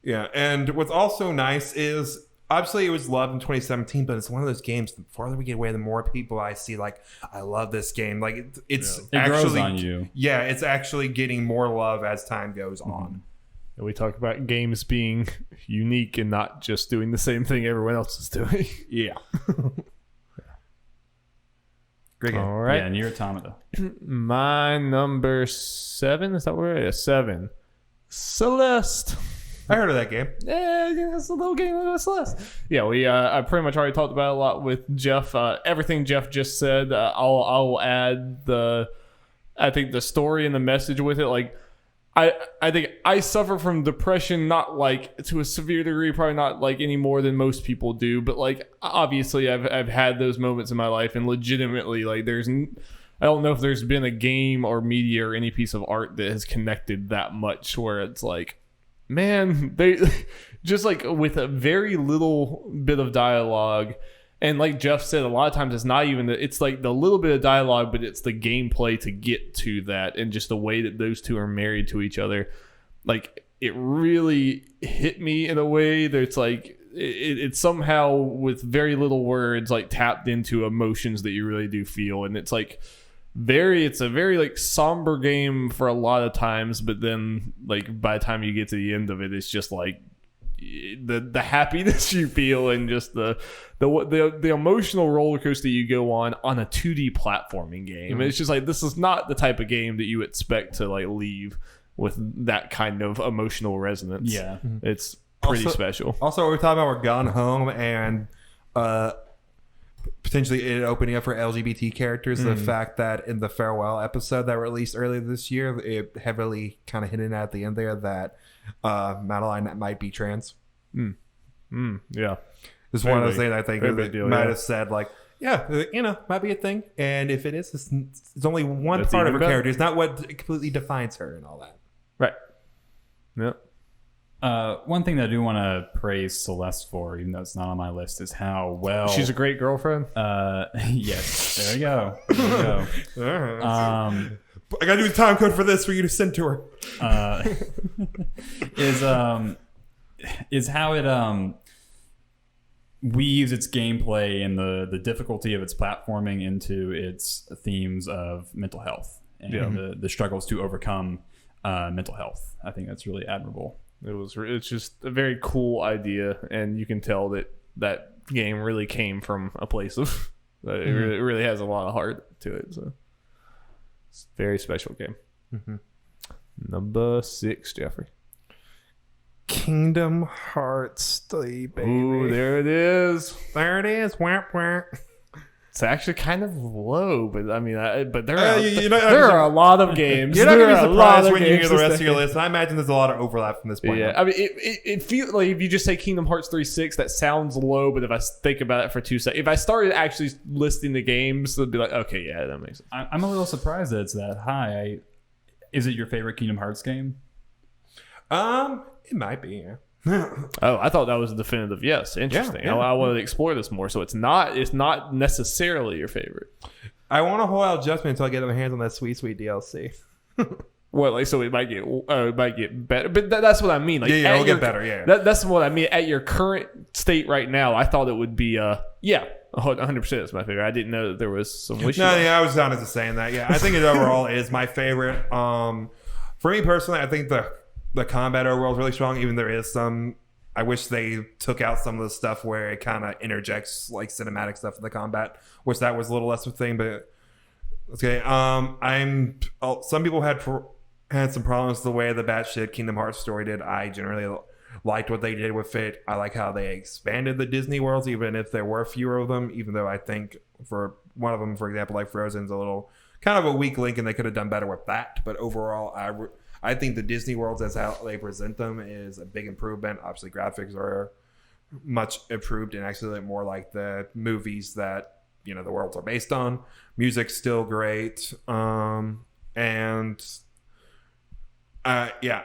Yeah, and what's also nice is obviously it was loved in 2017, but it's one of those games. The farther we get away, the more people I see like, I love this game. Like it's It actually grows on you. Yeah, it's actually getting more love as time goes on. we talk about games being unique and not just doing the same thing everyone else is doing. Yeah. Great game. All right. Yeah, Nier Automata. My number 7, is that where it is? 7. Celeste. I heard of that game. Yeah, it's a little game of Celeste. Yeah, I pretty much already talked about it a lot with Jeff. Everything Jeff just said, I'll add I think the story and the message with it. Like, I think I suffer from depression, not like to a severe degree, probably not like any more than most people do, but like obviously I've had those moments in my life, and legitimately like I don't know if there's been a game or media or any piece of art that has connected that much where it's like, man, they just like with a very little bit of dialogue. And like Jeff said, a lot of times it's not even it's like the little bit of dialogue, but it's the gameplay to get to that, and just the way that those two are married to each other. Like it really hit me in a way that it's like it somehow with very little words like tapped into emotions that you really do feel, and it's like it's a very like somber game for a lot of times, but then like by the time you get to the end of it, it's just like the happiness you feel and just the emotional roller coaster you go on a 2D platforming game. It's just like, this is not the type of game that you expect to like leave with that kind of emotional resonance. Yeah. It's pretty Also- special. Also, we're talking about we're Gone Home and potentially it opening up for LGBT characters. The fact that in the farewell episode that released earlier this year, it heavily kind of hinted at the end there that Madeline might be trans. Yeah. It's one of those Very things I think very that big deal, might yeah. have said like, yeah, you know, might be a thing. And if it is, it's only one That's part of even her better. character. It's not what completely defines her and all that. Right. Yep. One thing that I do want to praise Celeste for, even though it's not on my list, is how well She's a great girlfriend. yes, there we go. There we go. I gotta do the time code for this for you to send to her. Is how it weaves its gameplay and the difficulty of its platforming into its themes of mental health and the struggles to overcome mental health. I think that's really admirable. It's just a very cool idea, and you can tell that game really came from a place of it really has a lot of heart to it. So it's a very special game. Number 6, Jeffrey. Kingdom Hearts 3, baby. Ooh, there it is. There it is. Wah, wah. It's actually kind of low, but I mean, but there you're are a lot of games. You're not There going to are be a lot surprised of when you hear games the to rest of say. your list. I imagine there's a lot of overlap from this point Yeah, on. I mean, it feels like if you just say Kingdom Hearts 3.6, that sounds low, but if I think about it for 2 seconds, if I started actually listing the games, it'd be like, okay, yeah, that makes sense. I'm a little surprised that it's that high. Is it your favorite Kingdom Hearts game? It might be, yeah. Oh, I thought that was a definitive yes. Interesting. Yeah. I wanted to explore this more. So it's not necessarily your favorite. I want to hold out judgment until I get my hands on that sweet DLC. What, like, so it might get better, but that's what I mean. Like, Yeah, it'll get better. Yeah. That's what I mean. At your current state right now, I thought it would be 100% is my favorite. I didn't know that there was some wishy. No, yeah, I was honest to saying that. Yeah, I think it overall is my favorite. For me personally, I think the combat overall is really strong. Even there is some. I wish they took out some of the stuff where it kind of interjects like cinematic stuff in the combat. Wish that was a little less of a thing, but okay. Some people had some problems with the way the batshit Kingdom Hearts story did. I generally liked what they did with it. I like how they expanded the Disney worlds, even if there were fewer of them. Even though I think for one of them, for example, like Frozen's a little kind of a weak link, and they could have done better with that. But overall, I think the Disney worlds as how they present them is a big improvement. Obviously, graphics are much improved and actually more like the movies that the worlds are based on. Music's still great, I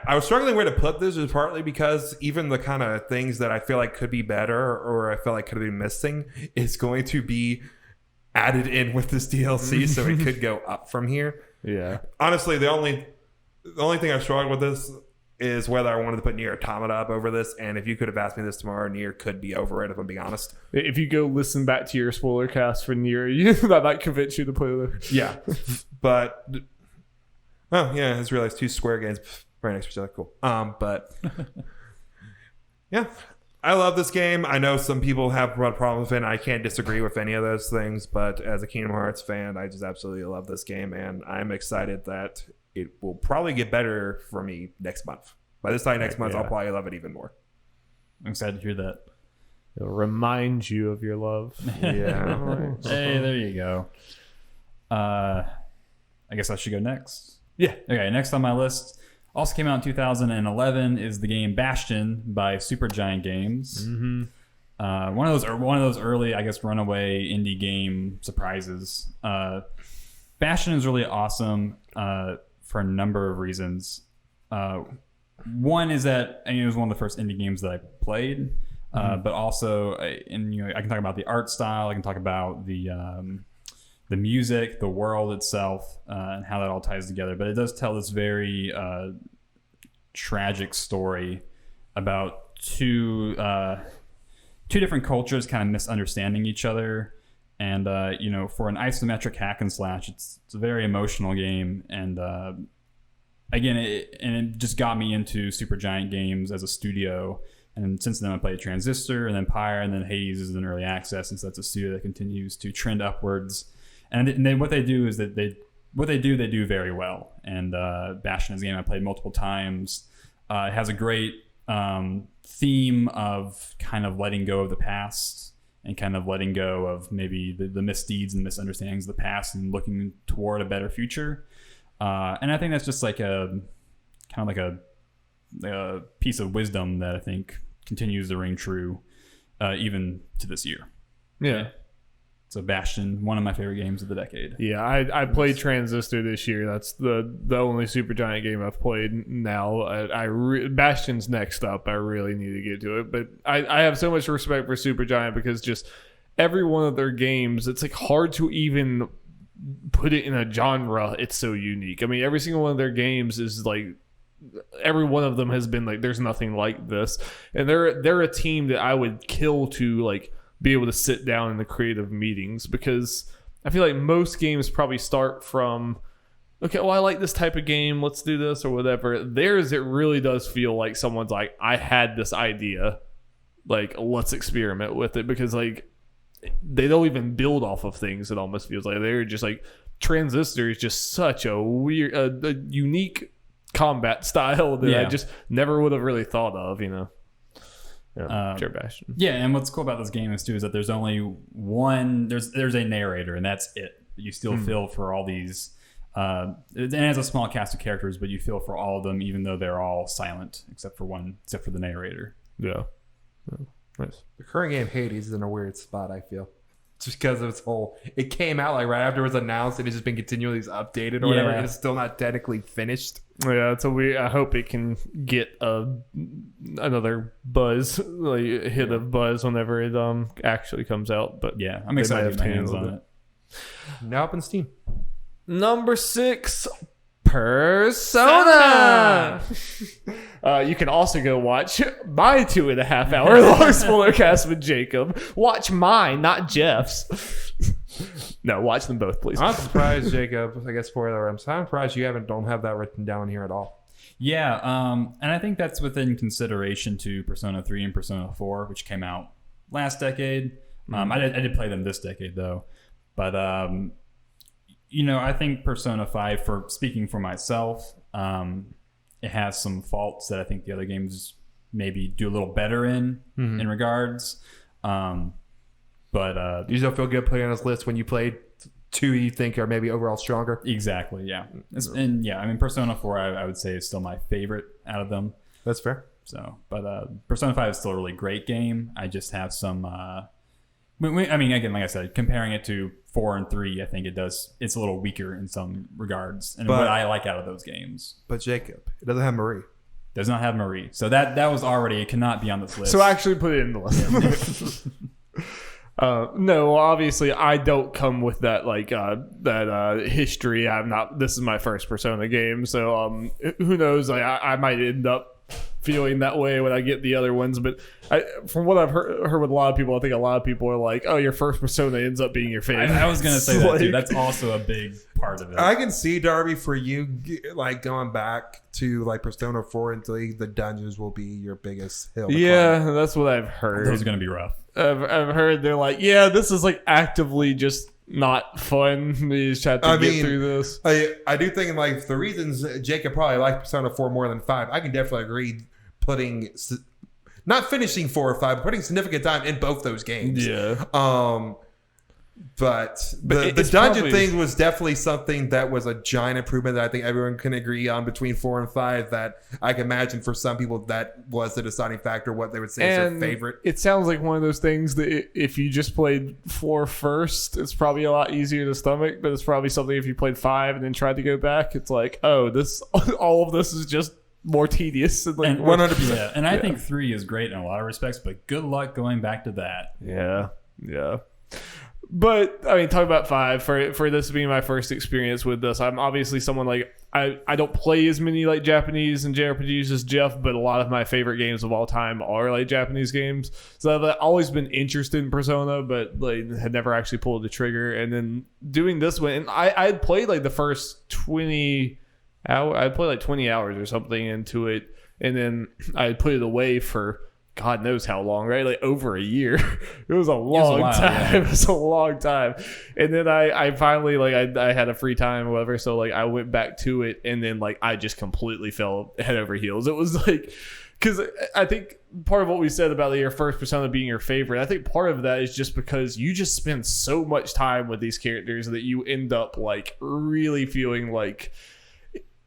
was struggling where to put this, is partly because even the kind of things that I feel like could be better or I feel like could be missing is going to be added in with this DLC, so it could go up from here. Yeah. Honestly, the only thing I struggled with this is whether I wanted to put Nier Automata up over this, and if you could have asked me this tomorrow, Nier could be over it, if I'm being honest. If you go listen back to your spoiler cast for Nier, that might convince you to play this. Yeah. But oh yeah, I just realized 2 Square games right next to each other. Cool. But yeah, I love this game. I know some people have problems with it, and I can't disagree with any of those things, but as a Kingdom Hearts fan, I just absolutely love this game, and I'm excited that it will probably get better for me next month. By this time next month, I'll probably love it even more. I'm excited to hear that. It'll remind you of your love. Yeah. Hey, there you go. I guess I should go next. Yeah. Okay, next on my list, also came out in 2011, is the game Bastion by Supergiant Games. Mm-hmm. One of those early, I guess, runaway indie game surprises. Bastion is really awesome for a number of reasons. One is that it was one of the first indie games that I played, but also, and I can talk about the art style. I can talk about the music, the world itself, and how that all ties together. But it does tell this very tragic story about two different cultures kind of misunderstanding each other. And, for an isometric hack and slash, it's a very emotional game. And again, it just got me into Supergiant Games as a studio. And since then, I played Transistor and then Pyre, and then Hades is in early access. And so that's a studio that continues to trend upwards. And then what they do is that they do very well. And Bastion is a game I played multiple times. It has a great theme of kind of letting go of the past and kind of letting go of maybe the misdeeds and misunderstandings of the past and looking toward a better future. And I think that's just like a piece of wisdom that I think continues to ring true even to this year. Yeah. So Bastion, one of my favorite games of the decade. Yeah, I played Transistor this year. That's the only Supergiant game I've played now. Bastion's next up. I really need to get to it. But I have so much respect for Supergiant because just every one of their games, it's like hard to even put it in a genre. It's so unique. I mean, every single one of their games is like, every one of them has been like, there's nothing like this. And they're a team that I would kill to like be able to sit down in the creative meetings, because I feel like most games probably start from okay, well, I like this type of game, let's do this or whatever. Theirs, it really does feel like someone's like, I had this idea, like, let's experiment with it, because like they don't even build off of things. It almost feels like they're just like, Transistor is just such a weird, a unique combat style that I just never would have really thought of, Jared Bastion. Yeah, and what's cool about this game is that there's only one, there's a narrator, and that's it. You still feel for all these, it has a small cast of characters, but you feel for all of them, even though they're all silent, except for the narrator. Yeah. Nice. The current game Hades is in a weird spot, I feel. Just because of its whole, it came out like right after it was announced, and it's just been continually updated or whatever, and it's still not technically finished. Yeah, so I hope it can get another buzz, like a hit of buzz whenever it actually comes out. But yeah, I'm excited to get my hands on it. Now up in Steam. Number 6, Persona. You can also go watch my 2.5 hour long Spoilercast with Jacob. Watch mine, not Jeff's. No, watch them both, please. I'm surprised, Jacob. I guess spoiler. I'm surprised you don't have that written down here at all. Yeah, and I think that's within consideration to Persona 3 and Persona 4, which came out last decade. I did play them this decade though, but I think Persona 5, for speaking for myself, it has some faults that I think the other games maybe do a little better in regards. But you still feel good putting on this list when you played 2 you think are maybe overall stronger? Exactly, yeah. And yeah, I mean, Persona 4 I would say is still my favorite out of them. That's fair. So, but Persona 5 is still a really great game. I just have some I mean, again, like I said, comparing it to 4 and 3, I think it's a little weaker in some regards, and what I like out of those games. But Jacob, it doesn't have Marie. Does not have Marie, so that was already, it cannot be on this list. So actually put it in the list. No, obviously I don't come with that history. This is my first Persona game, so who knows? I might end up feeling that way when I get the other ones, but from what I've heard with a lot of people, I think a lot of people are like, oh, your first Persona ends up being your favorite. I was gonna say that too. That's also a big part of it. I can see, Darby, for you, like going back to like Persona 4 and 3, the dungeons will be your biggest hill. Yeah, that's what I've heard. Those are gonna be rough. I've heard they're like, yeah, this is like actively just not fun. You just have to get through this. I do think like the reasons Jacob probably liked Persona 4 more than 5, I can definitely agree. Not finishing 4 or 5, but putting significant time in both those games. Yeah. But the dungeon thing was definitely something that was a giant improvement that I think everyone can agree on between 4 and 5, that I can imagine for some people that was the deciding factor, what they would say is their favorite. It sounds like one of those things that if you just played 4 first, it's probably a lot easier to stomach, but it's probably something if you played 5 and then tried to go back, it's like, oh, all of this is just more tedious. And 100%. Yeah, and I think 3 is great in a lot of respects, but good luck going back to that. Yeah. But I mean, talking about 5, for this being my first experience with this, I'm obviously someone like I don't play as many like Japanese and JRPGs as Jeff, but a lot of my favorite games of all time are like Japanese games. So I've always been interested in Persona, but like had never actually pulled the trigger. And then doing this one, and I had played like the first 20 hours. I played like 20 hours or something into it, and then I had put it away for God knows how long, right? Like over a year. It was a long time. Yeah. It was a long time. And then I finally, like, I had a free time or whatever. So, like, I went back to it. And then, like, I just completely fell head over heels. It was like, because I think part of what we said about your first Persona being your favorite, I think part of that is just because you just spend so much time with these characters that you end up, like, really feeling like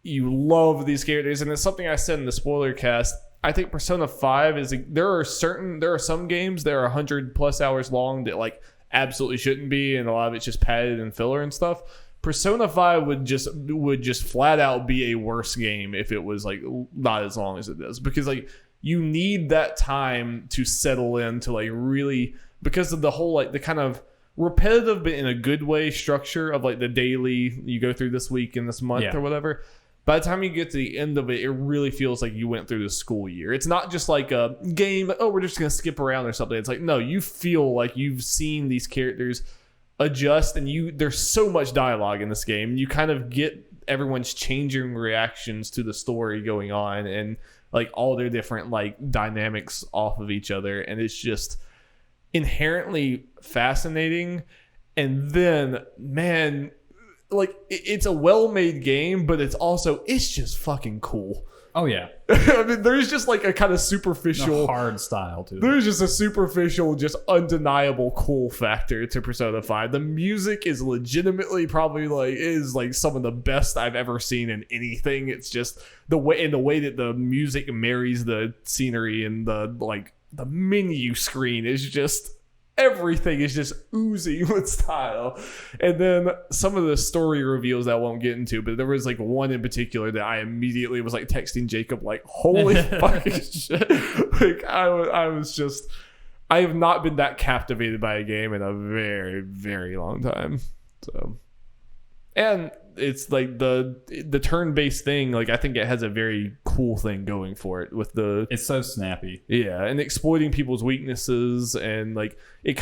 you love these characters. And it's something I said in the spoiler cast. I think Persona 5 is there are some games that are 100+ hours long that like absolutely shouldn't be, and a lot of it's just padded and filler and stuff. Persona 5 would just flat out be a worse game if it was like not as long as it is, because like you need that time to settle into like really, because of the whole like the kind of repetitive but in a good way structure of like the daily you go through this week and this month or whatever. By the time you get to the end of it, it really feels like you went through the school year. It's not just like a game, oh, we're just going to skip around or something. It's like, no, you feel like you've seen these characters adjust, and there's so much dialogue in this game. You kind of get everyone's changing reactions to the story going on, and like all their different like dynamics off of each other, and it's just inherently fascinating. And then, man, like it's a well-made game, but it's just fucking cool. Oh yeah, I mean, there's just like a kind of superficial, hard style to it. There's just a superficial, just undeniable cool factor to Persona 5. The music is legitimately probably like some of the best I've ever seen in anything. It's just the way that the music marries the scenery, and the menu screen is just, everything is just oozing with style. And then some of the story reveals that I won't get into, but there was like one in particular that I immediately was like texting Jacob like, holy fucking shit. Like I have not been that captivated by a game in a very, very long time. So, and it's like the turn-based thing, like I think it has a very cool thing going for it with it's so snappy. Yeah, and exploiting people's weaknesses, and like it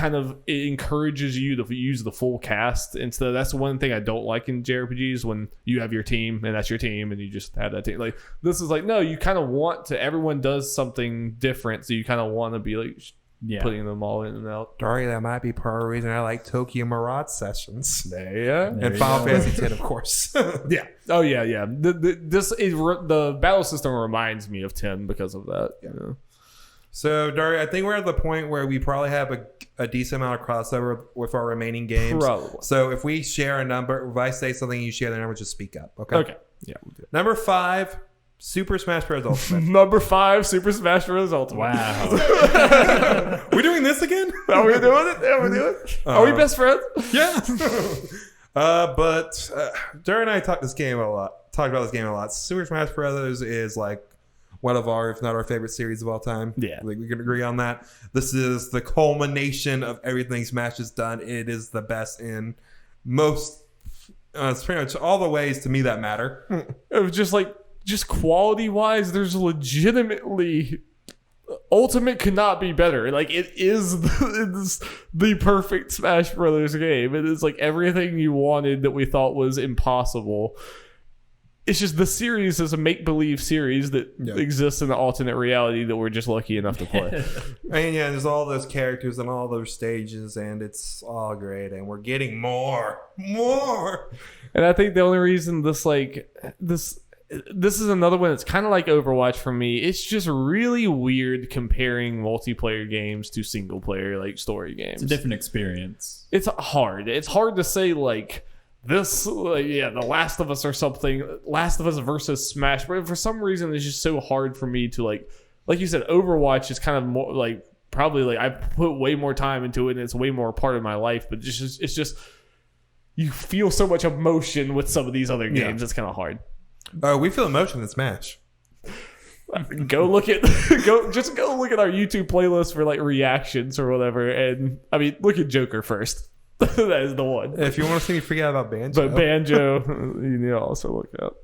encourages you to use the full cast instead. That's one thing I don't like in JRPGs, when you have your team and that's your team and you just have that team. Like this is like, no, you kind of want to, everyone does something different, so you kind of want to be like putting them all in and out. Darby, that might be part of the reason I like Tokyo Mirage Sessions. Yeah. And Final Fantasy X, of course. Yeah. Oh yeah, yeah. The battle system reminds me of 10 because of that. Yeah. You know? So, Darby, I think we're at the point where we probably have a decent amount of crossover with our remaining games. Probably. So if we share a number, if I say something, you share the number, just speak up. Okay. Okay. Yeah. We'll do it. Number 5, Super Smash Bros. Ultimate. Number 5, Super Smash Bros. Ultimate. Wow. We're doing this again? Are we doing it? Yeah, we're doing it. Are we best friends? Yeah. But Darby and I talked about this game a lot. Super Smash Bros. Is like one of our, if not our favorite series of all time. Yeah. Like we can agree on that. This is the culmination of everything Smash has done. It is the best in most, it's pretty much all the ways to me that matter. It was just quality wise, there's legitimately, Ultimate could not be better. Like it is the perfect Smash Brothers game. It is like everything you wanted that we thought was impossible. It's just the series is a make-believe series that exists in the alternate reality that we're just lucky enough to play. And yeah, there's all those characters and all those stages, and it's all great, and we're getting more. And I think the only reason this is another one that's kind of like Overwatch for me. It's just really weird comparing multiplayer games to single player like story games. It's a different experience. It's hard. It's hard to say like this, The Last of Us or something. Last of Us versus Smash, but for some reason it's just so hard for me to like you said. Overwatch is kind of more like probably like I put way more time into it, and it's way more part of my life. But it's just you feel so much emotion with some of these other games. It's kind of hard. We feel emotion in Smash. Go look at our YouTube playlist for like reactions or whatever, and I mean look at Joker first. That is the one. If you want to see me forget about Banjo, but Banjo, you need to also look up.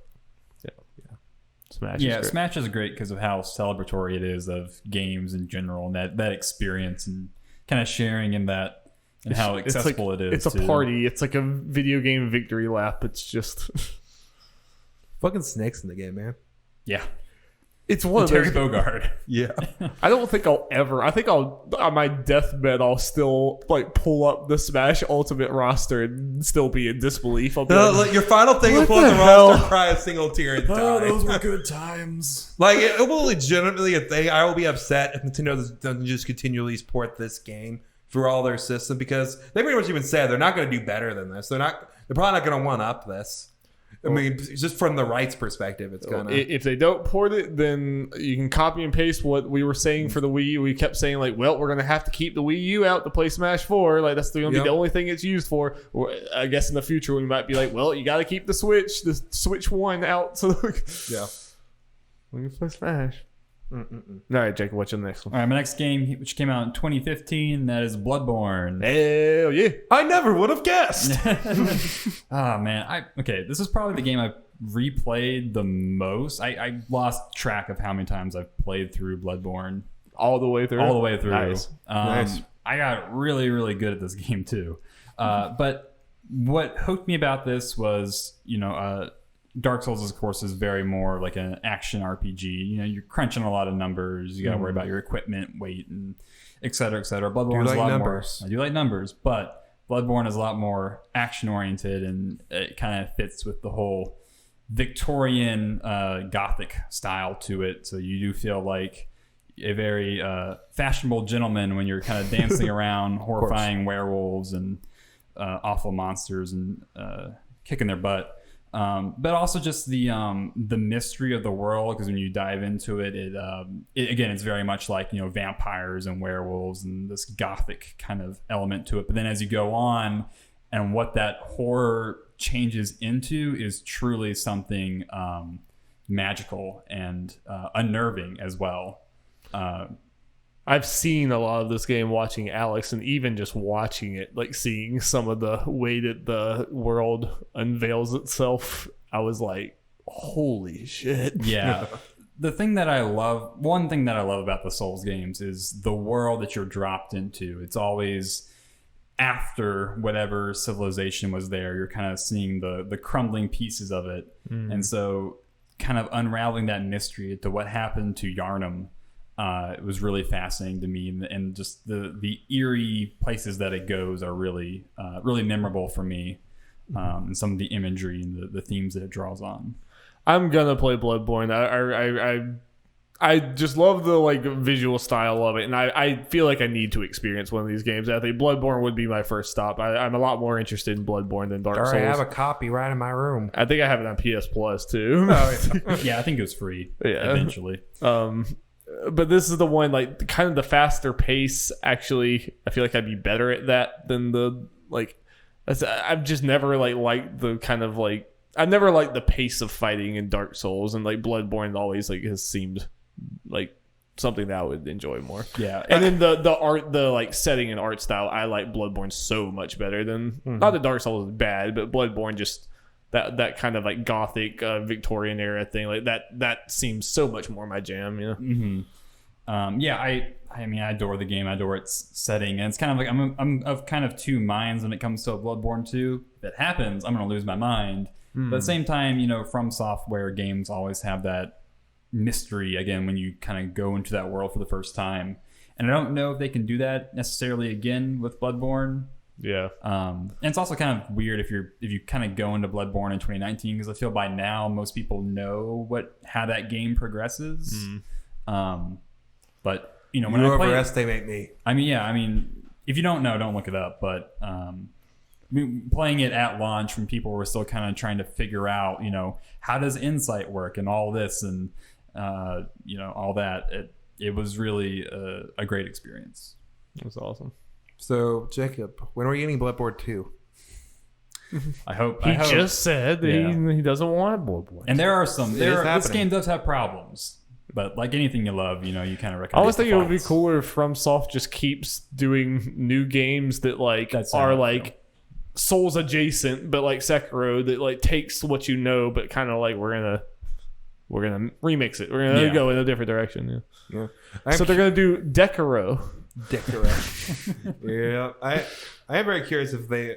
Smash. Yeah, Smash is great because of how celebratory it is of games in general, and that experience, and kind of sharing in that, and how accessible it is. It's a party. It's like a video game victory lap. It's just fucking snakes in the game, man. Yeah. It's one of Terry those. Bogard. Yeah. I don't think I'll ever. I think on my deathbed I'll still like pull up the Smash Ultimate roster and still be in disbelief. I'll be like, your final thing is pull up the roster, cry a single tear, and die. Oh, those were good times. Like it will legitimately a thing. I will be upset if Nintendo doesn't just continually port this game through all their system, because they pretty much even said they're not going to do better than this. They're probably not going to one up this. I mean, just from the rights perspective, it's gonna. If they don't port it, then you can copy and paste what we were saying for the Wii U. We kept saying like, well, we're gonna have to keep the Wii U out to play Smash 4. Like that's gonna be the only thing it's used for. Or I guess in the future we might be like, well, you got to keep the Switch 1 out so we can play Smash. All right, Jacob, what's your next one? All right, my next game, which came out in 2015, that is Bloodborne. Hell yeah! I never would have guessed. Oh man, this is probably the game I've replayed the most. I lost track of how many times I've played through Bloodborne. All the way through. Nice. Nice. I got really, really good at this game too. But what hooked me about this was, Dark Souls, of course, is very more like an action RPG. You know, you're crunching a lot of numbers. You got to worry about your equipment, weight, and et cetera, et cetera. Bloodborne is a lot numbers? more. I do like numbers, but Bloodborne is a lot more action oriented, and it kind of fits with the whole Victorian Gothic style to it. So you do feel like a very fashionable gentleman when you're kind of dancing around horrifying werewolves and awful monsters and kicking their butt. But also just the mystery of the world, because when you dive into it, again, it's very much like, you know, vampires and werewolves and this gothic kind of element to it. But then as you go on, and what that horror changes into is truly something magical and unnerving as well. I've seen a lot of this game watching Alex, and even just watching it, like seeing some of the way that the world unveils itself, I was like, holy shit. Yeah. One thing that I love about the Souls games is the world that you're dropped into. It's always after whatever civilization was there. You're kind of seeing the crumbling pieces of it. And so kind of unraveling that mystery to what happened to Yharnam. It was really fascinating to me, and just the eerie places that it goes are really memorable for me, and some of the imagery and the themes that it draws on. I'm gonna play Bloodborne. I just love the like visual style of it, and I feel like I need to experience one of these games. I think Bloodborne would be my first stop. I'm a lot more interested in Bloodborne than Dark Souls. I have a copy right in my room. I think I have it on PS Plus too. Yeah, I think it was free eventually. But this is the one, like, kind of the faster pace. Actually, I feel like I'd be better at that than the, like, I've just never, like, liked the kind of, like, I've never liked the pace of fighting in Dark Souls, and, like, Bloodborne always, like, has seemed, like, something that I would enjoy more. Yeah. And then the art, the, like, setting and art style, I like Bloodborne so much better than, not that Dark Souls is bad, but Bloodborne just... That kind of like gothic Victorian era thing, like that seems so much more my jam, you know. Yeah, I mean, I adore the game. I adore its setting, and it's kind of like I'm of kind of two minds when it comes to Bloodborne 2. If it happens, I'm gonna lose my mind. But at the same time, you know, From Software games always have that mystery again when you kind of go into that world for the first time, and I don't know if they can do that necessarily again with Bloodborne. Yeah. And it's also kind of weird if you kind of go into Bloodborne in 2019, because I feel by now most people know how that game progresses. But you know, when I play, overestimate me. I mean, if you don't know, don't look it up. But playing it at launch when people were still kind of trying to figure out, you know, how does Insight work and all this and you know, all that, it was really a great experience. It was awesome. So, Jacob, when are we getting Bloodborne 2? I hope. He just said that he doesn't want Bloodborne. And there are some. This happening. game does have problems, but like anything you love, you know, you kind of recommend. I always think it would be cooler if FromSoft just keeps doing new games that like are like Souls adjacent, but like Sekiro, that like takes what you know, but kind of like we're gonna remix it. We're gonna go in a different direction. Yeah. So they're gonna do Dekiro. Yeah, I am very curious if they.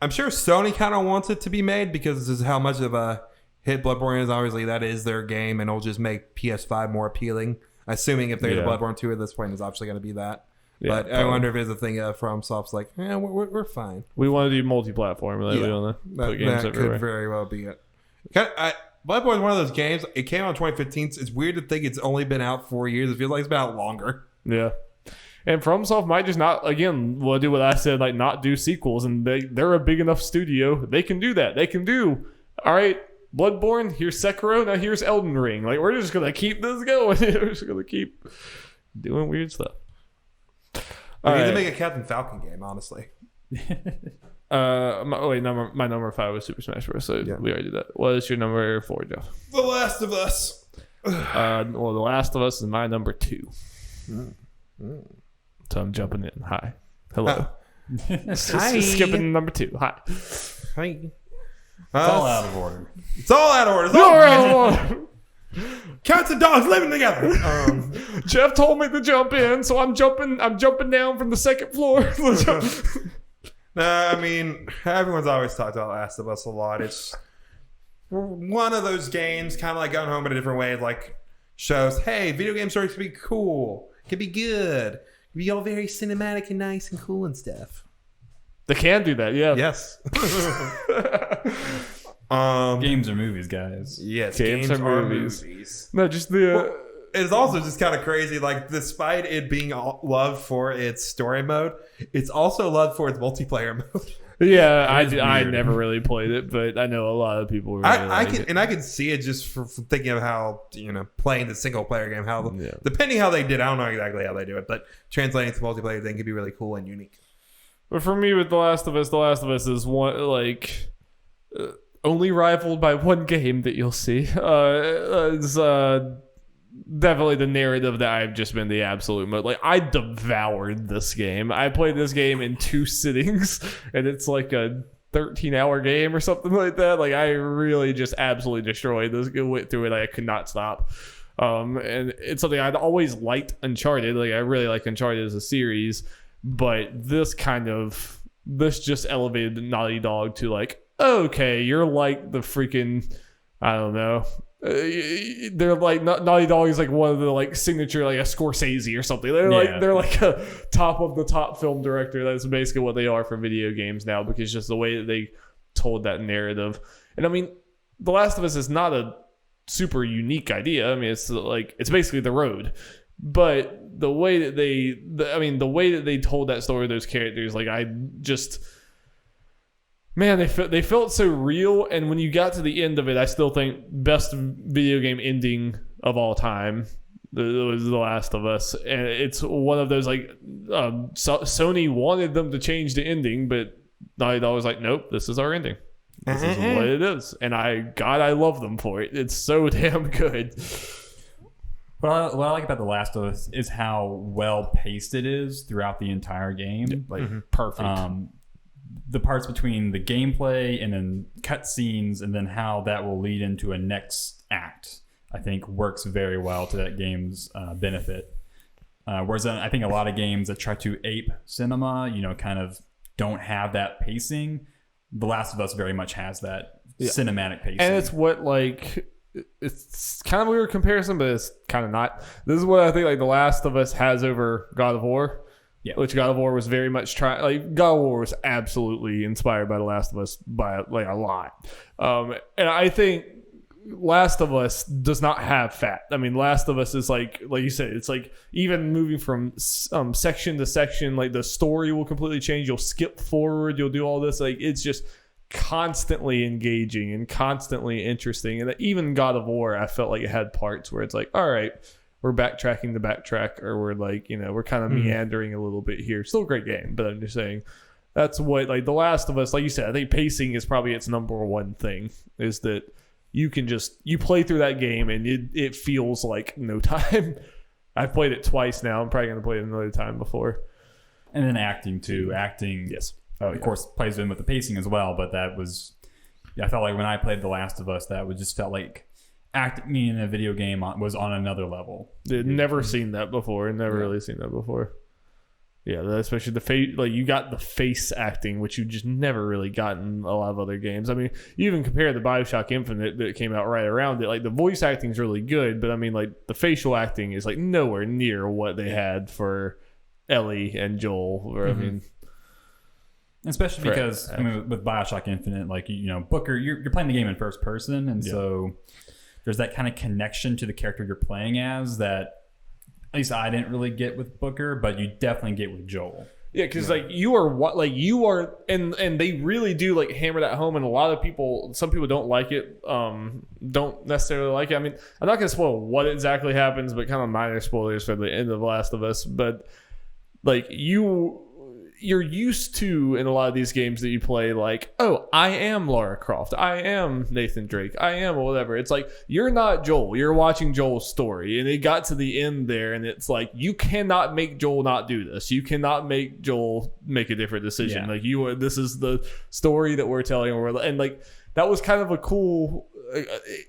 I'm sure Sony kind of wants it to be made because this is how much of a hit Bloodborne is. Obviously, that is their game, and it'll just make PS5 more appealing. Assuming if they're the Bloodborne 2 at this point, is obviously going to be that. Yeah, but probably. I wonder if it's a thing from Soft's like, yeah, we're fine. We want to do multi-platform. Like we want to put games that everywhere. Could very well be it. Bloodborne is one of those games. It came out in 2015. It's weird to think it's only been out 4 years. It feels like it's been out longer. Yeah. And FromSoft might just not, again, will do what I said, like not do sequels. And they're a big enough studio. They can do that. They can do, all right, Bloodborne, here's Sekiro, now here's Elden Ring. Like, we're just going to keep this going. We're just going to keep doing weird stuff. We need to make a Captain Falcon game, honestly. My number 5 was Super Smash Bros. So we already did that. What is your number 4, Jeff? The Last of Us. The Last of Us is my number 2. So I'm jumping in. Hi. Hello. Hi. Skipping number 2. Hi. Hi. It's all out of order. It's all out of order. It's all out of order. Cats and dogs living together. Jeff told me to jump in, so I'm jumping down from the second floor. I mean, everyone's always talked about Last of Us a lot. one of those games, kind of like Going Home in a Different Way, like shows, hey, video game stories can be cool, can be good, can be all very cinematic and nice and cool and stuff. They can do that, yeah. Yes. Games or movies, guys. Yes, Games games are are movies. movies. No, just the. It's also just kind of crazy. Like, despite it being loved for its story mode, it's also loved for its multiplayer mode. Yeah, I never really played it, but I know a lot of people really I can see it just from thinking of how, playing the single player game, depending how they did, I don't know exactly how they do it, but translating to multiplayer thing can be really cool and unique. But for me, with The Last of Us is one only rivaled by one game that you'll see. It's definitely the narrative that I've just been the absolute most. Like, I devoured this game. I played this game in 2 sittings, and it's like a 13-hour game or something like that. Like, I really just absolutely destroyed this. Went through it. I could not stop. And it's something I'd always liked Uncharted. Like, I really like Uncharted as a series, but this just elevated Naughty Dog to like, okay, you're like the freaking, I don't know. They're like Naughty Dog is like one of the like signature, like a Scorsese or something. They're like a top of the top film director. That's basically what they are for video games now, because just the way that they told that narrative. And I mean, The Last of Us is not a super unique idea. I mean, it's basically The Road, but the way that they told that story, those characters, like, I just. Man, they felt so real, and when you got to the end of it, I still think best video game ending of all time. It was The Last of Us, and it's one of those like Sony wanted them to change the ending, but Naughty Dog was like, nope, this is our ending. This is what it is, and I love them for it. It's so damn good. What I like about The Last of Us is how well paced it is throughout the entire game. Like Perfect. The parts between the gameplay and then cutscenes, and then how that will lead into a next act, I think works very well to that game's benefit. Whereas I think a lot of games that try to ape cinema, kind of don't have that pacing. The Last of Us very much has that cinematic pacing. And it's what, like, it's kind of a weird comparison, but it's kind of not. This is what I think, like, The Last of Us has over God of War. Yeah, which God of War was very much God of War was absolutely inspired by The Last of Us by like a lot. And I think Last of Us does not have fat. I mean, Last of Us is like you said, it's like even moving from section to section, like the story will completely change. You'll skip forward. You'll do all this. Like, it's just constantly engaging and constantly interesting. And even God of War, I felt like it had parts where it's like, all right, we're backtracking to backtrack, or we're like, we're kind of meandering a little bit here. Still a great game, but I'm just saying that's what, like, The Last of Us, like you said, I think pacing is probably its number one thing, is that you play through that game and it feels like no time. I've played it twice now. I'm probably going to play it another time before. And then acting too. Acting, yes, of course, plays in with the pacing as well, but I felt like when I played The Last of Us, that just felt like acting in a video game was on another level. Never seen that before. Never really seen that before. Yeah, especially the face. Like, you got the face acting, which you just never really got in a lot of other games. I mean, you even compare the BioShock Infinite that came out right around it. Like, the voice acting is really good, but I mean, like, the facial acting is like nowhere near what they had for Ellie and Joel. Or I mean, especially because with BioShock Infinite, like, Booker, you're playing the game in first person, and so there's that kind of connection to the character you're playing as that at least I didn't really get with Booker, but you definitely get with Joel. Yeah, because you are, and they really do like hammer that home, and a lot of people, some people don't like it, don't necessarily like it. I mean, I'm not gonna spoil what exactly happens, but kind of minor spoilers for the end of Last of Us. But like, you're used to, in a lot of these games that you play, like, oh, I am Lara Croft, I am Nathan Drake, I am whatever. It's like, you're not Joel, you're watching Joel's story, and it got to the end there, and it's like, you cannot make Joel not do this. You cannot make Joel make a different decision. Like, this is the story that we're telling, and like, that was kind of a cool.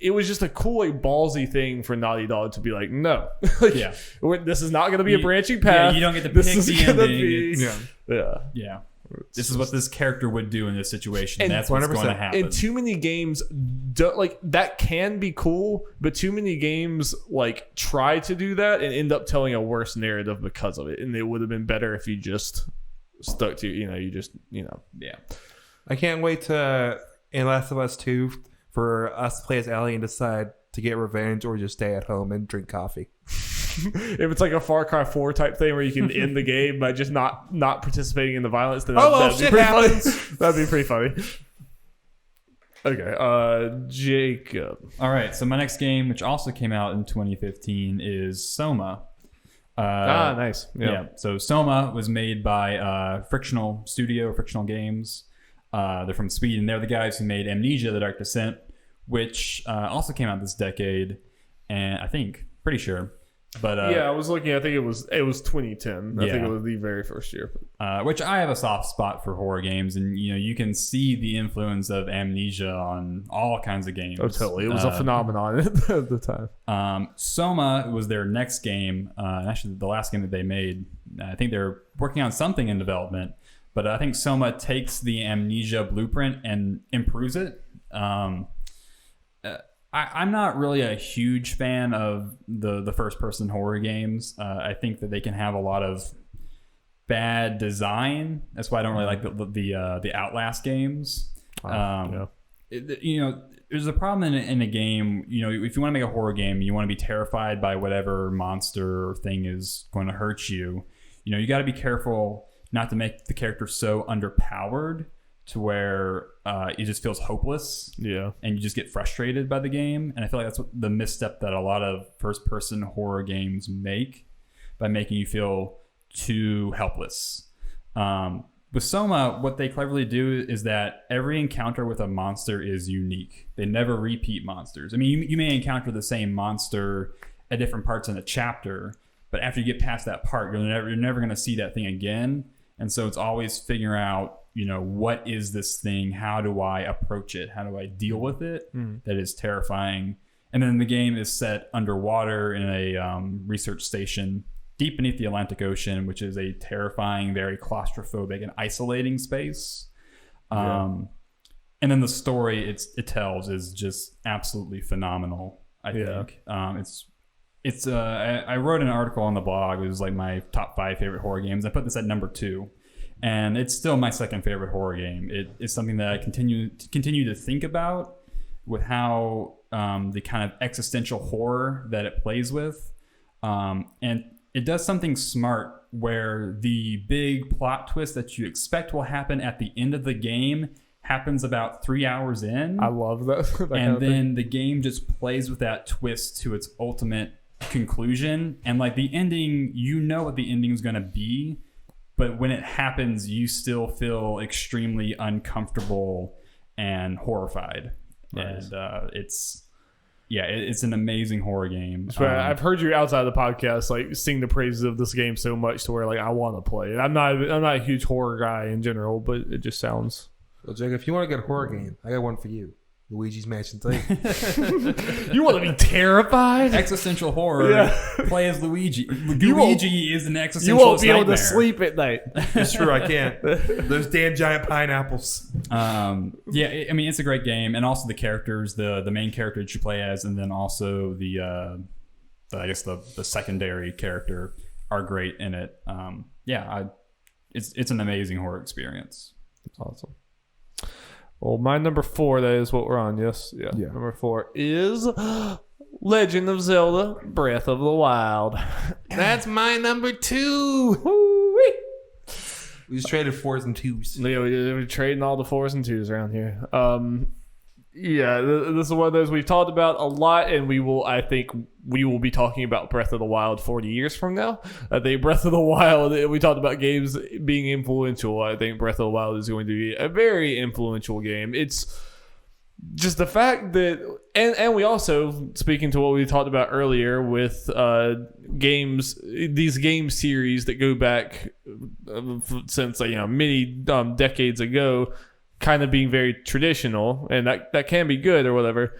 It was just a cool, like, ballsy thing for Naughty Dog to be like, no, this is not going to be a branching path. Yeah, you don't get to pick the ending. Yeah. this is what this character would do in this situation. And That's what's going to happen. And too many games don't like that. Can be cool, but too many games like try to do that and end up telling a worse narrative because of it. And it would have been better if you just stuck to Yeah. I can't wait to in Last of Us 2 for us to play as Ellie and decide to get revenge or just stay at home and drink coffee. If it's like a Far Cry 4 type thing where you can end the game by just not participating in the violence, then that'd be pretty funny. That'd be pretty funny. Okay, Jacob. All right, so my next game, which also came out in 2015, is Soma. Nice. Yeah. So Soma was made by Frictional Games. They're from Sweden. They're the guys who made Amnesia: The Dark Descent, which also came out this decade, and pretty sure. But I was looking. I think it was 2010. I Yeah. think it was the very first year. which I have a soft spot for horror games, and you can see the influence of Amnesia on all kinds of games. Oh, totally. It was a phenomenon at the time. Soma was their next game, actually the last game that they made. I think they're working on something in development, but I think Soma takes the Amnesia blueprint and improves it. I'm not really a huge fan of the first-person horror games. I think that they can have a lot of bad design. That's why I don't really like the Outlast games. There's a problem in a game. If you want to make a horror game, you want to be terrified by whatever monster or thing is going to hurt you. You got to be careful not to make the character so underpowered to where it just feels hopeless. Yeah. And you just get frustrated by the game. And I feel like that's what the misstep that a lot of first-person horror games make, by making you feel too helpless. With Soma, what they cleverly do is that every encounter with a monster is unique. They never repeat monsters. I mean, you may encounter the same monster at different parts in a chapter, but after you get past that part, you're never going to see that thing again. And so it's always figuring out, what is this thing? How do I approach it? How do I deal with it? That is terrifying. And then the game is set underwater in a research station deep beneath the Atlantic Ocean, which is a terrifying, very claustrophobic and isolating space. And then the story it tells is just absolutely phenomenal, I think. I wrote an article on the blog. It was like my top 5 favorite horror games. I put this at number 2. And it's still my second favorite horror game. It's something that I continue to think about with how the kind of existential horror that it plays with. And it does something smart where the big plot twist that you expect will happen at the end of the game happens about 3 hours in. I love that. And then the game just plays with that twist to its ultimate conclusion. And like the ending, what the ending is going to be. But when it happens, you still feel extremely uncomfortable and horrified. Nice. And it's an amazing horror game. I've heard you outside of the podcast like sing the praises of this game so much to where like I want to play it. I'm not a huge horror guy in general, but it just sounds. Well, Jake, if you want to get a horror game, I got one for you. Luigi's Mansion 3. You want to be terrified? Existential horror. Play as Luigi. Luigi is an existential. You won't be able nightmare. to sleep at night. It's true, I can't. Those damn giant pineapples. It's a great game, and also the characters, the main character that you play as, and then also the secondary character are great in it. It's an amazing horror experience. Awesome. Well, my number 4, that is what we're on, yes? Yeah. Number 4 is Legend of Zelda Breath of the Wild. That's my number 2. Woo-wee. We just traded 4s and 2s. Yeah, we're trading all the 4s and 2s around here. This is one of those we've talked about a lot, and I think we will be talking about Breath of the Wild 40 years from now. I think Breath of the Wild, we talked about games being influential. I think Breath of the Wild is going to be a very influential game. It's just the fact that, and we also, speaking to what we talked about earlier with games, these game series that go back since many decades ago, kind of being very traditional, and that can be good or whatever.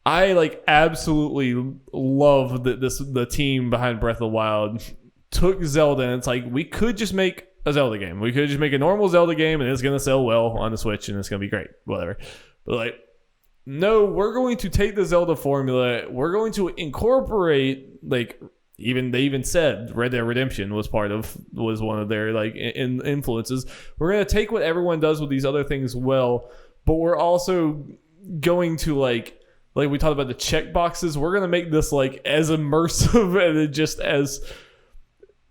I absolutely love that the team behind Breath of the Wild took Zelda, and it's like we could just make a Zelda game. We could just make a normal Zelda game and it's going to sell well on the Switch and it's going to be great, whatever. But like, no, we're going to take the Zelda formula. We're going to incorporate, like, they even said Red Dead Redemption was one of their like influences. We're going to take what everyone does with these other things well, but we're also going to like we talked about the check boxes. We're going to make this like as immersive and just as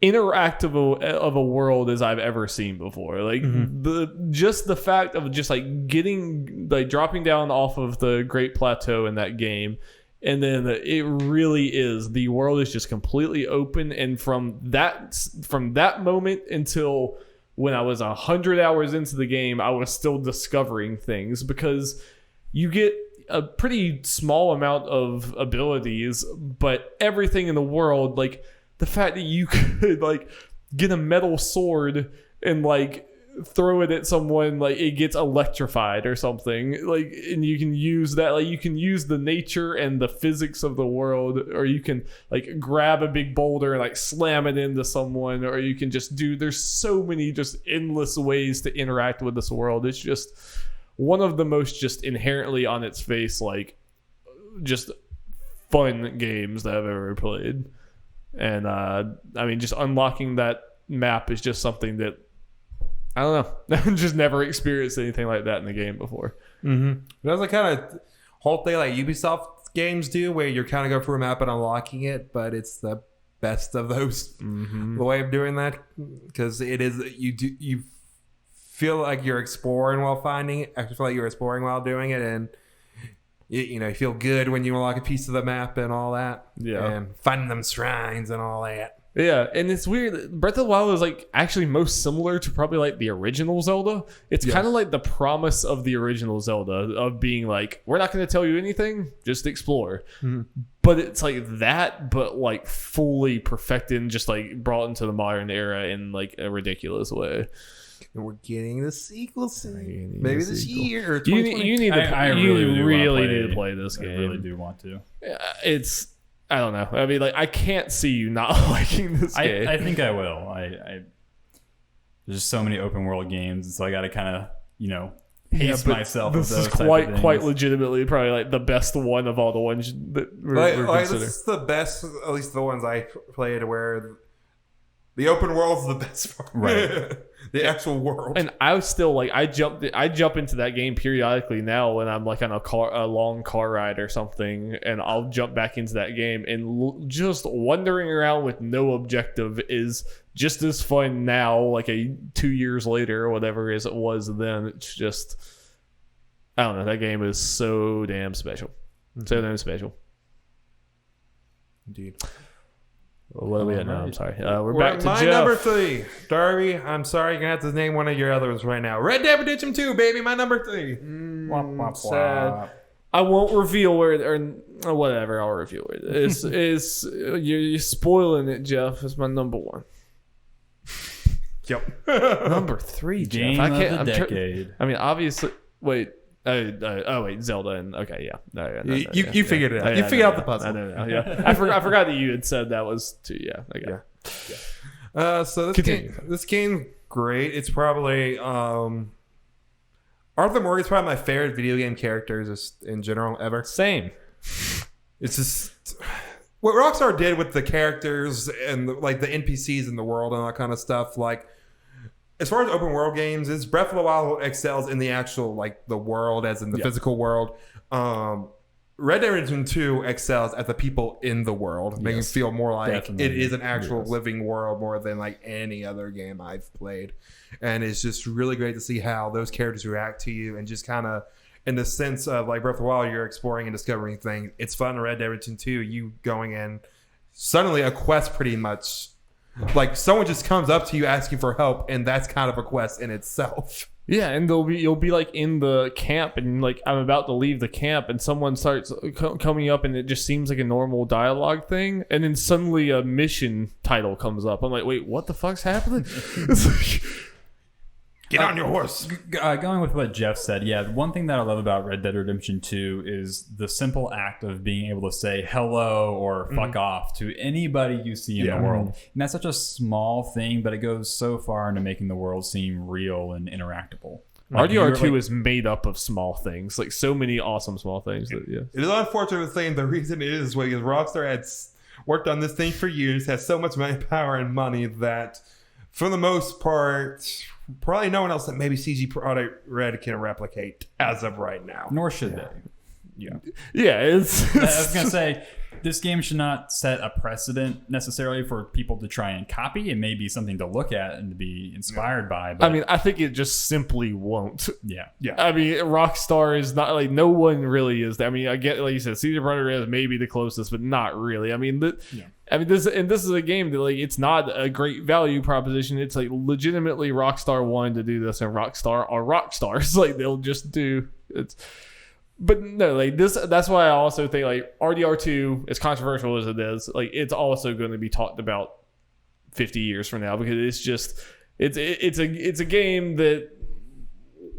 interactive of a world as I've ever seen before. Like the fact of just like dropping down off of the Great Plateau in that game, and then it really is, the world is just completely open. And from that moment until when I was 100 hours into the game, I was still discovering things, because you get a pretty small amount of abilities, but everything in the world, like the fact that you could like get a metal sword and like throw it at someone, like it gets electrified or something, like, and you can use that, like you can use the nature and the physics of the world, or you can like grab a big boulder and like slam it into someone, or you can just there's so many just endless ways to interact with this world. It's just one of the most just inherently on its face like just fun games that I've ever played. And I mean, just unlocking that map is just something that I don't know. I've just never experienced anything like that in the game before. That's the kind of whole thing like Ubisoft games do, where you're kind of go through a map and unlocking it, but it's the best of those the way of doing that, because it is you feel like you're exploring while finding it. I feel like you're exploring while doing it, and you feel good when you unlock a piece of the map and all that. Yeah, and finding them shrines and all that. Yeah, and it's weird. Breath of the Wild is like actually most similar to probably like the original Zelda. It's kind of like the promise of the original Zelda of being like, we're not going to tell you anything, just explore. But it's like that, but like fully perfected and just like brought into the modern era in like a ridiculous way. And we're getting the sequel soon. Maybe this year. You need to. I really need to play this game. I really do want to. It's. I don't know. I mean, like, I can't see you not liking this game. I think I will. There's just so many open world games, so I got to kind of, pace myself. This is quite legitimately probably like the best one of all the ones that we're considering. This is the best, at least the ones I played, where the open world's the best part. Right. The actual world. And I was still like, I jump into that game periodically now when I'm like on a long car ride or something, and I'll jump back into that game, and just wandering around with no objective is just as fun now, like 2 years later or whatever as it was then. It's just, I don't know, that game is so damn special. So damn special. Indeed. What are we at now? I'm sorry. We're back to my Jeff. number 3. Darby, I'm sorry. You're going to have to name one of your other ones right now. Red Dead Redemption 2, baby. My number 3. Sad. I won't reveal where, or whatever. I'll reveal it. You're spoiling it, Jeff. It's my number 1. Yep. Number 3, Jeff. Game of the decade. I mean, obviously. Wait. Wait, Zelda and okay, yeah. No, you figured it out. You figured out the puzzle. Yeah. I forgot that you had said that was 2. Yeah. Okay. Yeah. So this game, great. It's probably Arthur Morgan's probably my favorite video game character just in general ever. Same. It's just what Rockstar did with the characters and like the NPCs in the world and all that kind of stuff. Like, as far as open world games, is Breath of the Wild excels in the actual like the world, as in the physical world. Red Dead Redemption 2 excels at the people in the world, making it feel more like definitely. It is an actual living world more than like any other game I've played. And it's just really great to see how those characters react to you, and just kind of in the sense of like Breath of the Wild, you're exploring and discovering things. It's fun in Red Dead Redemption 2, you going in, suddenly a quest pretty much. Like someone just comes up to you asking for help, and that's kind of a quest in itself. Yeah, and you'll be like in the camp, and like I'm about to leave the camp, and someone starts coming up, and it just seems like a normal dialogue thing, and then suddenly a mission title comes up. I'm like, wait, what the fuck's happening? Get on your horse. Going with what Jeff said, yeah, one thing that I love about Red Dead Redemption 2 is the simple act of being able to say hello or fuck off to anybody you see in the world. And that's such a small thing, but it goes so far into making the world seem real and interactable. Like, RDR2 is made up of small things, like so many awesome small things. That, It is unfortunate saying the reason it is because Rockstar had worked on this thing for years, has so much manpower and money that, for the most part, probably no one else that maybe CG Product Red can replicate as of right now. Nor should they. yeah, I was going to say, this game should not set a precedent necessarily for people to try and copy. It may be something to look at and to be inspired by. But I mean, I think it just simply won't. Yeah. I mean, Rockstar is not like, no one really is. I mean, I get, like you said, CG Product Red is maybe the closest, but not really. I mean, this is a game that, like, it's not a great value proposition. It's like legitimately Rockstar wanted to do this, and Rockstar are rock stars. Like, they'll just do it's. But no, like this. That's why I also think like RDR2, as controversial as it is, like it's also going to be talked about 50 years from now, because it's just it's a game that,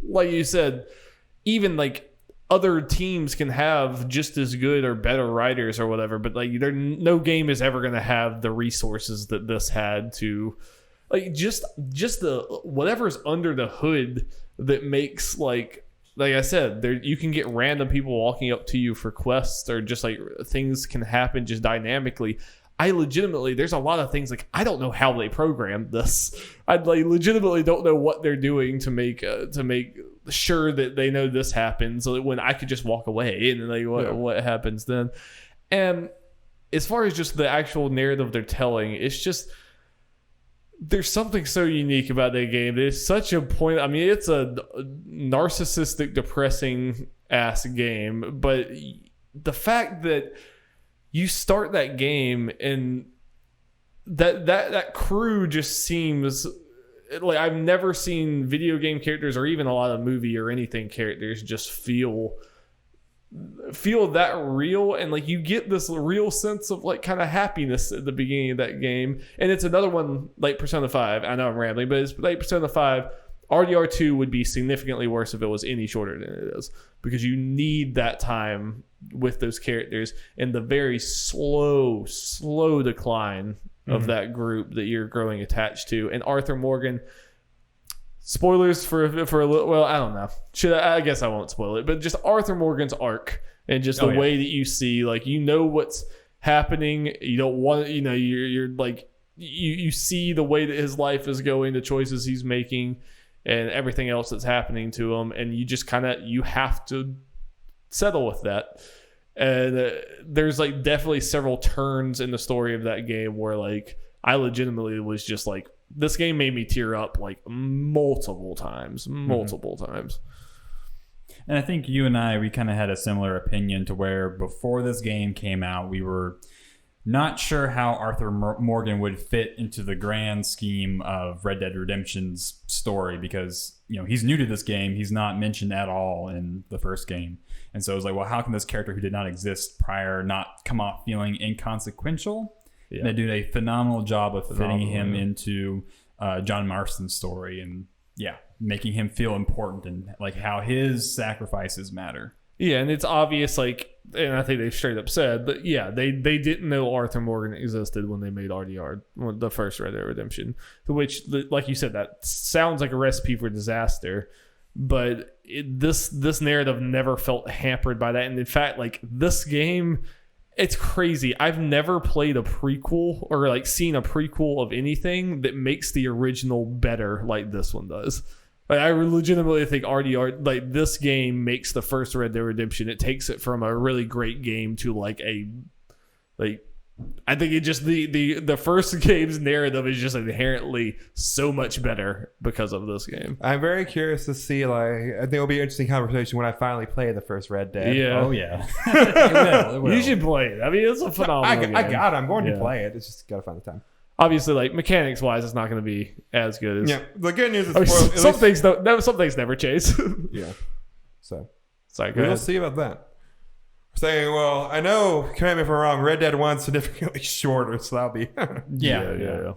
like you said, even like other teams can have just as good or better writers or whatever, but like no game is ever going to have the resources that this had to, like just the whatever's under the hood that makes like I said, there you can get random people walking up to you for quests, or just like things can happen just dynamically. I legitimately, there's a lot of things like I don't know how they programmed this. I like legitimately don't know what they're doing to make sure that they know this happens, so that when I could just walk away and like what happens then. And as far as just the actual narrative they're telling, it's just, there's something so unique about that game. It's such a point. I mean, it's a narcissistic, depressing ass game, but the fact that you start that game and that crew just seems like, I've never seen video game characters or even a lot of movie or anything characters just feel that real, and like you get this real sense of like kind of happiness at the beginning of that game. And it's another one like Persona 5. I know I'm rambling, but it's like Persona 5. RDR2 would be significantly worse if it was any shorter than it is, because you need that time with those characters and the very slow decline of that group that you're growing attached to. And Arthur Morgan, spoilers for a little, well, I don't know. I guess I won't spoil it, but just Arthur Morgan's arc and just the way that you see, like, you know what's happening. You don't want, you're like, you see the way that his life is going, the choices he's making, and everything else that's happening to him. And you just you have to settle with that. And there's like definitely several turns in the story of that game where like I legitimately was just like, this game made me tear up like multiple times. And I think you and we kind of had a similar opinion, to where before this game came out, we were not sure how Arthur Morgan would fit into the grand scheme of Red Dead Redemption's story, because he's new to this game. He's not mentioned at all in the first game. And so it was like, well, how can this character who did not exist prior not come off feeling inconsequential? Yeah. They do a phenomenal job of fitting him into John Marston's story, and making him feel important, and like how his sacrifices matter. Yeah, and it's obvious, like, and I think they straight up said, but they didn't know Arthur Morgan existed when they made RDR, the first Red Dead Redemption, to which, like you said, that sounds like a recipe for disaster, but this narrative never felt hampered by that. And in fact, like, this game, it's crazy. I've never played a prequel or like seen a prequel of anything that makes the original better like this one does. Like, I legitimately think RDR, like, this game makes the first Red Dead Redemption. It takes it from a really great game to like I think it just the first game's narrative is just inherently so much better because of this game. I'm very curious to see, like, I think it'll be an interesting conversation when I finally play the first Red Dead. Yeah. Oh yeah. It will. You should play it. I mean, it's a phenomenal game. I got it. I'm going to play it. It's just got to find the time. Obviously, like, mechanics wise, it's not going to be as good as. Yeah. The good news is some things never change. Yeah. So. Sorry, we'll see about that. Saying, well, I know, correct me if I'm wrong, Red Dead 1's significantly shorter, so that'll be... Yeah.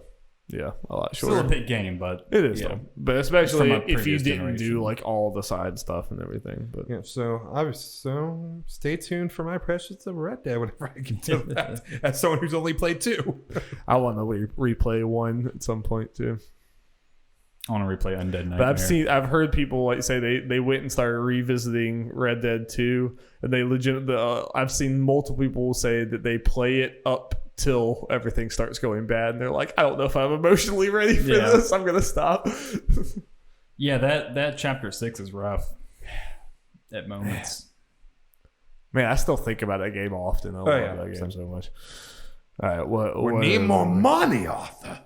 Yeah, a lot shorter. Still a big game, but It is, though. But especially From a if you previous didn't do generation. like all the side stuff and everything. But Yeah, so stay tuned for my impressions of Red Dead whenever I get to that. As someone who's only played 2. I want to replay 1 at some point too. I want to replay Undead Nightmare. But I've heard people like say they went and started revisiting Red Dead 2, and they I've seen multiple people say that they play it up till everything starts going bad, and they're like, I don't know if I'm emotionally ready for this. I'm gonna stop. Yeah, that chapter 6 is rough at moments. Man, I still think about that game often. I love that game so much. All right, We need more money, Arthur.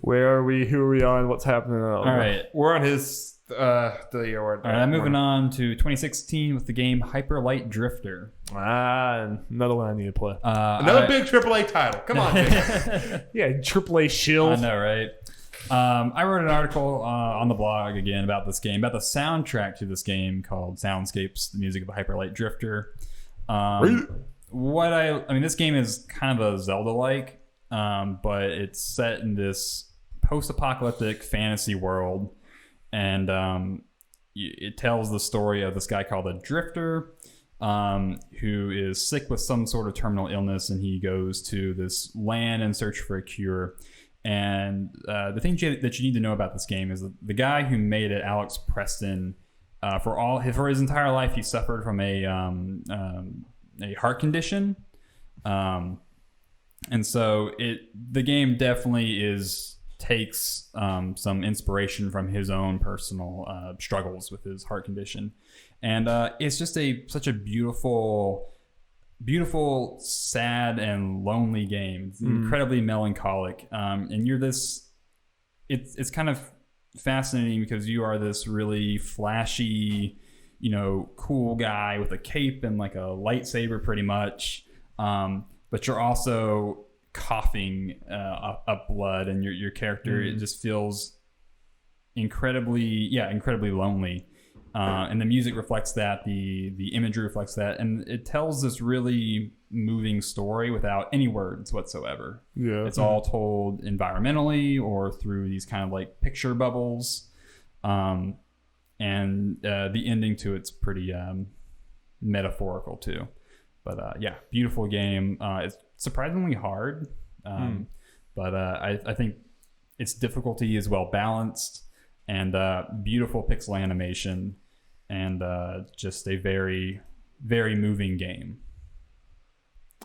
Where are we? Who are we on? What's happening? All right. We're on his All right, I'm moving on to 2016 with the game Hyper Light Drifter. Another one I need to play. Another big AAA title. Come on, Jake. Yeah, AAA shield. I know, right? I wrote an article on the blog again about this game, about the soundtrack to this game called Soundscapes, the music of a Hyper Light Drifter. This game is kind of a Zelda-like, but it's set in this post-apocalyptic fantasy world, and it tells the story of this guy called a Drifter, who is sick with some sort of terminal illness, and he goes to this land in search for a cure. And the thing that you need to know about this game is that the guy who made it, Alex Preston, for his entire life, he suffered from a heart condition, and so the game definitely takes some inspiration from his own personal struggles with his heart condition, and it's just such a beautiful, sad and lonely game. It's incredibly melancholic, and you're this. It's kind of fascinating because you are this really flashy, cool guy with a cape and like a lightsaber, pretty much. But you're also coughing up blood, and your character it just feels incredibly lonely. And the music reflects that, the imagery reflects that, and it tells this really moving story without any words whatsoever. Yeah, it's all told environmentally or through these kind of like picture bubbles, and the ending to it's pretty metaphorical too. But beautiful game. It's surprisingly hard, but I think its difficulty is well balanced, and beautiful pixel animation, and just a very, very moving game.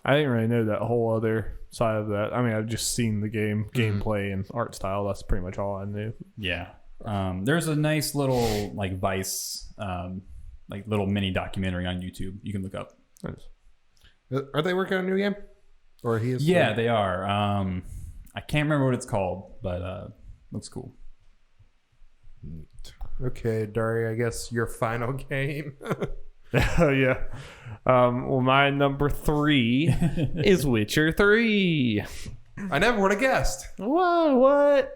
I didn't really know that whole other side of that. I mean, I've just seen the gameplay and art style. That's pretty much all I knew. Yeah. There's a nice little like Vice, like little mini documentary on YouTube you can look up. Nice. Are they working on a new game? Or he is? Yeah, they are. I can't remember what it's called, but looks cool. Okay, Dari, I guess your final game. Yeah. Well, my number 3 is Witcher 3. I never would have guessed. What?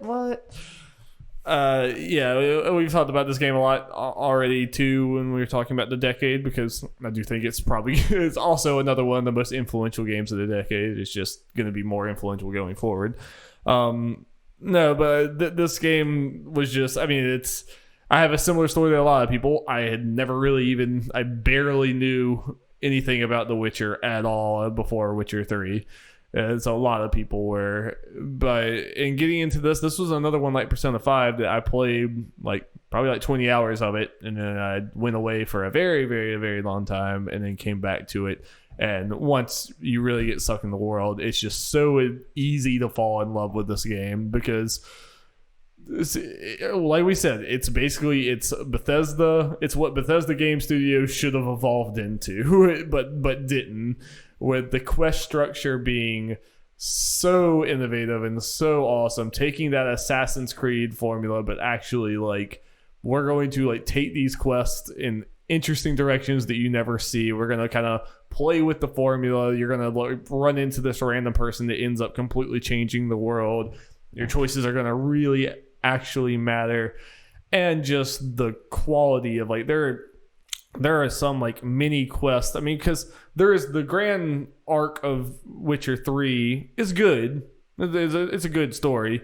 Yeah, we've talked about this game a lot already too when we were talking about the decade, because I do think it's also another one of the most influential games of the decade. It's just going to be more influential going forward. No, but this game was just, I have a similar story to a lot of people. I had never really I barely knew anything about The Witcher at all before Witcher 3. And so a lot of people were, but in getting into this was another one like Persona 5 that I played probably 20 hours of it, and then I went away for a very, very, very long time, and then came back to it. And once you really get stuck in the world, it's just so easy to fall in love with this game, because like we said, it's Bethesda. It's what Bethesda Game Studios should have evolved into, but didn't. With the quest structure being so innovative and so awesome, taking that Assassin's Creed formula, but actually we're going to take these quests in interesting directions that you never see. We're going to kind of play with the formula. You're going to run into this random person that ends up completely changing the world. Your choices are going to really actually matter. And just the quality of there are some mini quests. Because there is the grand arc of Witcher 3 is good. It's a good story,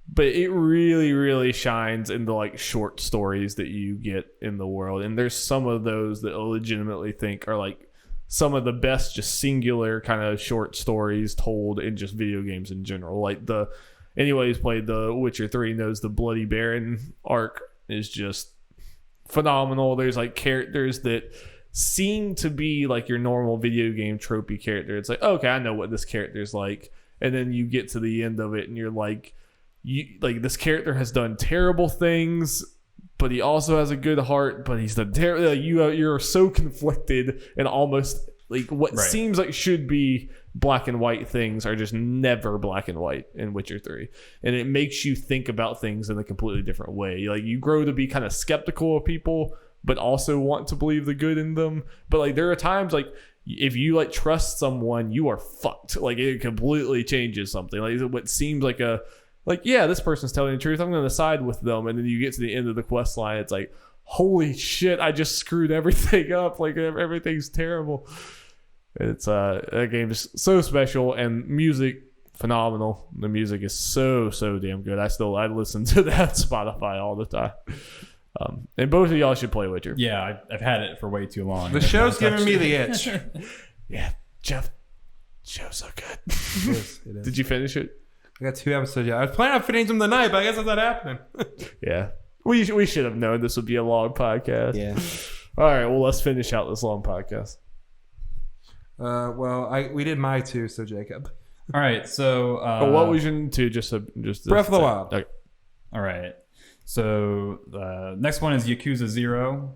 but it really, really shines in the like short stories that you get in the world. And there's some of those that I legitimately think are like some of the best just singular kind of short stories told in just video games in general. Like anyone who's played The Witcher 3 knows the Bloody Baron arc is just phenomenal. There's like characters that seem to be like your normal video game tropey character. It's like, okay, I know what this character's like. And then you get to the end of it and you're like, this character has done terrible things, but he also has a good heart, but he's you're so conflicted, and almost like what seems like should be black and white things are just never black and white in Witcher 3. And it makes you think about things in a completely different way. Like you grow to be kind of skeptical of people, but also want to believe the good in them. But like there are times like if you like trust someone, you are fucked. Like it completely changes something. Like what seems like this person's telling the truth, I'm going to side with them. And then you get to the end of the quest line, it's like, holy shit, I just screwed everything up. Like everything's terrible. It's that game is so special, and music phenomenal. The music is so damn good. I listen to that Spotfiy all the time. And both of y'all should play Witcher. Yeah, I've had it for way too long. The show's giving me the itch. Yeah, Jeff, show's so good. It is. Did you finish it? I got 2 episodes. Yeah, I was planning on finishing them tonight, but I guess that's not happening. Yeah, we should have known this would be a long podcast. Yeah. All right, well, let's finish out this long podcast. We did my 2, so Jacob. All right, so what was your 2? Just Breath of the Wild. Okay. All right, so the next one is Yakuza 0,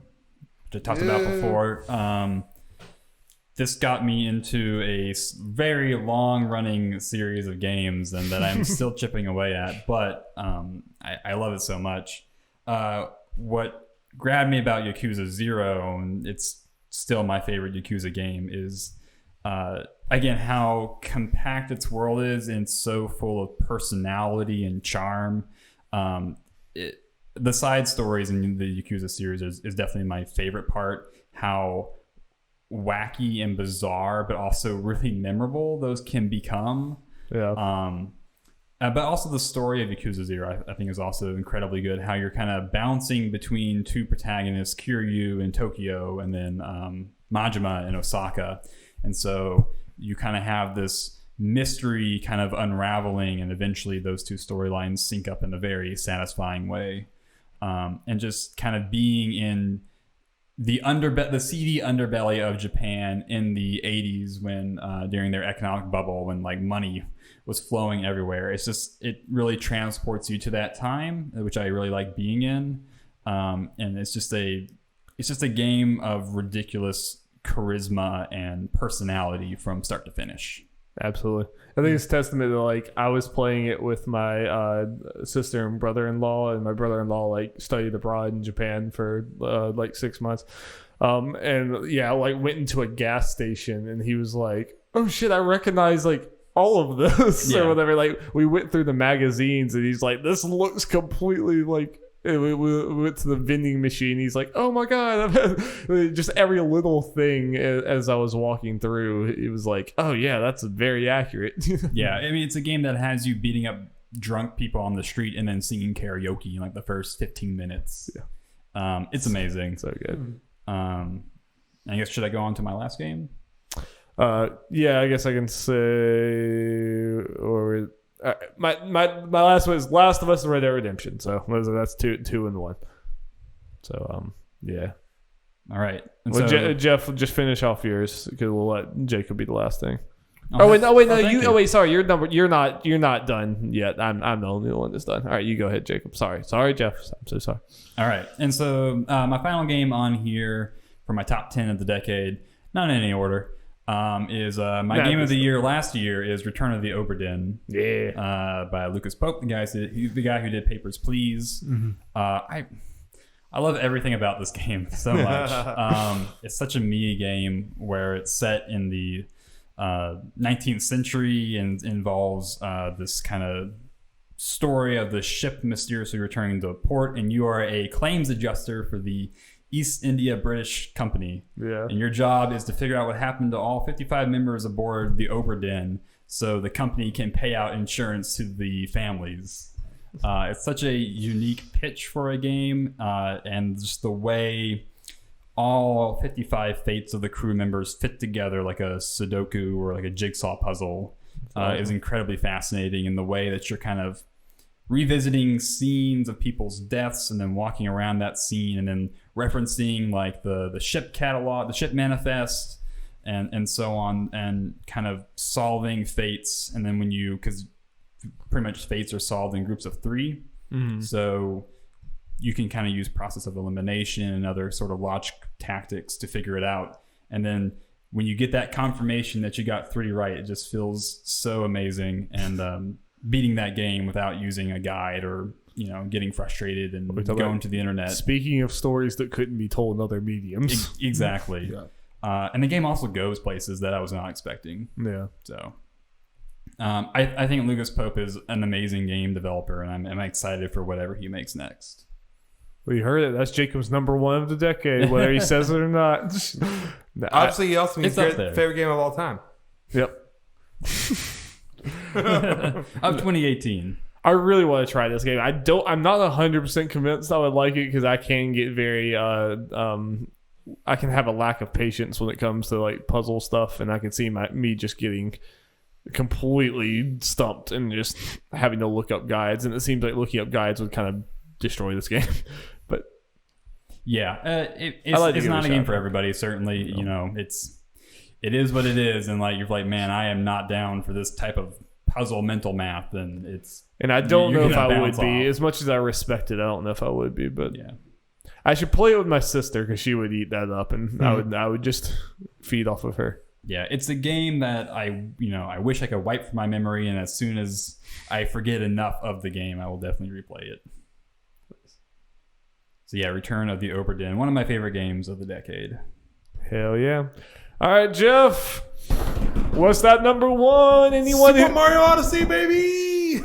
which I talked about before. This got me into a very long-running series of games, and that I'm still chipping away at. But I love it so much. What grabbed me about Yakuza 0, and it's still my favorite Yakuza game, is again how compact its world is and so full of personality and charm. The side stories in the Yakuza series is definitely my favorite part. How wacky and bizarre, but also really memorable those can become. Yeah. But also the story of Yakuza 0, I think, is also incredibly good. How you're kind of bouncing between 2 protagonists, Kiryu in Tokyo, and then Majima in Osaka. And so you kind of have this mystery kind of unraveling, and eventually those 2 storylines sync up in a very satisfying way. And just kind of being in the seedy underbelly of Japan in the 80s when during their economic bubble, when like money was flowing everywhere. It really transports you to that time, which I really like being in. And it's just a game of ridiculous charisma and personality from start to finish. Absolutely. I think it's testament to like I was playing it with my sister and brother-in-law, and my brother-in-law like studied abroad in Japan for like 6 months. And yeah, like went into a gas station and he was like, oh shit, I recognize like all of this or whatever. Like we went through the magazines and he's like, this looks completely like. We went to the vending machine. He's like, oh my God. Just every little thing as I was walking through, it was like, oh yeah, that's very accurate. Yeah, I mean, it's a game that has you beating up drunk people on the street and then singing karaoke in like the first 15 minutes. Yeah. It's amazing. So good. I guess, should I go on to my last game? Yeah, I guess I can say, or my last one is Last of Us and Red Dead Redemption. So that's two and one. So yeah. All right. And well, so, Jeff, just finish off yours because we'll let Jacob be the last thing. Sorry, you're not done yet. I'm the only one that's done. All right, you go ahead, Jacob. Sorry, Jeff. I'm so sorry. All right, and so my final game on here for my top 10 of the decade, not in any order, is my game of the year last year is Return of the Obra Dinn. Yeah. By Lucas Pope, the guy who did Papers, Please. Mm-hmm. I love everything about this game so much. It's such a me game where it's set in the 19th century and involves this kind of story of the ship mysteriously returning to port, and you are a claims adjuster for the East India British Company. Yeah. And your job is to figure out what happened to all 55 members aboard the Obra Dinn so the company can pay out insurance to the families. It's such a unique pitch for a game, and just the way all 55 fates of the crew members fit together like a Sudoku or like a jigsaw puzzle is incredibly fascinating. In the way that you're kind of revisiting scenes of people's deaths and then walking around that scene and then referencing like the ship catalog, the ship manifest, and so on, and kind of solving fates. And then because pretty much fates are solved in groups of 3, so you can kind of use process of elimination and other sort of logic tactics to figure it out. And then when you get that confirmation that you got 3 right, it just feels so amazing. And beating that game without using a guide or getting frustrated and going to the internet. Speaking of stories that couldn't be told in other mediums. Exactly. Yeah. And the game also goes places that I was not expecting. Yeah. So I think Lucas Pope is an amazing game developer, and I'm excited for whatever he makes next. We heard it. That's Jacob's number 1 of the decade, whether he says it or not. Obviously, he also means up there. favorite game of all time. Yep. Of 2018. I really want to try this game. I'm not 100% convinced I would like it because I can get very I can have a lack of patience when it comes to like puzzle stuff, and I can see me just getting completely stumped and just having to look up guides, and it seems like looking up guides would kind of destroy this game. But yeah, it's not a game for everybody. Certainly, no. it is what it is, and like you're like, man, I am not down for this type of puzzle mental math, and I don't know if I would be. off. As much as I respect it, I don't know if I would be, but yeah. I should play it with my sister because she would eat that up, and I would just feed off of her. Yeah, it's a game that I wish I could wipe from my memory, and as soon as I forget enough of the game, I will definitely replay it. So yeah, Return of the Obra Dinn, one of my favorite games of the decade. Hell yeah. All right, Jeff. What's that number 1? Anyone Super Mario Odyssey, baby!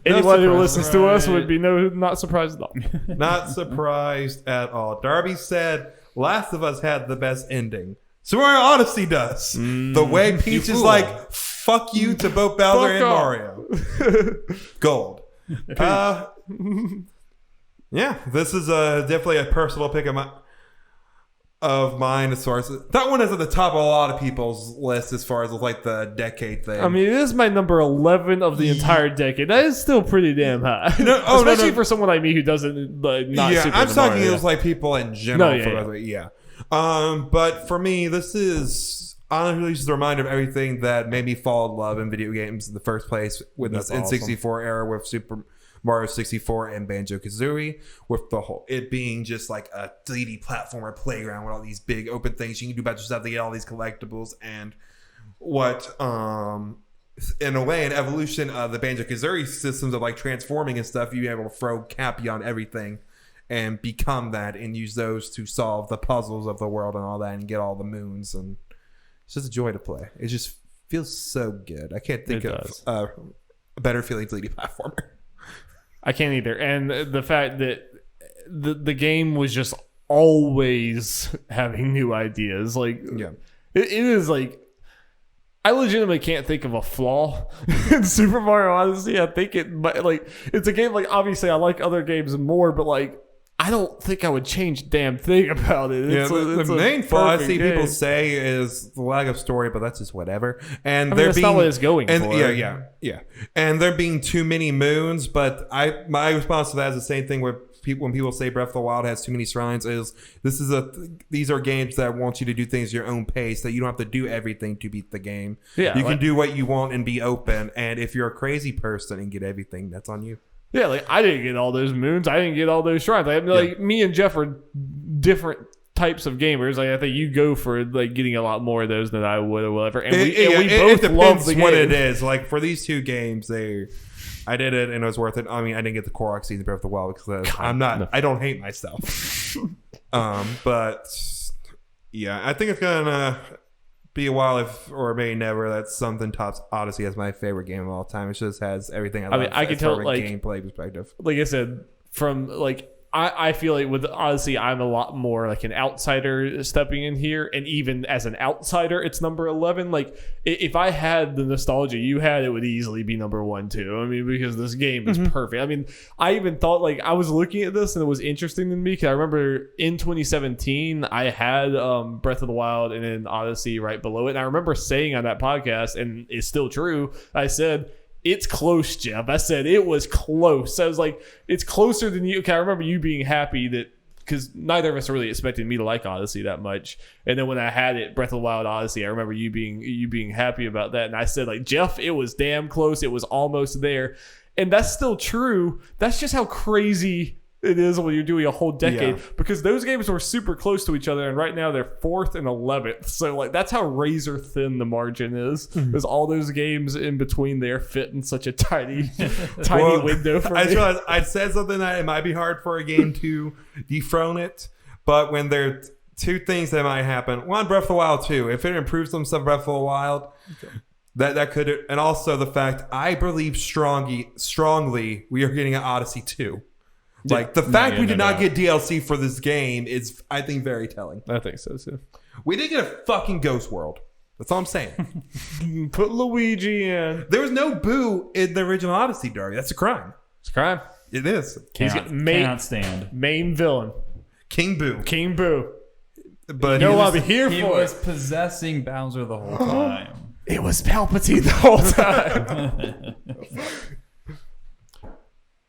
Anyone who listens to us would be not surprised at all. Not surprised at all. Darby said Last of Us had the best ending. Super Mario Odyssey does. The way Peach is like, fuck you to both Bowser and Mario. Gold. Yeah, this is definitely a personal pick of mine as far as that one is at the top of a lot of people's list as far as like the decade thing. I mean, it is my number 11 of the entire decade. That is still pretty damn high. Especially for someone like me who doesn't not super I'm talking Mario. as like people in general. Yeah. But for me, this is honestly just a reminder of everything that made me fall in love in video games in the first place with this N64 era with Super Mario 64 and Banjo-Kazooie, with the whole it being just like a 3D platformer playground with all these big open things you can do about yourself to get all these collectibles, and what in a way an evolution of the Banjo-Kazooie systems of like transforming and stuff. You're able to throw Cappy on everything and become that and use those to solve the puzzles of the world and all that and get all the moons, and it's just a joy to play. It just feels so good. I can't think of a better feeling 3D platformer. I can't either. And the fact that the game was just always having new ideas. Like, yeah, it is like, I legitimately can't think of a flaw in Super Mario Odyssey. I think it's a game, like, obviously I like other games more, but like, I don't think I would change a damn thing about it. The main flaw I see people say is the lack of story, but that's just whatever. And that's not what it's going for. Yeah. And there being too many moons, but my response to that is the same thing with people when people say Breath of the Wild has too many shrines. Is these are games that want you to do things at your own pace, that you don't have to do everything to beat the game. Yeah, you can do what you want and be open. And if you're a crazy person and get everything, that's on you. Yeah, like I didn't get all those moons. I didn't get all those shrines. Me and Jeff are different types of gamers. Like I think you go for like getting a lot more of those than I would or whatever. And we both love the game. What it is. Like for these two games, I did it and it was worth it. I mean, I didn't get the Korok season Breath of the Wild because I don't hate myself. But yeah, I think it's gonna be a while or maybe never that something tops Odyssey as my favorite game of all time. It just has everything I love. I can tell, like, gameplay perspective. Like I said, from like I feel like with Odyssey, I'm a lot more like an outsider stepping in here, and even as an outsider, it's number 11. Like if I had the nostalgia you had, it would easily be number 1 too. I mean, because this game is perfect. I mean, I even thought like I was looking at this and it was interesting to me because I remember in 2017 I had Breath of the Wild and then Odyssey right below it, and I remember saying on that podcast, and it's still true. I said, it's close, Jeff. I said it was close. I was like, it's closer than you. Okay, I remember you being happy that, because neither of us really expected me to like Odyssey that much. And then when I had it, Breath of the Wild, Odyssey, I remember you being happy about that. And I said, like, Jeff, it was damn close. It was almost there. And that's still true. That's just how crazy it is when you're doing a whole decade, because those games were super close to each other, and right now they're 4th and 11th. So like that's how razor thin the margin is. There's all those games in between there fit in such a tiny window for me. I just realized I said something that it might be hard for a game to dethrone it, but when there are 2 things that might happen: one, Breath of the Wild 2, if it improves some stuff, Breath of the Wild. That could, and also the fact I believe strongly we are getting an Odyssey 2. Like the fact we did not get DLC for this game is, I think, very telling. I think so too. We did get a fucking Ghost World. That's all I'm saying. Put Luigi in. There was no Boo in the original Odyssey, Darby. That's a crime. It's a crime. It is. Cannot stand. Main villain. King Boo. King Boo. But you know what I'm here he for. was possessing Bowser the whole time. It was Palpatine the whole time.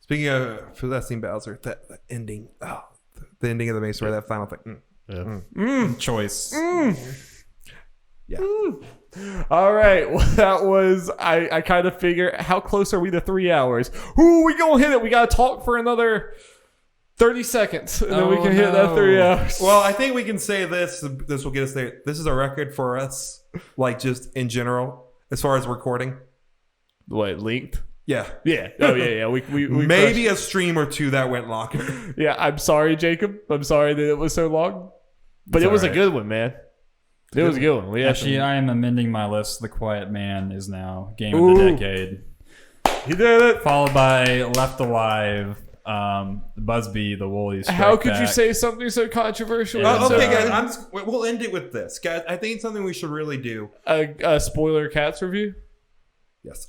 Speaking of possessing Bowser, that ending, the ending of the Maze, where that final thing. Choice. Yeah. All right. Well, that was, I kind of figure, how close are we to 3 hours? Ooh, we gonna hit it. We gotta talk for another 30 seconds, and then we can hit that 3 hours. Well, I think we can say this. This will get us there. This is a record for us, like just in general, as far as recording. What, length? Yeah. Yeah. Oh, yeah. We maybe a stream or 2 that went longer. Yeah. I'm sorry, Jacob. I'm sorry that it was so long, but it was a good one, man. It was a good one. Actually, I am amending my list. The Quiet Man is now game of the decade. He did it. Followed by Left Alive, Busby, the Woolies. How could you say something so controversial? Okay, guys. We'll end it with this, guys. I think it's something we should really do. A spoiler cats review. Yes.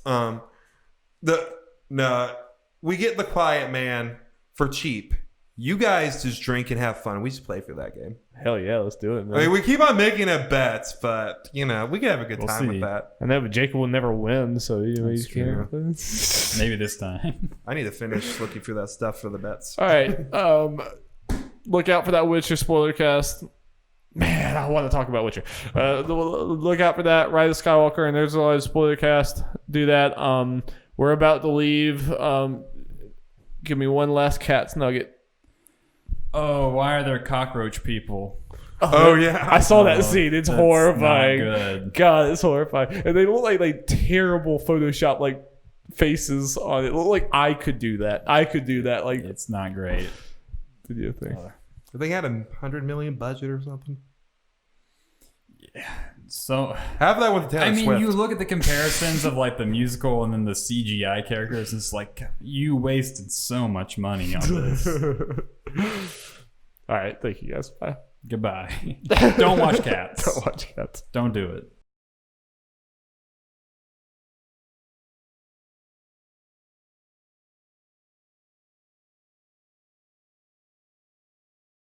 We get the Quiet Man for cheap. You guys just drink and have fun. We just play through that game. Hell yeah, let's do it, man. I mean, we keep on making it bets, but we can have a good time with that. I know, but Jacob will never win, so you can't. Maybe this time. I need to finish looking through that stuff for the bets. All right. Look out for that Witcher spoiler cast. Man, I want to talk about Witcher. Look out for that. Rise of Skywalker and Nerds At Large Spoilercast. Do that. We're about to leave. Give me one last cat's nugget. Oh, why are there cockroach people? Oh yeah, I saw that scene. It's horrifying. Not good. God, it's horrifying. And they look like terrible Photoshop like faces on it. It look like I could do that. Like It's not great. Video thing. I think I had $100 million budget or something. Yeah. So have that with Taylor Swift. You look at the comparisons of like the musical and then the CGI characters. It's like you wasted so much money on this. All right, thank you guys. Bye. Goodbye. Don't watch Cats. Don't watch Cats. Don't do it.